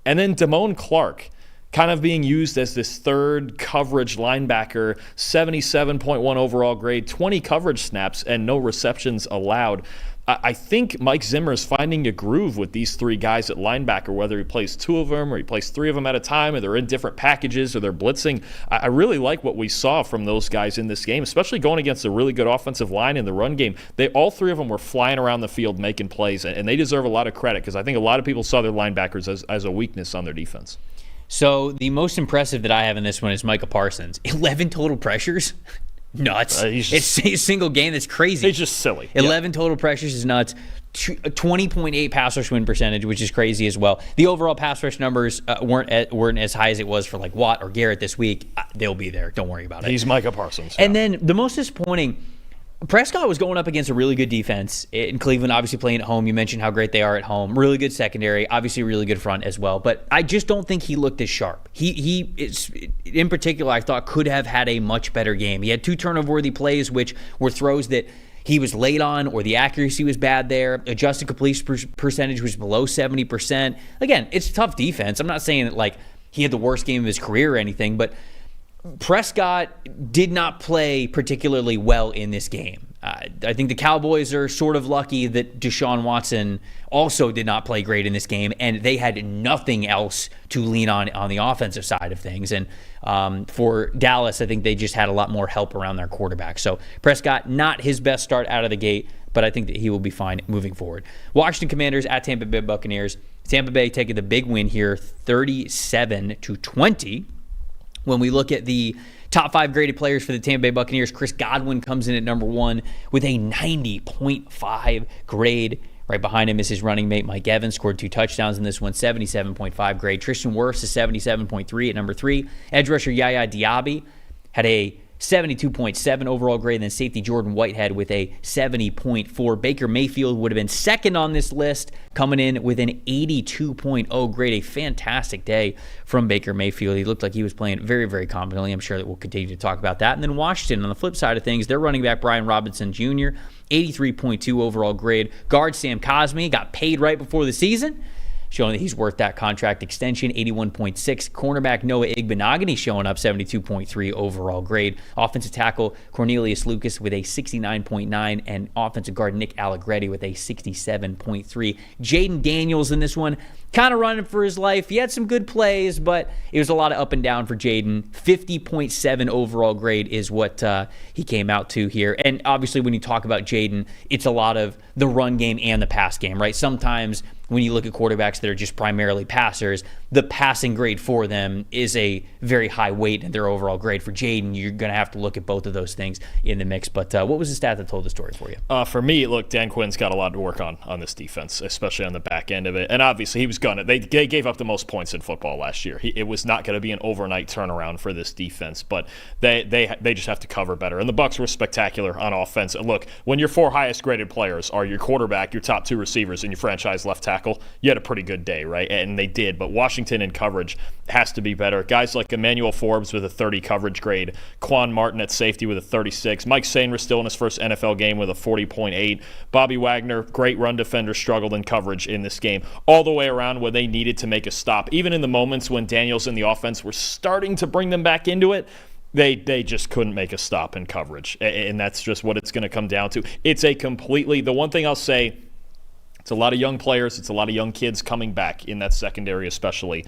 And then Damone Clark, kind of being used as this third coverage linebacker, 77.1 overall grade, 20 coverage snaps, and no receptions allowed. I think Mike Zimmer is finding a groove with these 3 guys at linebacker, whether he plays 2 of them or he plays 3 of them at a time, or they're in different packages or they're blitzing. I really like what we saw from those guys in this game, especially going against a really good offensive line in the run game. All 3 of them were flying around the field making plays, and they deserve a lot of credit because I think a lot of people saw their linebackers as a weakness on their defense. So the most impressive that I have in this one is Micah Parsons. 11 total pressures. Nuts. It's a single game. That's crazy. It's just silly. 11 total pressures is nuts. 20.8 pass rush win percentage, which is crazy as well. The overall pass rush numbers weren't as high as it was for like Watt or Garrett this week. They'll be there. Don't worry about it. He's Micah Parsons. And then the most disappointing, Prescott was going up against a really good defense in Cleveland, obviously playing at home. You mentioned how great they are at home. Really good secondary, obviously really good front as well. But I just don't think he looked as sharp. He is, in particular, I thought could have had a much better game. He had 2 turnover-worthy plays, which were throws that he was late on or the accuracy was bad there. Adjusted completion percentage was below 70%. Again, it's tough defense. I'm not saying that like he had the worst game of his career or anything, but Prescott did not play particularly well in this game. I think the Cowboys are sort of lucky that Deshaun Watson also did not play great in this game, and they had nothing else to lean on the offensive side of things. And for Dallas, I think they just had a lot more help around their quarterback. So Prescott, not his best start out of the gate, but I think that he will be fine moving forward. Washington Commanders at Tampa Bay Buccaneers. Tampa Bay taking the big win here, 37-20. When we look at the top 5 graded players for the Tampa Bay Buccaneers, Chris Godwin comes in at number 1 with a 90.5 grade. Right behind him is his running mate, Mike Evans, scored 2 touchdowns in this one, 77.5 grade. Tristan Wirfs is 77.3 at number 3. Edge rusher Yaya Diaby had a 72.7 overall grade, and then safety Jordan Whitehead with a 70.4. Baker Mayfield would have been second on this list, coming in with an 82.0 grade. A fantastic day from Baker Mayfield. He looked like he was playing very, very competently. I'm sure that we'll continue to talk about that. And then Washington, on the flip side of things, their running back Brian Robinson Jr., 83.2 overall grade. Guard Sam Cosmi got paid right before the season, showing that he's worth that contract extension, 81.6. Cornerback Noah Igbenogany showing up, 72.3 overall grade. Offensive tackle Cornelius Lucas with a 69.9, and offensive guard Nick Allegretti with a 67.3. Jaden Daniels in this one, kind of running for his life. He had some good plays, but it was a lot of up and down for Jaden. 50.7 overall grade is what he came out to here. And obviously when you talk about Jaden, it's a lot of the run game and the pass game, right? Sometimes when you look at quarterbacks that are just primarily passers, the passing grade for them is a very high weight in their overall grade. For Jaden, you're going to have to look at both of those things in the mix. But what was the stat that told the story for you? For me, look, Dan Quinn's got a lot to work on this defense, especially on the back end of it. And obviously, he was gonna. They gave up the most points in football last year. It was not going to be an overnight turnaround for this defense, but they just have to cover better. And the Bucs were spectacular on offense. And look, when your four highest graded players are your quarterback, your top two receivers, and your franchise left tackle, you had a pretty good day, right? And they did. But Washington in coverage has to be better. Guys like Emmanuel Forbes with a 30 coverage grade, Quan Martin at safety with a 36, Mike Sainris still in his first NFL game with a 40.8, Bobby Wagner, great run defender, struggled in coverage in this game. All the way around when they needed to make a stop, even in the moments when Daniels and the offense were starting to bring them back into it, they just couldn't make a stop in coverage. And that's just what it's going to come down to. It's a completely, the one thing I'll say, it's a lot of young players. It's a lot of young kids coming back in that secondary especially.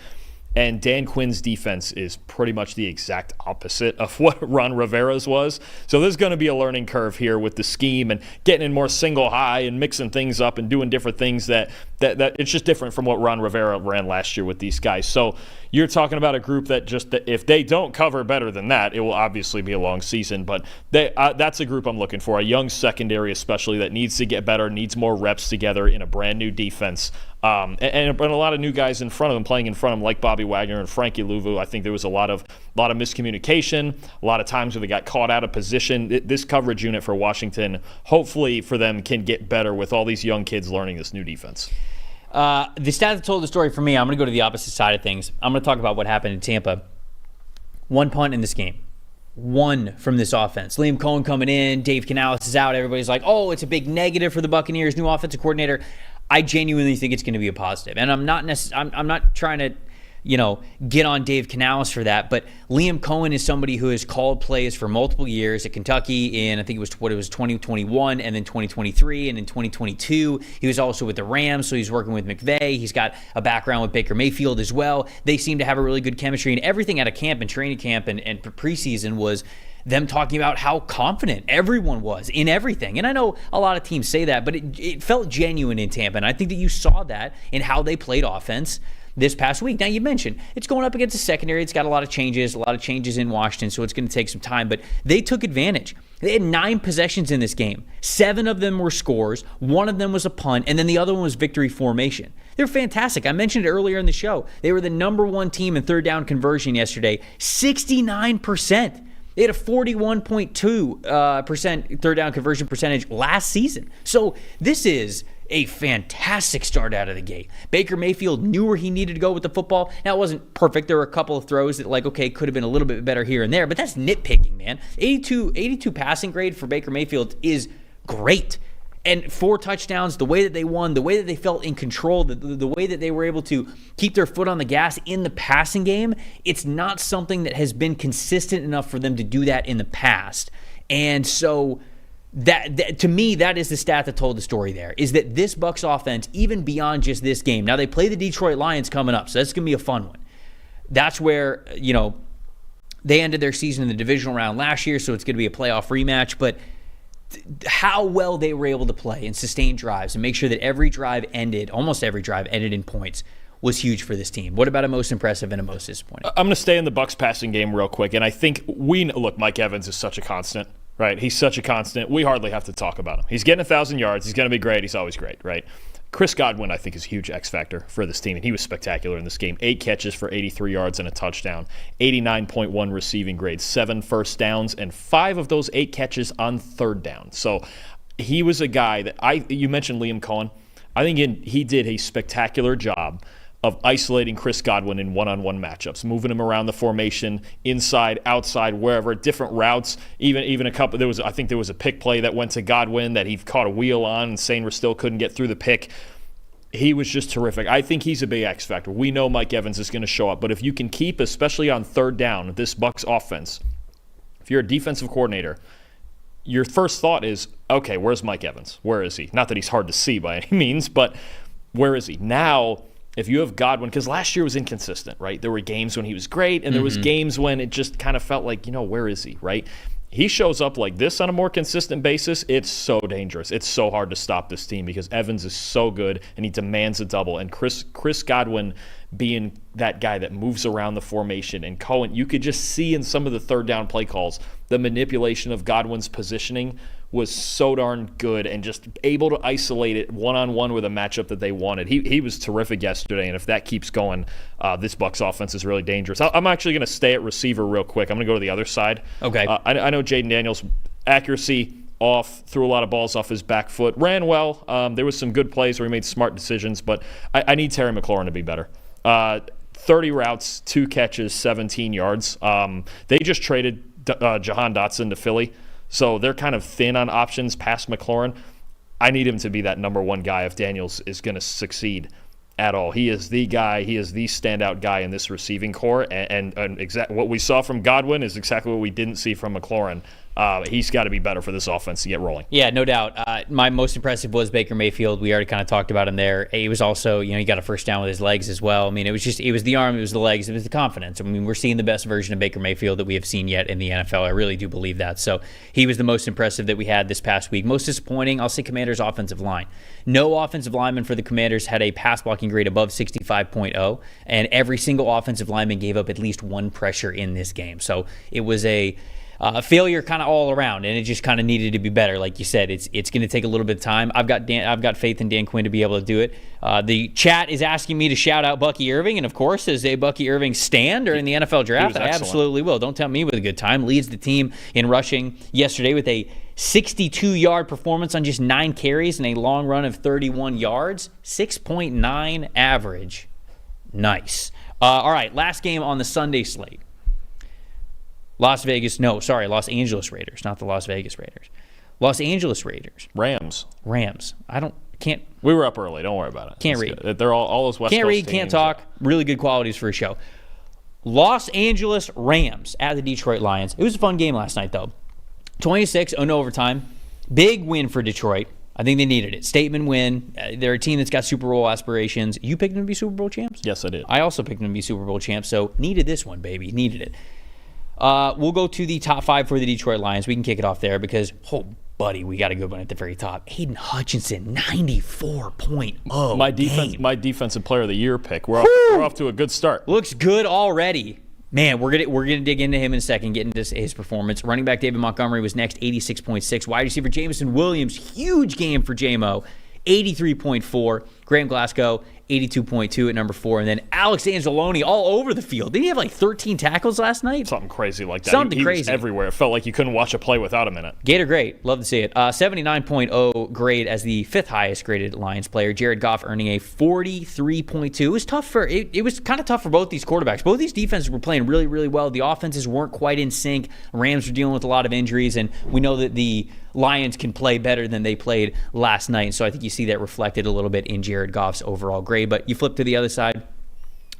And Dan Quinn's defense is pretty much the exact opposite of what Ron Rivera's was. So there's going to be a learning curve here with the scheme and getting in more single high and mixing things up and doing different things that it's just different from what Ron Rivera ran last year with these guys. So you're talking about a group that if they don't cover better than that, it will obviously be a long season. But that's a group I'm looking for, a young secondary especially that needs to get better, needs more reps together in a brand new defense. And a lot of new guys in front of him, playing in front of him, like Bobby Wagner and Frankie Louvu. I think there was a lot of miscommunication, a lot of times where they got caught out of position. This coverage unit for Washington, hopefully for them, can get better with all these young kids learning this new defense. The stat that told the story for me, I'm going to go to the opposite side of things. I'm going to talk about what happened in Tampa. One punt in this game. One from this offense. Liam Cohen coming in, Dave Canales is out. Everybody's like, oh, it's a big negative for the Buccaneers, new offensive coordinator. I genuinely think it's going to be a positive. And I'm not trying to, get on Dave Canales for that, but Liam Cohen is somebody who has called plays for multiple years at Kentucky in, I think it was 2021 and then 2023 and in 2022. He was also with the Rams, so he's working with McVay. He's got a background with Baker Mayfield as well. They seem to have a really good chemistry, and everything at a camp and training camp and preseason was them talking about how confident everyone was in everything. And I know a lot of teams say that, but it felt genuine in Tampa, and I think that you saw that in how they played offense this past week. Now, you mentioned it's going up against the secondary. It's got a lot of changes in Washington, so it's going to take some time, but they took advantage. They had 9 possessions in this game. 7 of them were scores. 1 of them was a punt, and then the other one was victory formation. They're fantastic. I mentioned it earlier in the show. They were the number 1 team in third down conversion yesterday, 69%. They had a 41.2% third down conversion percentage last season. So this is a fantastic start out of the gate. Baker Mayfield knew where he needed to go with the football. Now, it wasn't perfect. There were a couple of throws that, could have been a little bit better here and there, but that's nitpicking, man. 82 passing grade for Baker Mayfield is great. And 4 touchdowns, the way that they won, the way that they felt in control, the way that they were able to keep their foot on the gas in the passing game, it's not something that has been consistent enough for them to do that in the past. And so that to me, that is the stat that told the story there, is that this Bucs offense, even beyond just this game, now they play the Detroit Lions coming up, so that's going to be a fun one. That's where, they ended their season in the divisional round last year, so it's going to be a playoff rematch, but how well they were able to play and sustain drives and make sure that almost every drive ended in points was huge for this team. What about a most impressive and a most disappointing? I'm going to stay in the Bucs passing game real quick, and I think Mike Evans is such a constant, right? He's such a constant. We hardly have to talk about him. He's getting 1,000 yards. He's going to be great. He's always great, right? Chris Godwin, I think, is a huge X factor for this team, and he was spectacular in this game. 8 catches for 83 yards and a touchdown, 89.1 receiving grade, 7 first downs, and 5 of those 8 catches on third down. So he was a guy that you mentioned Liam Cohen. I think he did a spectacular job of isolating Chris Godwin in one-on-one matchups, moving him around the formation, inside, outside, wherever, different routes. Even a couple. I think there was a pick play that went to Godwin that he caught a wheel on, and Sainristil still couldn't get through the pick. He was just terrific. I think he's a big X factor. We know Mike Evans is going to show up, but if you can keep, especially on third down, this Bucs offense, if you're a defensive coordinator, your first thought is, okay, where's Mike Evans? Where is he? Not that he's hard to see by any means, but where is he? Now, if you have Godwin, because last year was inconsistent, right? There were games when he was great, and there was games when it just kind of felt like, where is he, right? He shows up like this on a more consistent basis, it's so dangerous. It's so hard to stop this team because Evans is so good, and he demands a double. And Chris Godwin being that guy that moves around the formation, and Cohen, you could just see in some of the third down play calls, the manipulation of Godwin's positioning was so darn good and just able to isolate it one-on-one with a matchup that they wanted. He was terrific yesterday, and if that keeps going, this Bucs offense is really dangerous. I'm actually going to stay at receiver real quick. I'm going to go to the other side. Okay. I know Jaden Daniels' accuracy off, threw a lot of balls off his back foot, ran well. There was some good plays where he made smart decisions, but I need Terry McLaurin to be better. 30 routes, 2 catches, 17 yards. They just traded Jahan Dotson to Philly. So they're kind of thin on options past McLaurin. I need him to be that number one guy if Daniels is going to succeed at all. He is the guy. He is the standout guy in this receiving core. And what we saw from Godwin is exactly what we didn't see from McLaurin. He's got to be better for this offense to get rolling. Yeah, no doubt. My most impressive was Baker Mayfield. We already kind of talked about him there. He was also, he got a first down with his legs as well. I mean, it was the arm, it was the legs, it was the confidence. I mean, we're seeing the best version of Baker Mayfield that we have seen yet in the NFL. I really do believe that. So he was the most impressive that we had this past week. Most disappointing, I'll say Commanders' offensive line. No offensive lineman for the Commanders had a pass blocking grade above 65.0, and every single offensive lineman gave up at least one pressure in this game. So it was a failure kind of all around, and it just kind of needed to be better. Like you said, it's going to take a little bit of time. I've got faith in Dan Quinn to be able to do it. The chat is asking me to shout out Bucky Irving, and of course, as a Bucky Irving stan during the NFL draft, I absolutely will. Don't tell me with a good time. Leads the team in rushing yesterday with a 62-yard performance on just 9 carries and a long run of 31 yards. 6.9 average. Nice. All right, last game on the Sunday slate. Los Angeles Raiders, not the Las Vegas Raiders. Los Angeles Raiders. Rams. Can't. We were up early. Don't worry about it. Can't read. They're all those West Coast Can't read, teams. can't talk. Really good qualities for a show. Los Angeles Rams at the Detroit Lions. It was a fun game last night, though. 26, no overtime. Big win for Detroit. I think they needed it. Statement win. They're a team that's got Super Bowl aspirations. You picked them to be Super Bowl champs? Yes, I did. I also picked them to be Super Bowl champs, so needed this one, baby. Needed it. We'll go to the top 5 for the Detroit Lions. We can kick it off there because, buddy, we got a good one at the very top. Aiden Hutchinson, 94.0. My defensive player of the year pick. We're off to a good start. Looks good already. Man, we're gonna dig into him in a second, get into his performance. Running back David Montgomery was next, 86.6. Wide receiver Jameson Williams, huge game for JMO, 83.4. Graham Glasgow, 82.2 at number 4. And then Alex Anzalone all over the field. Did he have like 13 tackles last night? Something crazy like that. Something he crazy. Was everywhere. It felt like you couldn't watch a play without him in it. Gator great. Love to see it. 79.0 grade as the 5th highest graded Lions player. Jared Goff earning a 43.2. It was tough it was kind of tough for both these quarterbacks. Both these defenses were playing really, really well. The offenses weren't quite in sync. Rams were dealing with a lot of injuries, and we know that the Lions can play better than they played last night. So I think you see that reflected a little bit in Jared Goff's overall grade. But you flip to the other side,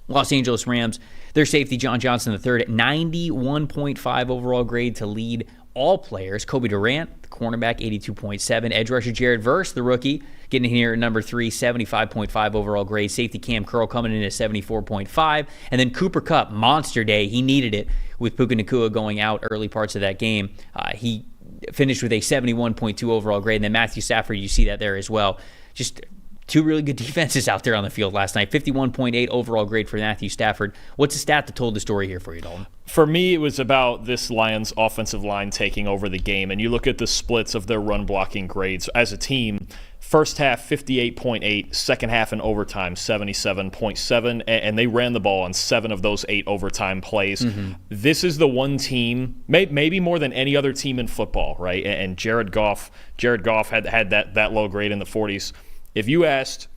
Los Angeles Rams, their safety John Johnson III at 91.5 overall grade to lead all players. Kobe Durant, the cornerback, 82.7. Edge rusher Jared Verse, the rookie, getting here at number 3, 75.5 overall grade. Safety Cam Curl coming in at 74.5. And then Cooper Kupp, monster day. He needed it with Puka Nacua going out early parts of that game. He finished with a 71.2 overall grade. And then Matthew Stafford, you see that there as well. Just two really good defenses out there on the field last night. 51.8 overall grade for Matthew Stafford. What's the stat that told the story here for you, Dalton? For me, it was about this Lions offensive line taking over the game. And you look at the splits of their run blocking grades as a team. First half, 58.8. Second half in overtime, 77.7. And they ran the ball on 7 of those 8 overtime plays. This is the one team, maybe more than any other team in football, right? And Jared Goff had that low grade in the 40s. If you asked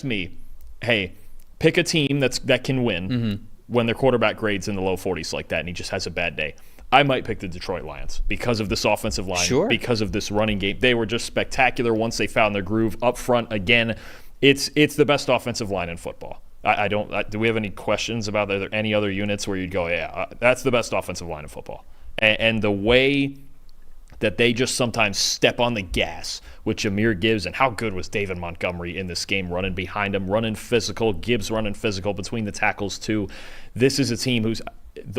me, hey, pick a team that can win when their quarterback grades in the low 40s like that and he just has a bad day, I might pick the Detroit Lions because of this offensive line, because of this running game. They were just spectacular once they found their groove up front. Again, it's the best offensive line in football. Do we have any questions about are there any other units where you'd go, that's the best offensive line in football? And the way that they just sometimes step on the gas with Jahmyr Gibbs, and how good was David Montgomery in this game running behind him, running physical, Gibbs running physical between the tackles too. This is a team whose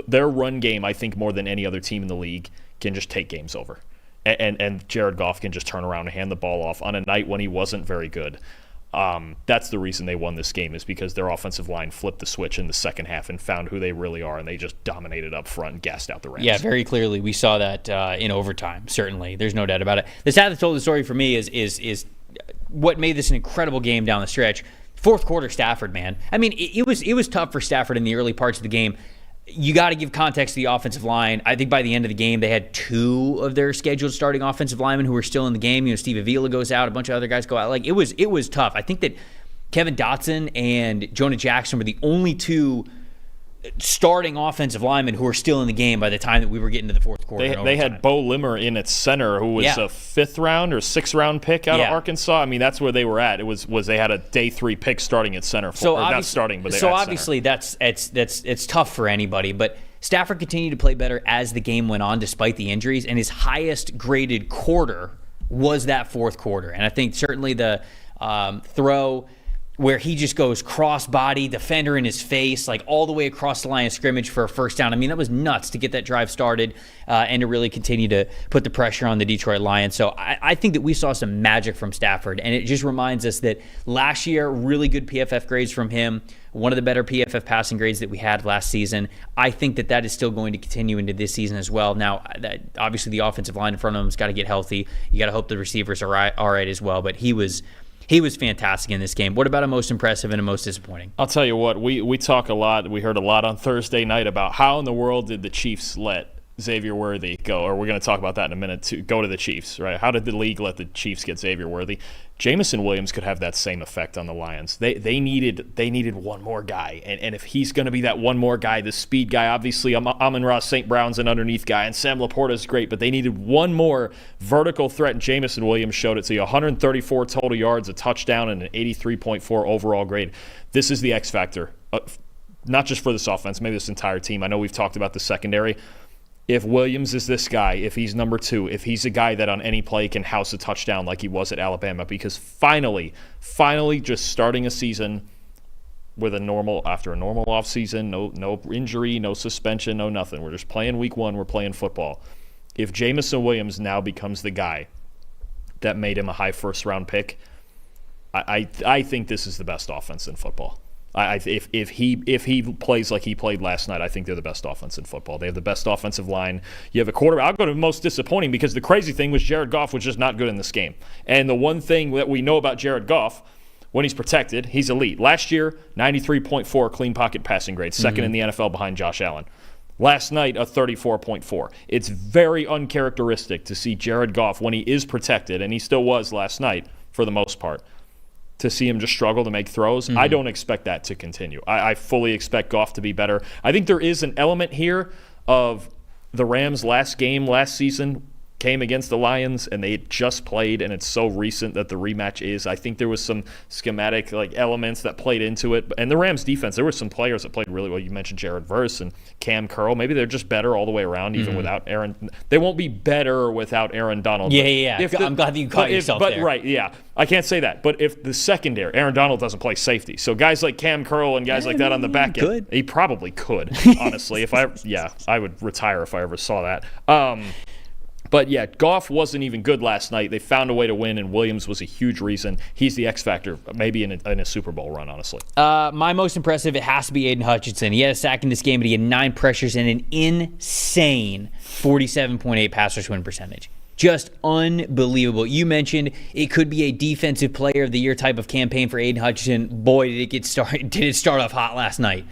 their run game, I think more than any other team in the league, can just take games over. And Jared Goff can just turn around and hand the ball off on a night when he wasn't very good. That's the reason they won this game, is because their offensive line flipped the switch in the second half and found who they really are, and they just dominated up front and gassed out the Rams. Yeah, very clearly. We saw that in overtime, certainly. There's no doubt about it. The stat that told the story for me is what made this an incredible game down the stretch. Fourth quarter Stafford, man. I mean, it was tough for Stafford in the early parts of the game. You got to give context to the offensive line. I think by the end of the game, they had 2 of their scheduled starting offensive linemen who were still in the game. You know, Steve Avila goes out, a bunch of other guys go out. Like, it was tough. I think that Kevin Dotson and Jonah Jackson were the only 2 starting offensive linemen who were still in the game by the time that we were getting to the fourth quarter. They had Bo Limmer in at center, who was a 5th round or 6th round pick out of Arkansas. I mean, that's where they were at. It was they had a day 3 pick starting at center. Not starting, but they so obviously it's tough for anybody. But Stafford continued to play better as the game went on, despite the injuries, and his highest graded quarter was that fourth quarter. And I think certainly the throw where he just goes cross-body, defender in his face, like all the way across the line of scrimmage for a first down. I mean, that was nuts to get that drive started and to really continue to put the pressure on the Detroit Lions. So I think that we saw some magic from Stafford, and it just reminds us that last year, really good PFF grades from him, one of the better PFF passing grades that we had last season. I think that is still going to continue into this season as well. Now, obviously the offensive line in front of him has got to get healthy. You got to hope the receivers are all right as well, but he was fantastic in this game. What about a most impressive and a most disappointing? I'll tell you what, we talk a lot. We heard a lot on Thursday night about how in the world did the Chiefs let Xavier Worthy go, or we're going to talk about that in a minute, to go to the Chiefs, right? How did the league let the Chiefs get Xavier Worthy? Jamison Williams could have that same effect on the Lions. They needed one more guy, and if he's going to be that one more guy, the speed guy, obviously Amon-Ra St. Brown's an underneath guy, and Sam Laporta is great, but they needed one more vertical threat, and Jamison Williams showed it. So 134 total yards, a touchdown, and an 83.4 overall grade. This is the X factor, not just for this offense, maybe this entire team. I know we've talked about the secondary. If Williams is this guy, if he's number 2, if he's a guy that on any play can house a touchdown like he was at Alabama, because finally just starting a season with after a normal offseason, no injury, no suspension, no nothing. We're just playing week 1, we're playing football. If Jamison Williams now becomes the guy that made him a high first-round pick, I think this is the best offense in football. If he plays like he played last night, I think they're the best offense in football. They have the best offensive line. You have a quarterback. I'll go to the most disappointing, because the crazy thing was Jared Goff was just not good in this game. And the one thing that we know about Jared Goff, when he's protected, he's elite. Last year, 93.4 clean pocket passing grade, second in the NFL behind Josh Allen. Last night, a 34.4. It's very uncharacteristic to see Jared Goff, when he is protected, and he still was last night for the most part, to see him just struggle to make throws. I don't expect that to continue. I fully expect Goff to be better. I think there is an element here of the Rams' last game last season came against the Lions, and they had just played, and it's so recent that the rematch is. I think there was some schematic elements that played into it. And the Rams' defense, there were some players that played really well. You mentioned Jared Verse and Cam Curl. Maybe they're just better all the way around, even without Aaron. They won't be better without Aaron Donald. Yeah. I'm glad that you caught yourself there. Right, yeah. I can't say that. But if the secondary, Aaron Donald doesn't play safety. So guys like Cam Curl and guys like that on the back end, he probably could, honestly. I would retire if I ever saw that. But yeah, Goff wasn't even good last night. They found a way to win, and Williams was a huge reason. He's the X factor, maybe in a Super Bowl run, honestly. My most impressive, it has to be Aiden Hutchinson. He had a sack in this game, but he had 9 pressures and an insane 47.8 pass rush win percentage. Just unbelievable. You mentioned it could be a defensive player of the year type of campaign for Aiden Hutchinson. Boy, did it start off hot last night.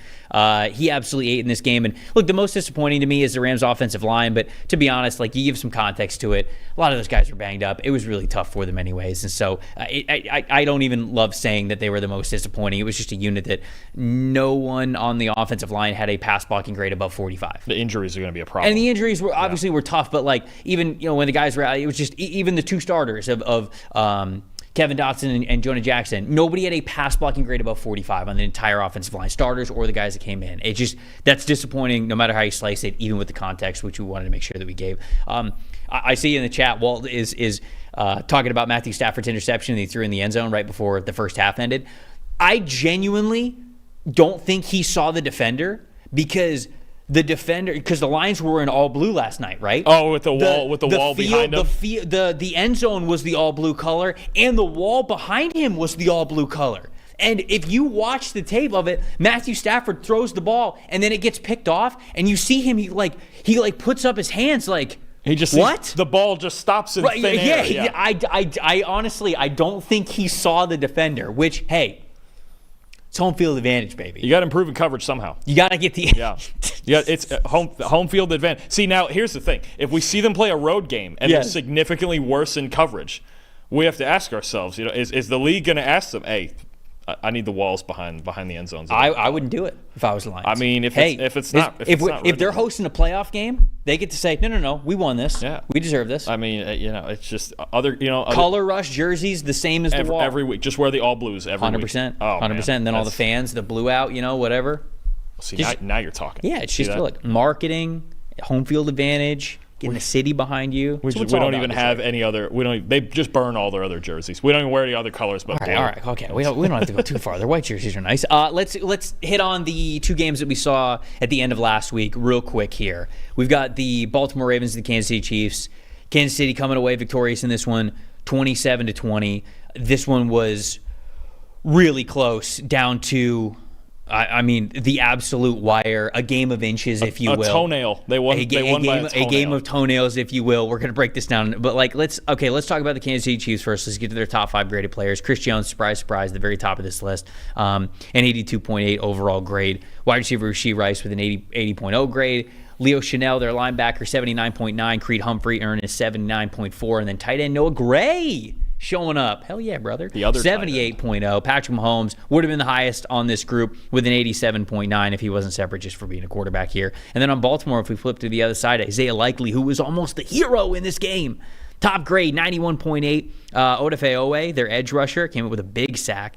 He absolutely ate in this game. And look, the most disappointing to me is the Rams' offensive line. But to be honest, like, you give some context to it, a lot of those guys were banged up. It was really tough for them anyways. And so I don't even love saying that they were the most disappointing. It was just a unit that no one on the offensive line had a pass blocking grade above 45. The injuries are going to be a problem. And the injuries were obviously were tough, but like, even, when the guys were out, it was just even the 2 starters of Kevin Dotson and Jonah Jackson, nobody had a pass blocking grade above 45 on the entire offensive line, starters or the guys that came in. That's disappointing no matter how you slice it, even with the context, which we wanted to make sure that we gave. I see in the chat, Walt is talking about Matthew Stafford's interception that he threw in the end zone right before the first half ended. I genuinely don't think he saw the defender because the Lions were in all blue last night, right? Oh, with the wall behind him. The end zone was the all blue color, and the wall behind him was the all blue color. And if you watch the tape of it, Matthew Stafford throws the ball, and then it gets picked off, and you see him. He puts up his hands like. He just what? The ball just stops in thin air. Yeah. I honestly don't think he saw the defender. Which, hey. It's home field advantage, baby. You got to improve in coverage somehow. You got to get the it's home field advantage. See, now here's the thing: if we see them play a road game and they're significantly worse in coverage, we have to ask ourselves: is the league going to ask them, "Hey, I need the walls behind the end zones"? I wouldn't do it if I was the Lions. I mean, if they're hosting a playoff game, they get to say, no, we won this. Yeah, we deserve this. I mean, it's just other color rush jerseys the same as the wall every week. Just wear the all blues every 100%, week. 100%. And then all the fans, the blue out, whatever. See, now you're talking. Yeah, it's just like marketing, home field advantage. Getting the city behind you. We don't even have any other. They just burn all their other jerseys. We don't even wear any other colors but blue. All right, okay. We don't have to go too far. Their white jerseys are nice. Let's hit on the 2 games that we saw at the end of last week real quick here. We've got the Baltimore Ravens and the Kansas City Chiefs. Kansas City coming away victorious in this one, 27-20. This one was really close, down to. I mean, the absolute wire, a game of inches, if you will. A toenail. They won by a toenail. A game of toenails, if you will. We're going to break this down. But, let's talk about the Kansas City Chiefs first. Let's get to their top 5 graded players. Chris Jones, surprise, the very top of this list, an 82.8 overall grade. Wide receiver Rashee Rice with an 80.0 grade. Leo Chanel, their linebacker, 79.9. Creed Humphrey earned a 79.4. And then tight end Noah Gray showing up. Hell yeah, brother. The other 78.0. Patrick Mahomes would have been the highest on this group with an 87.9 if he wasn't separate just for being a quarterback here. And then on Baltimore, if we flip to the other side, Isaiah Likely, who was almost the hero in this game. Top grade, 91.8. Odafe Owe, their edge rusher, came up with a big sack,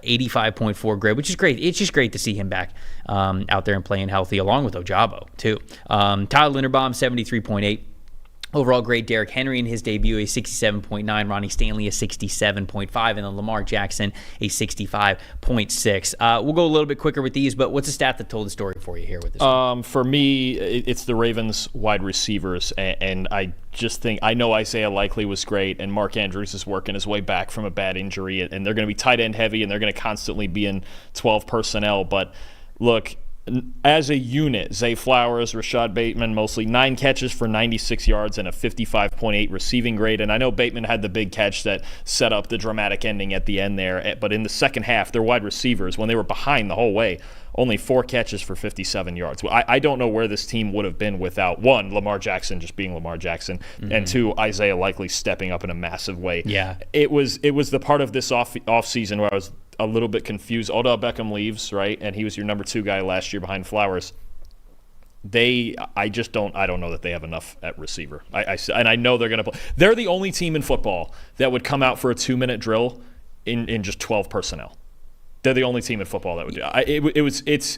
85.4 grade, which is great. It's just great to see him back out there and playing healthy, along with Ojabo, too. Tyler Linderbaum, 73.8. Overall grade, Derrick Henry in his debut, a 67.9. Ronnie Stanley, a 67.5. And then Lamar Jackson, a 65.6. We'll go a little bit quicker with these, but what's the stat that told the story for you here with this one? For me, it's the Ravens wide receivers. And I just think, I know Isaiah Likely was great, and Mark Andrews is working his way back from a bad injury. And they're going to be tight end heavy, and they're going to constantly be in 12 personnel. But look, as a unit, Zay Flowers, Rashad Bateman, mostly 9 catches for 96 yards and a 55.8 receiving grade. And I know Bateman had the big catch that set up the dramatic ending at the end there. But in the second half, their wide receivers, when they were behind the whole way, only 4 catches for 57 yards. I don't know where this team would have been without, 1, Lamar Jackson just being Lamar Jackson, and 2, Isaiah Likely stepping up in a massive way. Yeah. It was the part of this off season where I was a little bit confused. Odell Beckham leaves, right? And he was your number 2 guy last year behind Flowers. I don't know that they have enough at receiver. And I know they're going to play. They're the only team in football that would come out for a 2-minute drill in just 12 personnel. They're the only team in football that would do it.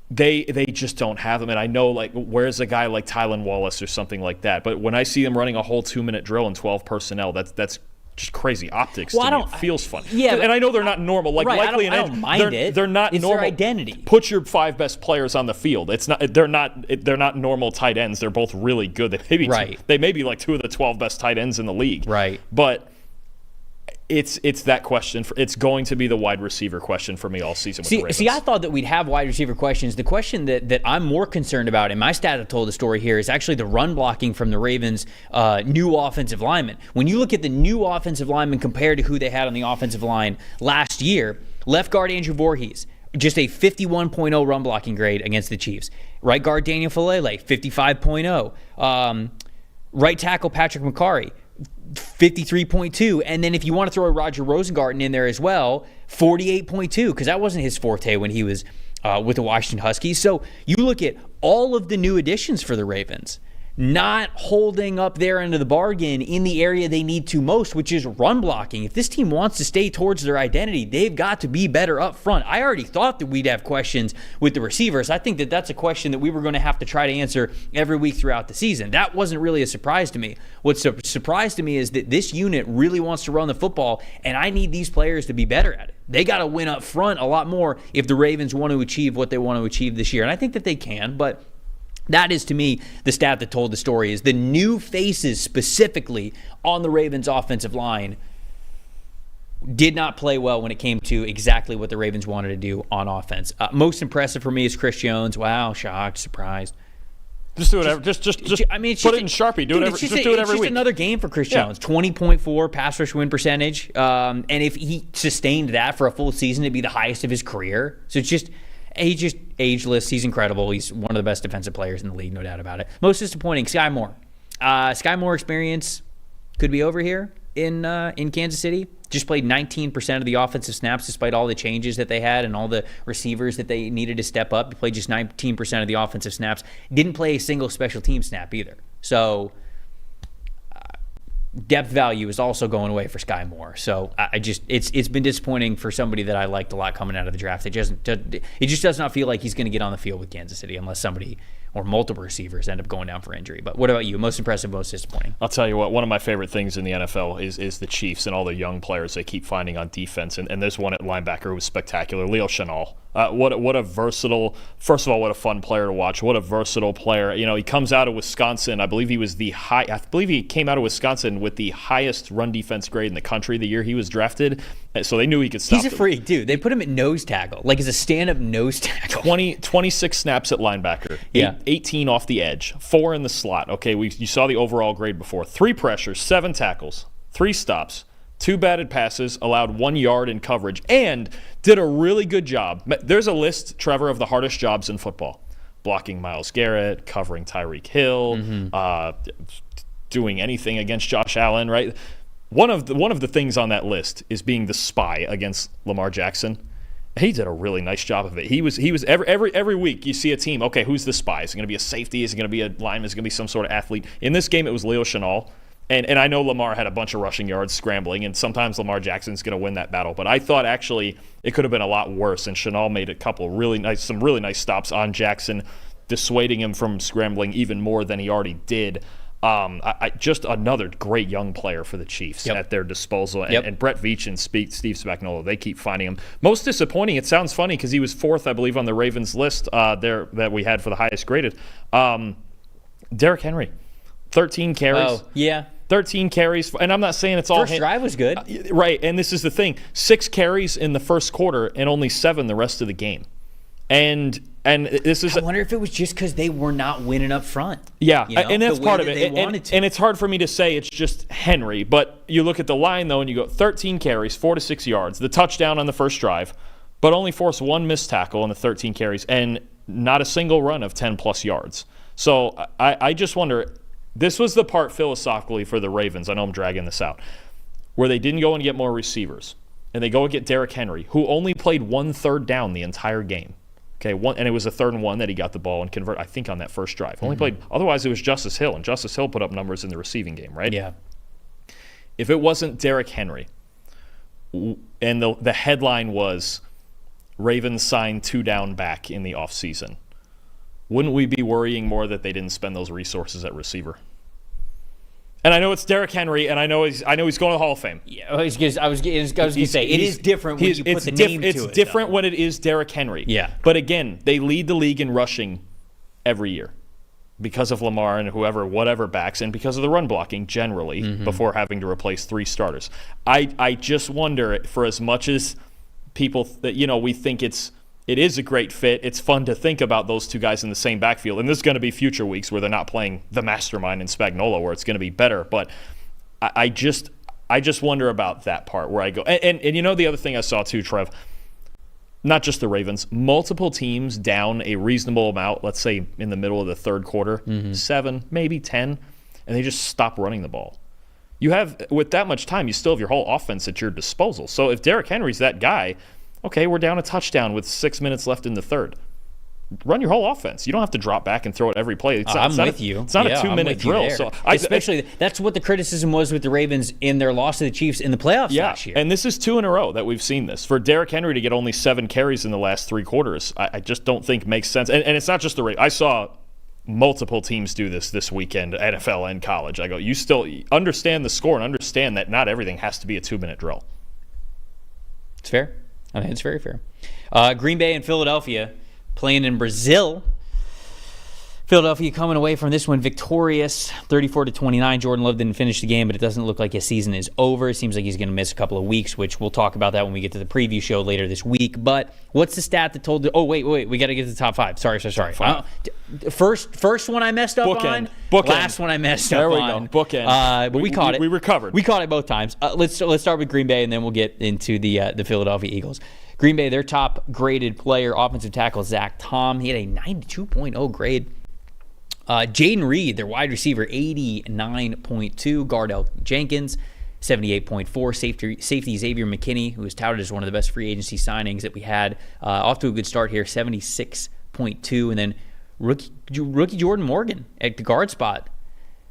They just don't have them. And I know, where's a guy like Tylan Wallace or something like that? But when I see them running a whole 2-minute drill in 12 personnel, that's just crazy optics to me. It feels fun. Yeah, and I know they're not normal. Like, right, likely I don't mind it. They're not it's normal. Their identity. Put your 5 best players on the field. They're not normal tight ends. They're both really good. They may be like 2 of the 12 best tight ends in the league. Right. But it's that question. It's going to be the wide receiver question for me all season with the Ravens. See, I thought that we'd have wide receiver questions. The question that I'm more concerned about, and my stat that told the story here, is actually the run blocking from the Ravens' new offensive linemen. When you look at the new offensive linemen compared to who they had on the offensive line last year, left guard Andrew Voorhees, just a 51.0 run blocking grade against the Chiefs. Right guard Daniel Falele, 55.0. Right tackle Patrick McCarry, 53.2, and then if you want to throw Roger Rosengarten in there as well, 48.2, because that wasn't his forte when he was with the Washington Huskies. So you look at all of the new additions for the Ravens, not holding up their end of the bargain in the area they need to most, which is run blocking. If this team wants to stay towards their identity, they've got to be better up front. I already thought that we'd have questions with the receivers. I think that that's a question that we were going to have to try to answer every week throughout the season. That wasn't really a surprise to me. What's a surprise to me is that this unit really wants to run the football, and I need these players to be better at it. They got to win up front a lot more if the Ravens want to achieve what they want to achieve this year. And I think that they can, but that is, to me, the stat that told the story, is the new faces specifically on the Ravens' offensive line did not play well when it came to exactly what the Ravens wanted to do on offense. Most impressive for me is Chris Jones. Wow, shocked, surprised. Just do it. Just I mean, put it in Sharpie. Do it every week. It's just another game for Chris Jones. 20.4 pass rush win percentage. And if he sustained that for a full season, it'd be the highest of his career. So it's just... He's just ageless. He's incredible. He's one of the best defensive players in the league, no doubt about it. Most disappointing, Sky Moore. Sky Moore experience could be over here in Kansas City. Just played 19% of the offensive snaps despite all the changes that they had and all the receivers that they needed to step up. He played just 19% of the offensive snaps. Didn't play a single special team snap either. So depth value is also going away for Sky Moore. So it's been disappointing for somebody that I liked a lot coming out of the draft. It just does not feel like he's going to get on the field with Kansas City unless somebody or multiple receivers end up going down for injury. But what about you? Most impressive, most disappointing? I'll tell you what, one of my favorite things in the NFL is the Chiefs and all the young players they keep finding on defense. And there's one at linebacker who was spectacular, Leo Chenal. What a versatile, first of all, what a fun player to watch. What a versatile player. You know, he comes out of Wisconsin. I believe he came out of Wisconsin with the highest run defense grade in the country the year he was drafted. So they knew he could stop. He's a freak, dude. They put him at nose tackle, like as a stand-up nose tackle. 26 snaps at linebacker. Yeah. 18 off the edge, 4 in the slot. Okay, you saw the overall grade before. 3 pressures, 7 tackles, 3 stops, 2 batted passes, allowed 1 yard in coverage, and did a really good job. There's a list, Trevor, of the hardest jobs in football. Blocking Myles Garrett, covering Tyreek Hill, doing anything against Josh Allen, right? One of the things on that list is being the spy against Lamar Jackson. He did a really nice job of it. He was every week you see a team, okay, who's the spy? Is it going to be a safety? Is it going to be a lineman? Is it going to be some sort of athlete? In this game, it was Leo Chenal. And I know Lamar had a bunch of rushing yards scrambling, and sometimes Lamar Jackson's going to win that battle. But I thought actually it could have been a lot worse, and Chenal made a couple some really nice stops on Jackson, dissuading him from scrambling even more than he already did. Just another great young player for the Chiefs at their disposal. And Brett Veach and Steve Spagnuolo, they keep finding him. Most disappointing, it sounds funny because he was 4th, I believe, on the Ravens list there that we had for the highest graded. Derrick Henry, 13 carries. Oh, yeah. 13 carries, and I'm not saying it's all first drive was good. Right, and this is the thing. 6 carries in the first quarter and only 7 the rest of the game. And this is. I wonder if it was just because they were not winning up front. Yeah, you know, and that's part of it. And it's hard for me to say it's just Henry, but you look at the line though, and you go 13 carries, 4 to 6 yards, the touchdown on the first drive, but only forced 1 missed tackle on the 13 carries, and not a single run of 10 plus yards. So I just wonder. This was the part philosophically for the Ravens. I know I'm dragging this out, where they didn't go and get more receivers, and they go and get Derrick Henry, who only played 1 third down the entire game. Okay, and it was a 3rd and 1 that he got the ball and convert. I think on that first drive, only played. Otherwise, it was Justice Hill, and Justice Hill put up numbers in the receiving game, right? Yeah. If it wasn't Derrick Henry, and the headline was Ravens signed 2 down back in the offseason, wouldn't we be worrying more that they didn't spend those resources at receiver? And I know it's Derrick Henry, and I know he's going to the Hall of Fame. Yeah, I was going to say, it is different when you put the name to it. It's different when it is Derrick Henry. Yeah. But again, they lead the league in rushing every year because of Lamar and whatever backs, and because of the run blocking generally before having to replace 3 starters. I just wonder, for as much as people that we think it is a great fit. It's fun to think about those 2 guys in the same backfield. And there's going to be future weeks where they're not playing the mastermind in Spagnuolo, where it's going to be better. But I just wonder about that part where I go. And the other thing I saw too, Trev, not just the Ravens, multiple teams down a reasonable amount, let's say in the middle of the third quarter, 7, maybe 10, and they just stop running the ball. You have, with that much time, you still have your whole offense at your disposal. So if Derrick Henry's that guy, okay, we're down a touchdown with 6 minutes left in the third. Run your whole offense. You don't have to drop back and throw it every play. I'm with you. It's not a 2-minute drill. So especially that's what the criticism was with the Ravens in their loss to the Chiefs in the playoffs last year. And this is 2 in a row that we've seen this. For Derrick Henry to get only 7 carries in the last 3 quarters, I just don't think makes sense. And it's not just the Ravens. I saw multiple teams do this weekend, NFL and college. I go, you still understand the score and understand that not everything has to be a 2-minute drill. It's fair. I think it's very fair. Green Bay and Philadelphia playing in Brazil. Philadelphia coming away from this one victorious, 34-29. Jordan Love didn't finish the game, but it doesn't look like his season is over. It seems like he's going to miss a couple of weeks, which we'll talk about that when we get to the preview show later this week. But what's the stat that told? Oh, wait, we got to get to the top 5. Sorry. First one I messed up on. Bookend. Last one I messed up on. There we go. Bookend. But we caught it. We recovered. We caught it both times. Let's start with Green Bay, and then we'll get into the Philadelphia Eagles. Green Bay, their top graded player, offensive tackle Zach Tom. He had a 92.0 grade. Jaden Reed, their wide receiver, 89.2. Guard Elton Jenkins, 78.4. Safety Xavier McKinney, who was touted as one of the best free agency signings that we had. Off to a good start here, 76.2. And then rookie Jordan Morgan at the guard spot,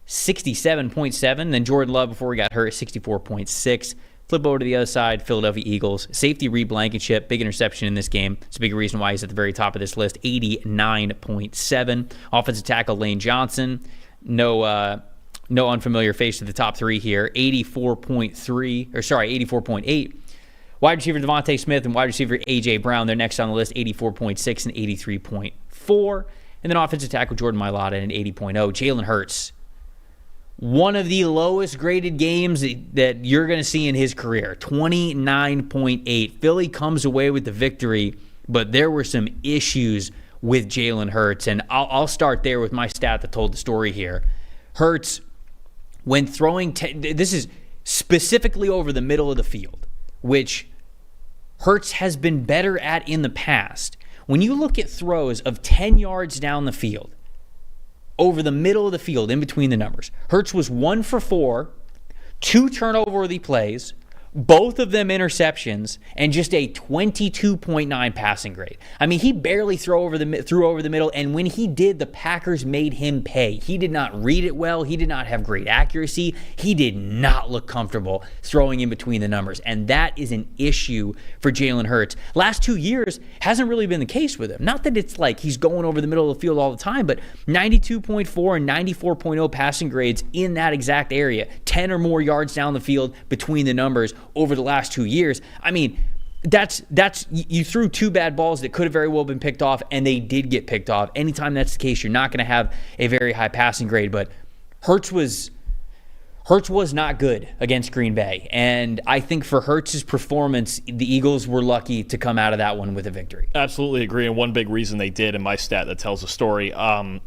67.7. Then Jordan Love, before he got hurt, 64.6. Flip over to the other side, Philadelphia Eagles. Safety Reed Blankenship, big interception in this game. It's a big reason why he's at the very top of this list, 89.7. Offensive tackle Lane Johnson, no unfamiliar face to the top 3 here, 84.8. Wide receiver Devontae Smith and wide receiver A.J. Brown, they're next on the list, 84.6 and 83.4. And then offensive tackle Jordan Mailata at 80.0. Jalen Hurts, one of the lowest graded games that you're going to see in his career, 29.8. Philly comes away with the victory, but there were some issues with Jalen Hurts, and I'll start there with my stat that told the story here. Hurts, when throwing, this is specifically over the middle of the field, which Hurts has been better at in the past. When you look at throws of 10 yards down the field, over the middle of the field, in between the numbers, Hurts was 1 for 4, 2 turnover-worthy plays, both of them interceptions, and just a 22.9 passing grade. I mean, he barely threw over the middle, and when he did, the Packers made him pay. He did not read it well. He did not have great accuracy. He did not look comfortable throwing in between the numbers, and that is an issue for Jalen Hurts. Last 2 years hasn't really been the case with him. Not that it's like he's going over the middle of the field all the time, but 92.4 and 94.0 passing grades in that exact area, 10 or more yards down the field between the numbers over the last 2 years. I mean, that's you threw 2 bad balls that could have very well been picked off, and they did get picked off. Anytime that's the case, you're not going to have a very high passing grade, but Hurts was not good against Green Bay, and I think for Hurts' performance, the Eagles were lucky to come out of that one with a victory. Absolutely agree, and one big reason they did, in my stat that tells the story,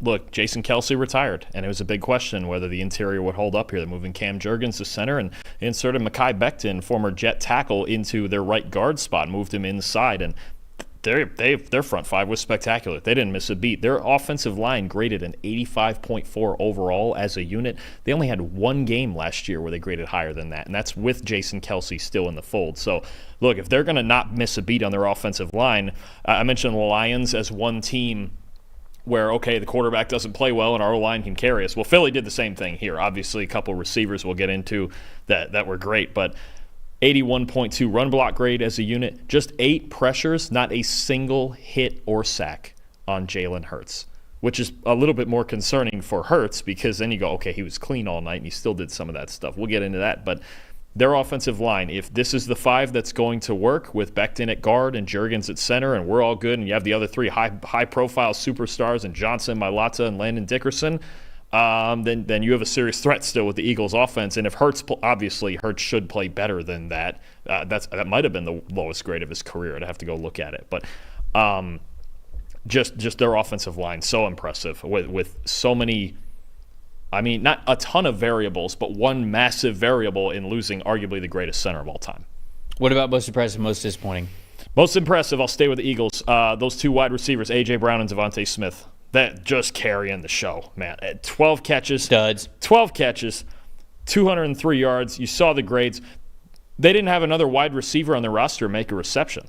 look, Jason Kelce retired, and it was a big question whether the interior would hold up here. They're moving Cam Jurgens to center and inserted Mekhi Becton, former Jet tackle, into their right guard spot, moved him inside, and their front 5 was spectacular. They didn't miss a beat. Their offensive line graded an 85.4 overall as a unit. They only had 1 game last year where they graded higher than that, and that's with Jason Kelce still in the fold. So, look, if they're going to not miss a beat on their offensive line, I mentioned the Lions as one team where, okay, the quarterback doesn't play well and our O-line can carry us. Well, Philly did the same thing here. Obviously, a couple receivers we'll get into that were great, but 81.2 run block grade as a unit, just 8 pressures, not a single hit or sack on Jalen Hurts. which is a little bit more concerning for Hurts because then you go, okay, he was clean all night and he still did some of that stuff. We'll get into that. But their offensive line, if this is the five that's going to work with Becton at guard and Juergens at center and we're all good and you have the other three high-profile superstars and Johnson, Mailata, and Landon Dickerson, then you have a serious threat still with the Eagles offense. And if obviously Hurts should play better than that. That might have been the lowest grade of his career. I'd have to go look at it. But just their offensive line, so impressive with so many, I mean, not a ton of variables, but one massive variable in losing arguably the greatest center of all time. What about most impressive, most disappointing? Most impressive, I'll stay with the Eagles. Those two wide receivers, A.J. Brown and Devontae Smith. That just carrying the show, man. 12 catches. Studs. 12 catches, 203 yards. You saw the grades. They didn't have another wide receiver on their roster make a reception.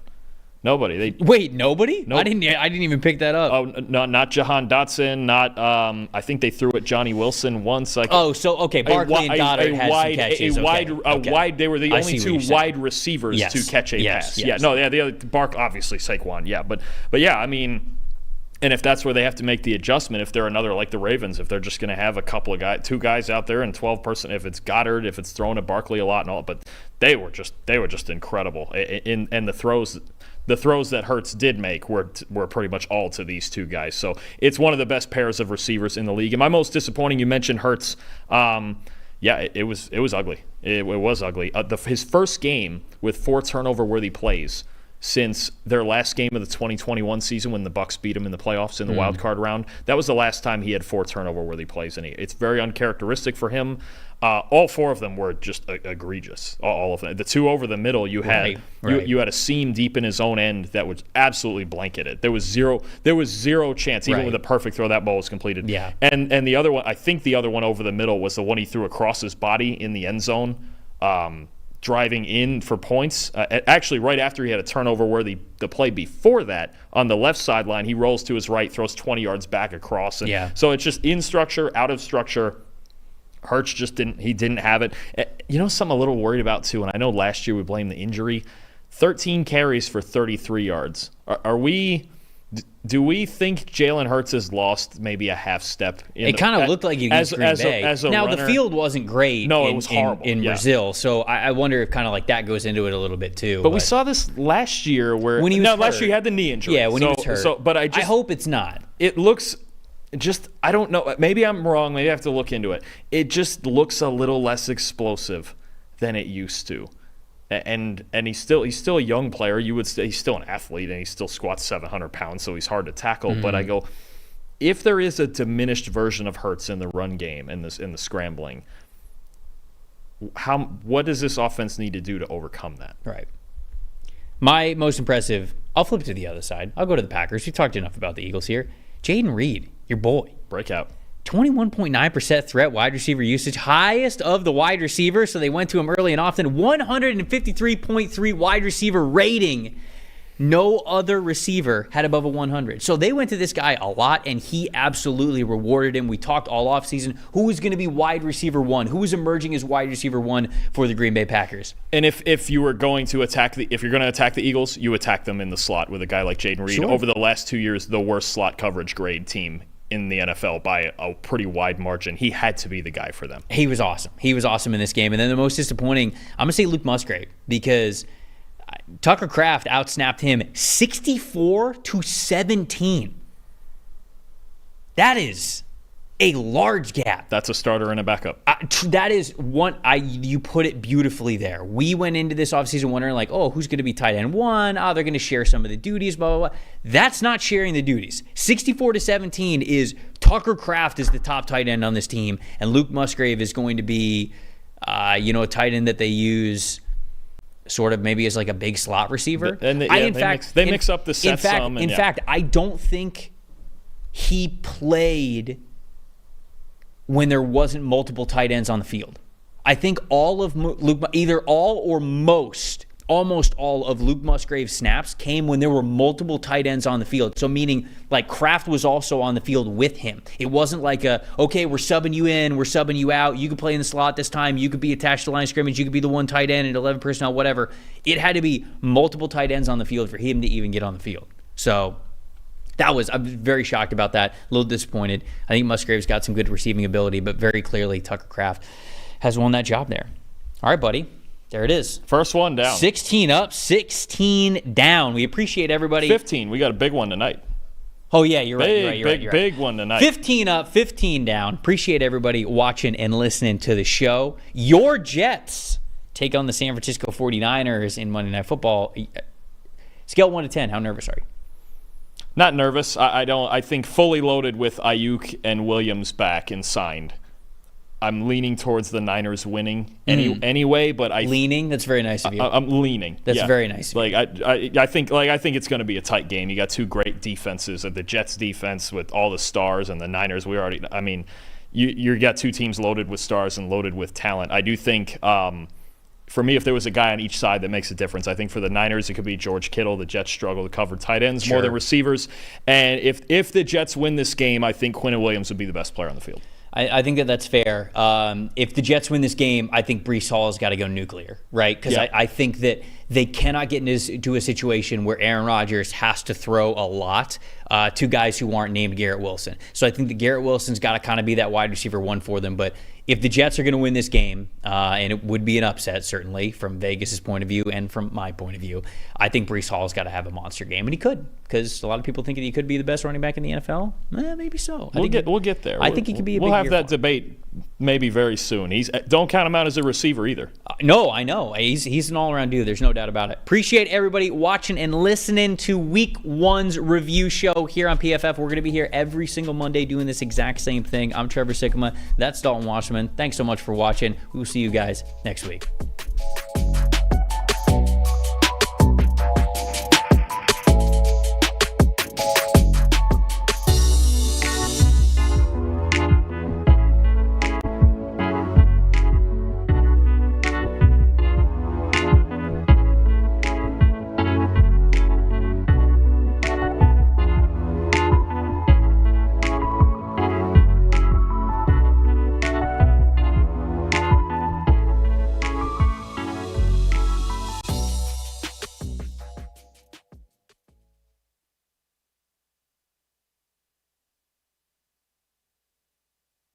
Nobody. Wait, nobody? Nope. I didn't even pick that up. Oh, not Jahan Dotson. Not. I think they threw at Johnny Wilson once. Barkley and Goddard had some catches. Wide. They were the only two wide receivers to catch a pass. Yes. The other Bark obviously Saquon. Yeah, but yeah, I mean. And if that's where they have to make the adjustment, if they're another like the Ravens, if they're just going to have a couple of guys, two guys out there and 12-person, if it's Goddard, if it's thrown at Barkley a lot and all, but they were just incredible. And the throws that Hurts did make were pretty much all to these two guys. So it's one of the best pairs of receivers in the league. And my most disappointing, you mentioned Hurts. It was ugly. It was ugly. His first game with 4 turnover-worthy plays since their last game of the 2021 season when the Bucs beat him in the playoffs in the wild card round. That was the last time he had 4 turnover-worthy plays, and it's very uncharacteristic for him. All 4 of them were just egregious. All of them. The 2 over the middle, you had you had a seam deep in his own end that was absolutely blanketed. There was zero chance, even with a perfect throw, that ball was completed. Yeah. And the other one, I think the other one over the middle was the one he threw across his body in the end zone. Driving in for points. Actually, right after he had a turnover where the play before that, on the left sideline, he rolls to his right, throws 20 yards back across. So it's just in structure, out of structure. Hurts just didn't have it. You know something I'm a little worried about, too, and I know last year we blamed the injury. 13 carries for 33 yards. Do we think Jalen Hurts has lost maybe a half step? It kind of looked like he against Green Bay. Now, the field wasn't great it was horrible. in Brazil, so I wonder if kind of like that goes into it a little bit too. But we saw this last year when he was hurt. Last year he had the knee injury. Yeah, when he was hurt. But I hope it's not. It looks I don't know. Maybe I'm wrong. Maybe I have to look into it. It just looks a little less explosive than it used to. And he's still a young player. He's still an athlete, and he still squats 700 pounds, so he's hard to tackle. Mm-hmm. But I go, if there is a diminished version of Hurts in the run game and in the scrambling, what does this offense need to do to overcome that? Right. My most impressive, I'll flip it to the other side. I'll go to the Packers. We've talked enough about the Eagles here. Jaden Reed, your boy. Breakout. 21.9% threat wide receiver usage, highest of the wide receivers, so they went to him early and often. 153.3 wide receiver rating. No other receiver had above a 100. So they went to this guy a lot, and he absolutely rewarded him. We talked all offseason. Who was going to be wide receiver 1? Who was emerging as wide receiver 1 for the Green Bay Packers? And if you were going to attack if you're going to attack the Eagles, you attack them in the slot with a guy like Jaden Reed. Sure. Over the last 2 years, the worst slot coverage grade team in the NFL by a pretty wide margin. He had to be the guy for them. He was awesome. He was awesome in this game. And then the most disappointing, I'm going to say Luke Musgrave, because Tucker Kraft outsnapped him 64-17. That is a large gap. That's a starter and a backup. That is one. You put it beautifully there. We went into this offseason wondering, like, who's going to be tight end 1? They're going to share some of the duties, blah, blah, blah. That's not sharing the duties. 64-17 is Tucker Kraft is the top tight end on this team, and Luke Musgrave is going to be, a tight end that they use sort of maybe as like a big slot receiver. And they mix up the sets some. In fact, I don't think he played when there wasn't multiple tight ends on the field. I think all of Luke, either all or almost all of Luke Musgrave's snaps came when there were multiple tight ends on the field. So meaning like Kraft was also on the field with him. It wasn't like okay, we're subbing you in, we're subbing you out. You could play in the slot this time. You could be attached to the line of scrimmage. You could be the one tight end and 11 personnel, whatever. It had to be multiple tight ends on the field for him to even get on the field. So I'm very shocked about that. A little disappointed. I think Musgrave's got some good receiving ability, but very clearly Tucker Kraft has won that job there. All right, buddy. There it is. First one down. 16 up, 16 down. We appreciate everybody. 15. We got a big one tonight. Oh, yeah, you're right. Big one tonight. 15 up, 15 down. Appreciate everybody watching and listening to the show. Your Jets take on the San Francisco 49ers in Monday Night Football. Scale 1 to 10, how nervous are you? Not nervous. I think fully loaded with Ayuk and Williams back and signed. I'm leaning towards the Niners winning anyway, but leaning. That's very nice of you. I'm leaning. That's very nice of you. I think it's going to be a tight game. You got two great defenses. The Jets defense with all the stars, and the Niners. You got two teams loaded with stars and loaded with talent. I do think. For me, if there was a guy on each side that makes a difference, I think for the Niners, it could be George Kittle. The Jets struggle to cover tight ends more than receivers. And if the Jets win this game, I think Quinnen Williams would be the best player on the field. I think that's fair. If the Jets win this game, I think Breece Hall has got to go nuclear, right? Because I think that they cannot get into a situation where Aaron Rodgers has to throw a lot to guys who aren't named Garrett Wilson. So I think that Garrett Wilson's got to kind of be that wide receiver one for them. But if the Jets are going to win this game, and it would be an upset, certainly, from Vegas' point of view and from my point of view, I think Breece Hall's got to have a monster game. And he could, because a lot of people think that he could be the best running back in the NFL. Maybe so. We'll get there. I think he could be a big We'll have that for him. Debate maybe very soon. Don't count him out as a receiver either. No, I know. He's an all-around dude. There's no doubt about it. Appreciate everybody watching and listening to Week 1's review show here on PFF. We're going to be here every single Monday doing this exact same thing. I'm Trevor Sikkema. That's Dalton Wasserman. Thanks so much for watching. We'll see you guys next week.